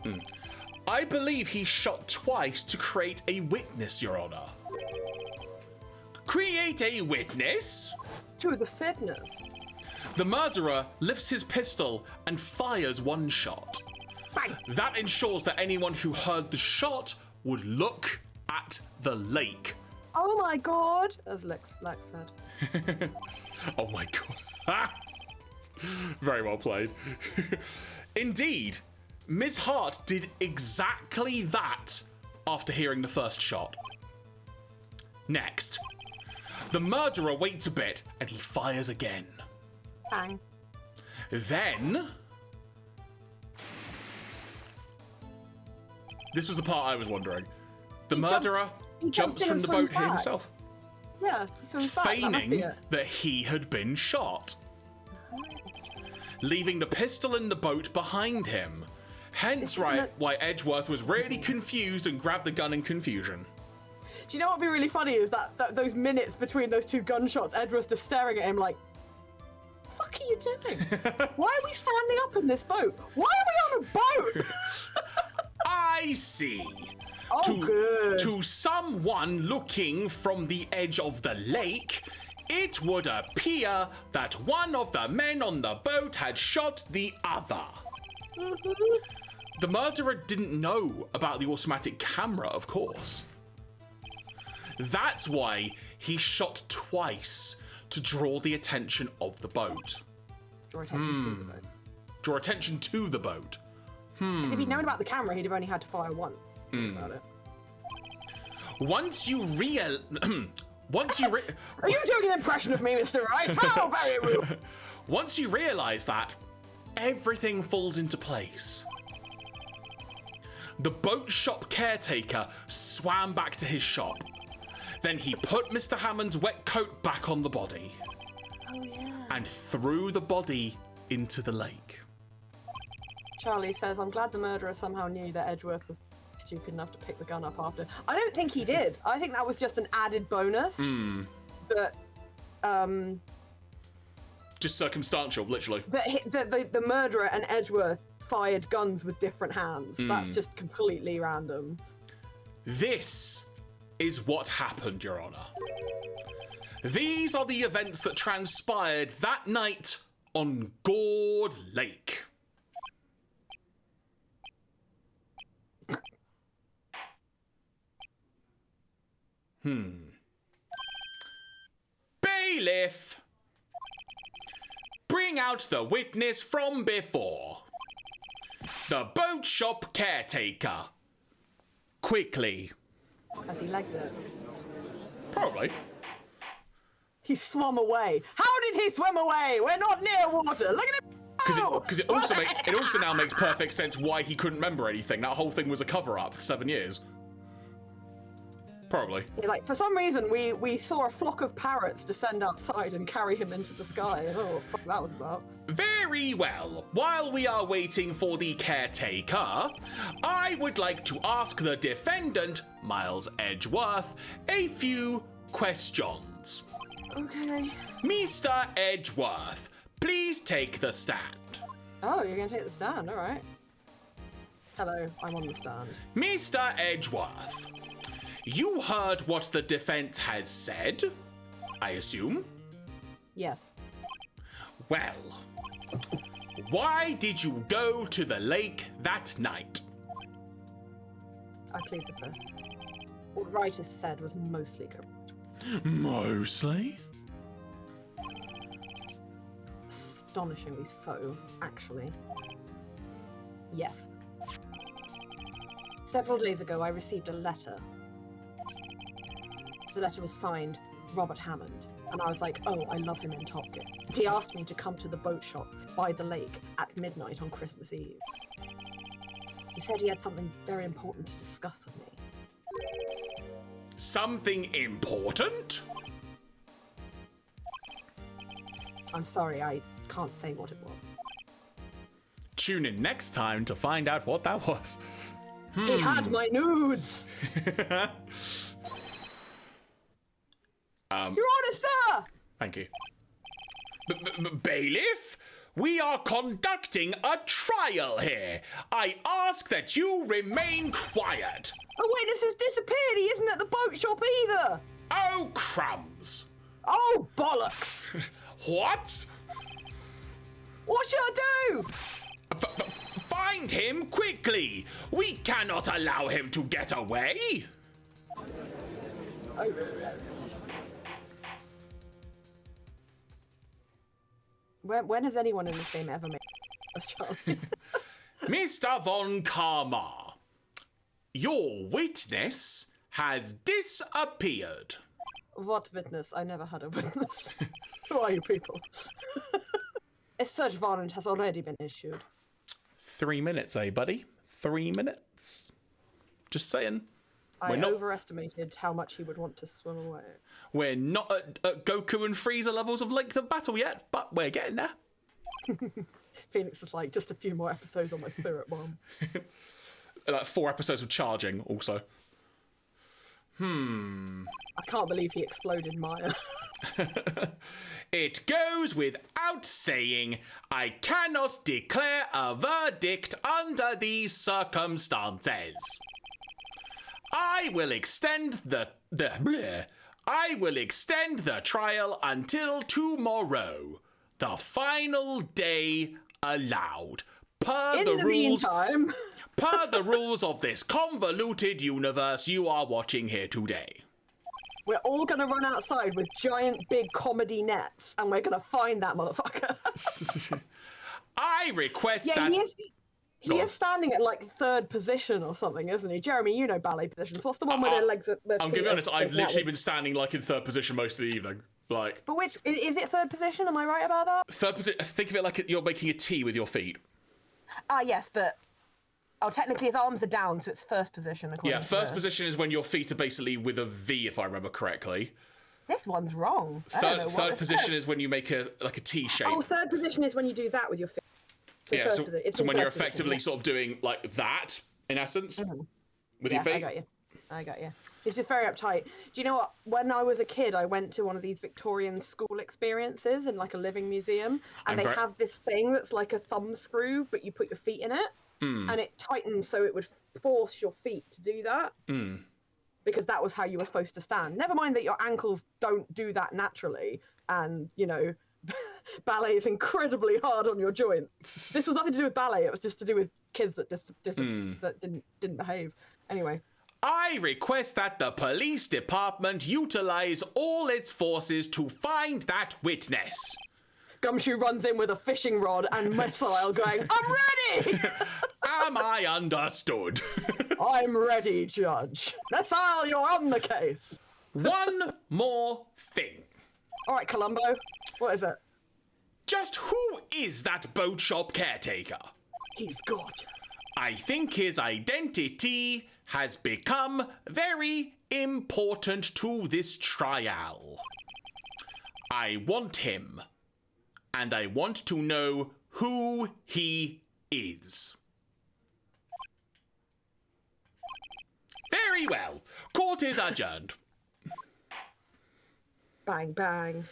I believe he shot twice to create a witness, Your Honor. Create a witness? To the fitness. The murderer lifts his pistol and fires one shot. Bang! That ensures that anyone who heard the shot would look at the lake. Oh my god! As Lex said. Oh my god. Very well played. Indeed, Ms. Hart did exactly that after hearing the first shot. Next, the murderer waits a bit and he fires again. Bang. Then, this was the part I was wondering. The murderer jumps from the boat himself, Yeah, feigning that he had been shot, leaving the pistol in the boat behind him. Hence why Edgeworth was really confused and grabbed the gun in confusion. Do you know what would be really funny is that those minutes between those two gunshots, Edgeworth's just staring at him like, what are you doing? Why are we standing up in this boat? Why are we on a boat? I see. Oh, good. To someone looking from the edge of the lake, it would appear that one of the men on the boat had shot the other. The murderer didn't know about the automatic camera, of course. That's why he shot twice, to draw the attention of the boat. Draw attention to the boat. Draw attention to the boat. If he'd known about the camera, he'd have only had to fire once. About it. Once you Are you doing an impression of me, Mr. Wright? How very rude! Once you realize that, everything falls into place. The boat shop caretaker swam back to his shop. Then he put Mr. Hammond's wet coat back on the body. Oh, yeah. And threw the body into the lake. Charlie says, I'm glad the murderer somehow knew that Edgeworth was stupid enough to pick the gun up after. I don't think he did. I think that was just an added bonus. That, Just circumstantial, literally. that the murderer and Edgeworth fired guns with different hands. That's just completely random. This is what happened, Your Honor. These are the events that transpired that night on Gourd Lake. Bailiff! Bring out the witness from before. The boat shop caretaker. Quickly. Has he legged it? Probably. He swam away. How did he swim away? We're not near water. Look at him. Because it also now makes perfect sense why he couldn't remember anything. That whole thing was a cover-up. 7 years. Probably. Yeah, like, for some reason, we saw a flock of parrots descend outside and carry him into the sky. I don't know what the fuck that was about. Very well. While we are waiting for the caretaker, I would like to ask the defendant, Miles Edgeworth, a few questions. Okay. Mr. Edgeworth, please take the stand. Oh, you're going to take the stand. All right. Hello, I'm on the stand. Mr. Edgeworth, you heard what the defense has said, I assume? Yes. Well, why did you go to the lake that night? I plead the fifth. What Writers said was mostly correct. Mostly? Astonishingly so, actually. Yes. Several days ago, I received a letter. The letter was signed Robert Hammond, and I was like, oh, I love him in Top Gear. He asked me to come to the boat shop by the lake at midnight on Christmas Eve. He said he had something very important to discuss with me. Something important? I'm sorry, I can't say what it was. Tune in next time to find out what that was. He had my nudes! Your Honor, sir! Thank you. Bailiff, we are conducting a trial here. I ask that you remain quiet. A witness has disappeared. He isn't at the boat shop either. Oh, crumbs. Oh, bollocks. What? What should I do? Find him quickly. We cannot allow him to get away. When has anyone in this game ever made a Charlie? Mr. Von Karma, your witness has disappeared. What witness? I never had a witness. Who are you people? A search warrant has already been issued. 3 minutes, eh, buddy? 3 minutes. Just saying. I overestimated how much he would want to swim away. We're not at Goku and Frieza levels of length of battle yet, but we're getting there. Phoenix is like, just a few more episodes on my spirit bomb. Like 4 episodes of charging, also. I can't believe he exploded Maya. It goes without saying, I cannot declare a verdict under these circumstances. I will extend the trial until tomorrow, the final day allowed, per the rules of this convoluted universe you are watching here today. We're all gonna run outside with giant big comedy nets, and we're gonna find that motherfucker. I request Yeah, that... He is standing at like third position or something, isn't he? Jeremy, you know ballet positions. What's the one where their legs are... I'm gonna be honest, I've literally been standing like in third position most of the evening. Like... But which... Is it third position? Am I right about that? Third position, think of it like you're making a T with your feet. Ah, yes, but... Oh, technically his arms are down, so it's first position. Yeah, first position is when your feet are basically with a V, if I remember correctly. This one's wrong. Third position is when you make a T shape. Oh, third position is when you do that with your feet. So yeah, so when you're effectively sort of doing like that, in essence, with your feet. I got you. It's just very uptight. Do you know what? When I was a kid, I went to one of these Victorian school experiences in like a living museum, and they have this thing that's like a thumb screw, but you put your feet in it, and it tightens so it would force your feet to do that. Because that was how you were supposed to stand. Never mind that your ankles don't do that naturally, and you know, ballet is incredibly hard on your joints. This was nothing to do with ballet; it was just to do with kids that that didn't behave. Anyway, I request that the police department utilize all its forces to find that witness. Gumshoe runs in with a fishing rod and missile, going, "I'm ready." Am I understood? I'm ready, Judge. That's all. You're on the case. One more thing. All right, Columbo. What is it? Just who is that boat shop caretaker? He's gorgeous. I think his identity has become very important to this trial. I want him. And I want to know who he is. Very well. Court is adjourned. Bang, bang.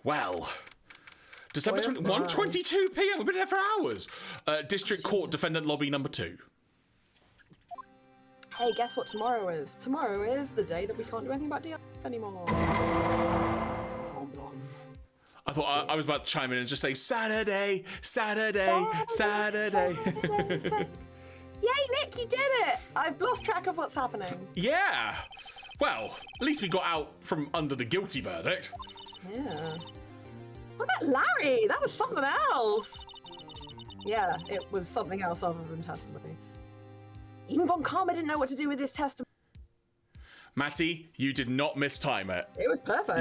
Well, December 1:22 p.m. We've been there for hours. District Court, Defendant Lobby number 2. Hey, guess what tomorrow is? Tomorrow is the day that we can't do anything about DLS anymore. I thought I was about to chime in and just say Saturday, Saturday, Saturday. Yay, Nick, you did it! I've lost track of what's happening. Yeah. Well, at least we got out from under the guilty verdict. Yeah. What about Larry? That was something else. Yeah, it was something else other than testimony. Even Von Karma didn't know what to do with his testimony. Matty, you did not mistime it. It was perfect.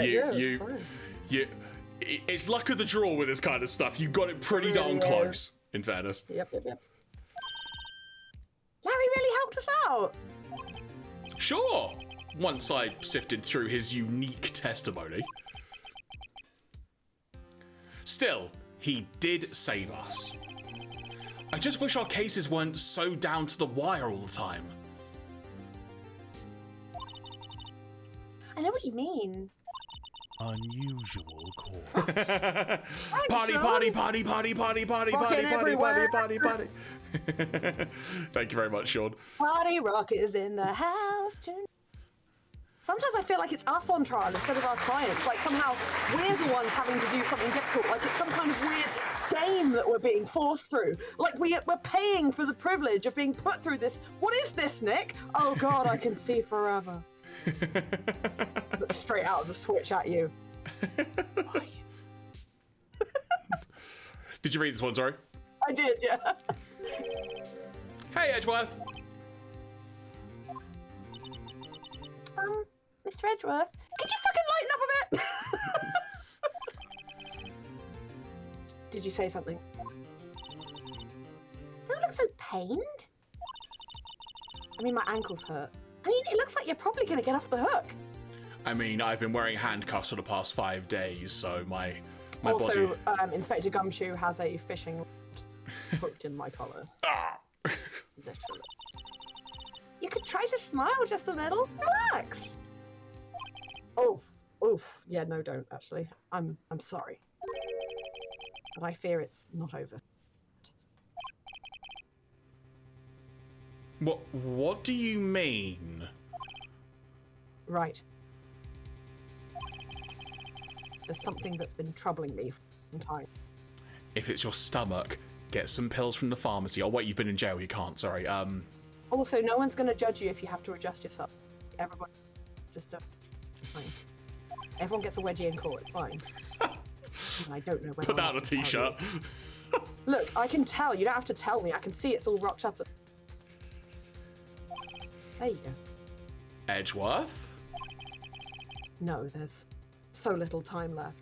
It's luck of the draw with this kind of stuff. You got it pretty darn close, in fairness. Yep. Larry really helped us out. Sure. Once I sifted through his unique testimony. Still, he did save us. I just wish our cases weren't so down to the wire all the time. I know what you mean. Unusual court. Party. Thank you very much, Sean. Party rock is in the house tonight. Sometimes I feel like it's us on trial instead of our clients. Like somehow we're the ones having to do something difficult. Like it's some kind of weird game that we're being forced through. Like we're paying for the privilege of being put through this. What is this, Nick? Oh God, I can see forever. Look straight out of the switch at you. Did you read this one, sorry? I did, yeah. Hey, Edgeworth. Mr. Edgeworth, could you fucking lighten up a bit? Did you say something? Don't look so pained. I mean, my ankles hurt. I mean, it looks like you're probably going to get off the hook. I mean, I've been wearing handcuffs for the past 5 days, so my also, body... Inspector Gumshoe has a fishing rod hooked in my collar. Literally. You could try to smile just a little. Relax. Oof. Yeah, no, don't, actually. I'm sorry. But I fear it's not over. What do you mean? Right. There's something that's been troubling me for some time. If it's your stomach, get some pills from the pharmacy. Oh wait, you've been in jail, you can't, sorry. Also, no one's going to judge you if you have to adjust yourself. Everyone just fine. Everyone gets a wedgie in court, it's fine. I don't know whether Put that on a t-shirt. Look, I can tell. You don't have to tell me. I can see it's all rocked up. There you go. Edgeworth? No, there's so little time left.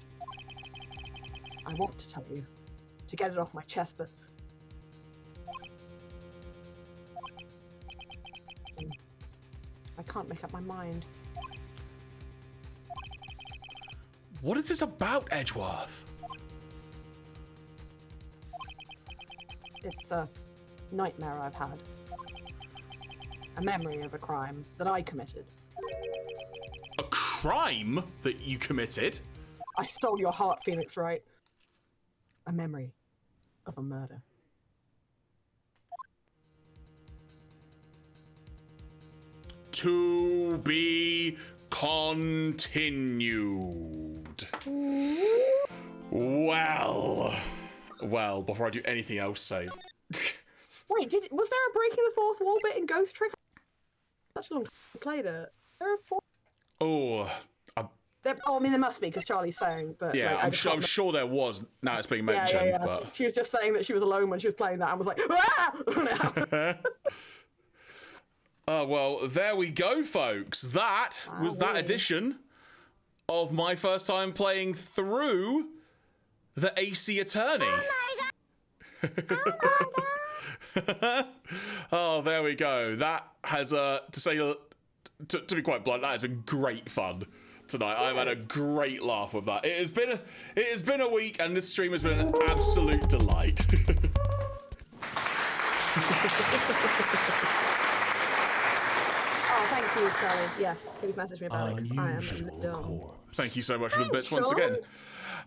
I want to tell you, to get it off my chest, but... I can't make up my mind. What is this about, Edgeworth? It's a nightmare I've had. A memory of a crime that I committed. A crime that you committed? I stole your heart, Phoenix Wright. A memory of a murder. To be continued. Well, before I do anything else, save. Wait, was there a breaking the fourth wall bit in Ghost Trick? Such a long time I played it. There are four. Oh, I mean, there must be because Charlie's saying, but yeah, like, I'm sure there was. Now it's being mentioned, yeah. but She was just saying that she was alone when she was playing that and was like, ah! When it happened. Oh, well, there we go, folks. That was that edition of my first time playing through the AC Attorney. Oh my god! Oh, there we go. That has, to be quite blunt, that has been great fun tonight. I've had a great laugh with that. It has been a week, and this stream has been an absolute delight. Oh, thank you, Charlie. Yes, please message me about it. I am in the dump. Thank you so much for the bits once again.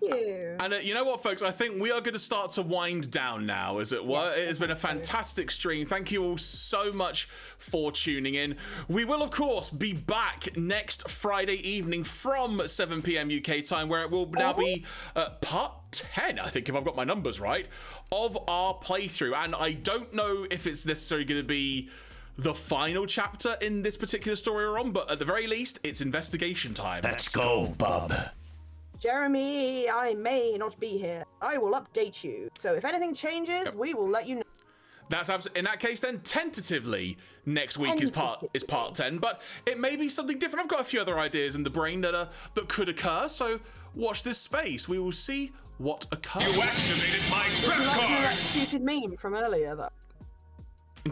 Thank you. And you know what, folks? I think we are going to start to wind down now, as it were. It has been a fantastic stream. Thank you all so much for tuning in. We will, of course, be back next Friday evening from 7 p.m. UK time, where it will now be part 10, I think, if I've got my numbers right, of our playthrough. And I don't know if it's necessarily going to be the final chapter in this particular story we're on, but at the very least, it's investigation time. Let's go, bub. Jeremy, I may not be here. I will update you. So if anything changes, we will let you know. That's in that case then, tentatively next week is part 10, but it may be something different. I've got a few other ideas in the brain that could occur, so watch this space. We will see what occurs. You activated my trap Like card! that stupid meme from earlier, though.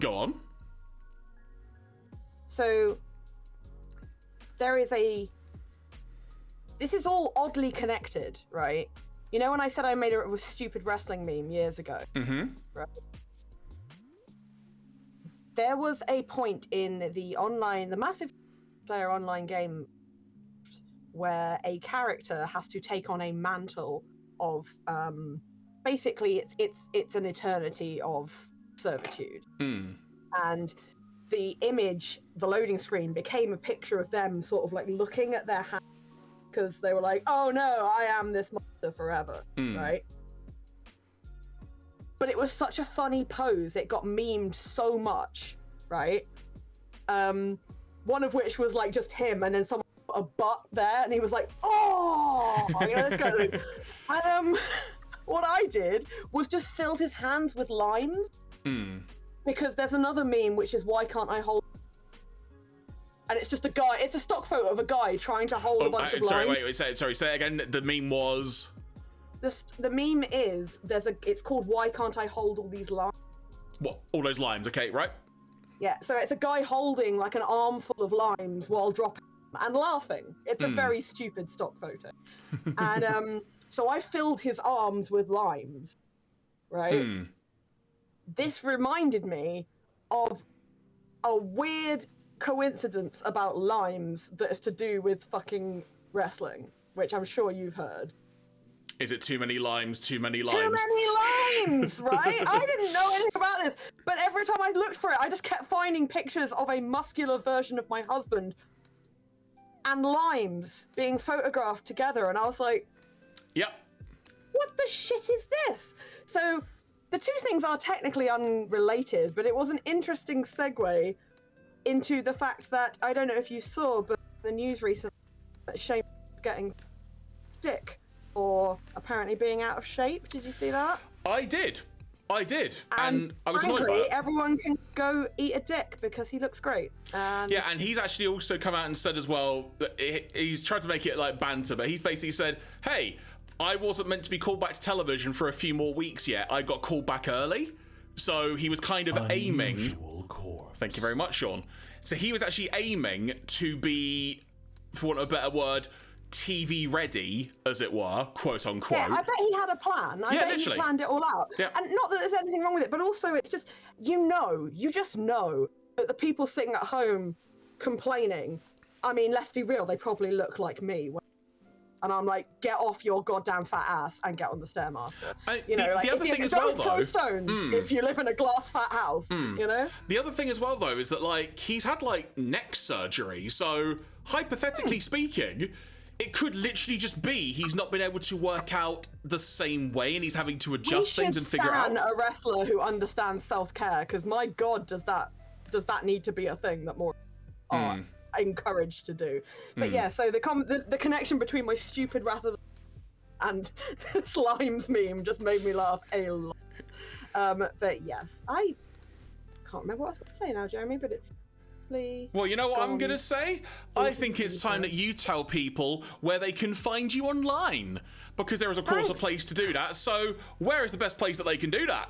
Go on. So there is this is all oddly connected, right? You know when I said I made a stupid wrestling meme years ago? Mm-hmm. Right. There was a point in the massive player online game where a character has to take on a mantle of basically it's an eternity of servitude. And the image, the loading screen, became a picture of them sort of like looking at their hands because they were like, oh no, I am this monster forever, right? But it was such a funny pose. It got memed so much, right? One of which was like just him and then someone put a butt there and he was like, oh! You know, this kind of thing. And what I did was just filled his hands with limes. Because there's another meme which is why can't I hold, and it's just a guy, it's a stock photo of a guy trying to hold a bunch of limes. Wait, say it again. The meme was, the meme is it's called why can't I hold all these limes. what, all those limes, okay, right? Yeah, so it's a guy holding like an armful of limes while dropping and laughing. It's a very stupid stock photo. And so I filled his arms with limes, right? This reminded me of a weird coincidence about limes that is to do with fucking wrestling, which I'm sure you've heard. Is it too many limes, too many limes? Too many limes, right? I didn't know anything about this, but every time I looked for it, I just kept finding pictures of a muscular version of my husband and limes being photographed together, and I was like, Yep. what the shit is this? So the two things are technically unrelated, but it was an interesting segue into the fact that, I don't know if you saw, but the news recently, that Shane was getting sick or apparently being out of shape. Did you see that? I did. And I was annoyed frankly, by it. everyone can go eat a dick because he looks great. Yeah, and he's actually also come out and said as well that he's tried to make it like banter, but he's basically said, hey, I wasn't meant to be called back to television for a few more weeks yet. I got called back early. So he was kind of aiming. Thank you very much, Sean. So he was actually aiming to be, for want of a better word, TV ready, as it were, quote unquote. Yeah, I bet he had a plan. I bet literally. he planned it all out. Yeah. And not that there's anything wrong with it, but also it's just, you just know that the people sitting at home complaining, I mean, let's be real, they probably look like me. And I'm like, get off your goddamn fat ass and get on the Stairmaster. The other thing as well, though, stones if you live in a glass fat house, you know? The other thing as well, though, is that, like, he's had, like, neck surgery, so, hypothetically speaking, it could literally just be he's not been able to work out the same way and he's having to adjust things and figure out. A wrestler who understands self-care, because my God, does that need to be a thing that more are encouraged to do. But yeah, so the connection between my stupid Wrath of and the Slimes meme just made me laugh a lot. But yes, I can't remember what I was going to say now, Jeremy, but it's well, you know what I'm going to say? I think it's time that you tell people where they can find you online. Because there is, of course, a place to do that. So, where is the best place that they can do that?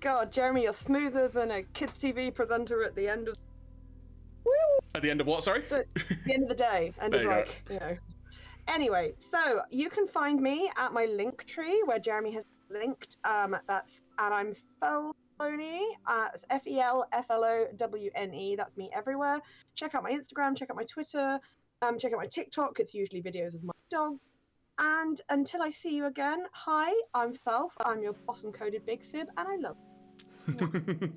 God, Jeremy, you're smoother than a kids' TV presenter at the end of... Woo! At the end of what, sorry? So, the end of the day. End of, like, you know. Anyway, so, you can find me at my link tree, where Jeremy has linked. And I'm Felflowne. It's Felflowne. That's me everywhere. Check out my Instagram, check out my Twitter, check out my TikTok. It's usually videos of my dog. And until I see you again, hi, I'm Felf. I'm your possum coded big sib, and I love you.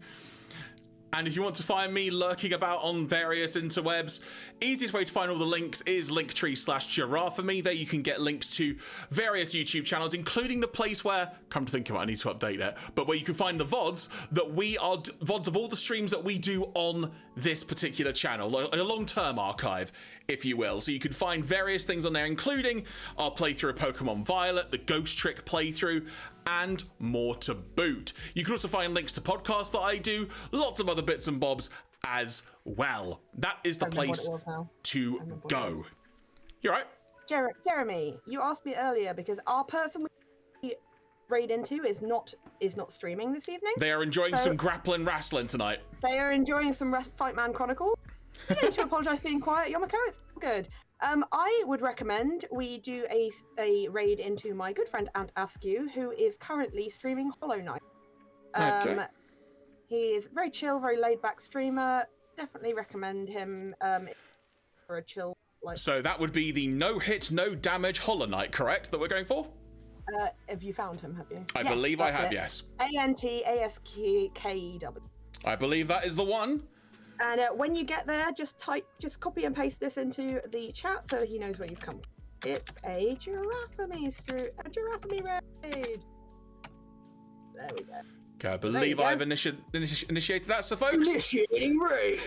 And if you want to find me lurking about on various interwebs, easiest way to find all the links is linktree/Jeraffemy. There you can get links to various YouTube channels, including the place where, come to think about it, I need to update it, but where you can find the VODs VODs of all the streams that we do on this particular channel, like a long-term archive, if you will. So you can find various things on there, including our playthrough of Pokemon Violet, the Ghost Trick playthrough, and more to boot. You can also find links to podcasts that I do, lots of other bits and bobs as well. That is the place to go. You all right? Jeremy, you asked me earlier because our person we raid into is not streaming this evening. They are enjoying some grappling wrestling tonight. They are enjoying some Fightman Chronicle. You don't need to apologise for being quiet, Yomiko. It's good. I would recommend we do a raid into my good friend Ant Askew, who is currently streaming Hollow Knight. Okay. He is very chill, very laid-back streamer. Definitely recommend him for a chill. So that would be the no hit, no damage Hollow Knight, correct? That we're going for? Have you found him? Have you? I believe I have. Yes. ANTASKEW. I believe that is the one. And when you get there, just copy and paste this into the chat so he knows where you've come from. It's a Jeraffemy raid. There we go. Okay, I believe I've initiated that, so folks. Initiating raid.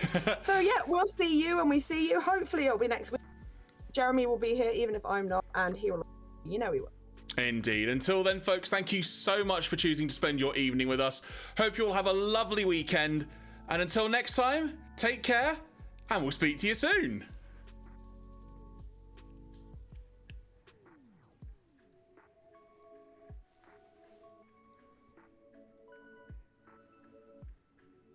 So yeah, we'll see you when we see you. Hopefully it'll be next week. Jeremy will be here even if I'm not, and he will. You know he will. Indeed. Until then, folks, thank you so much for choosing to spend your evening with us. Hope you all have a lovely weekend. And until next time, take care, and we'll speak to you soon.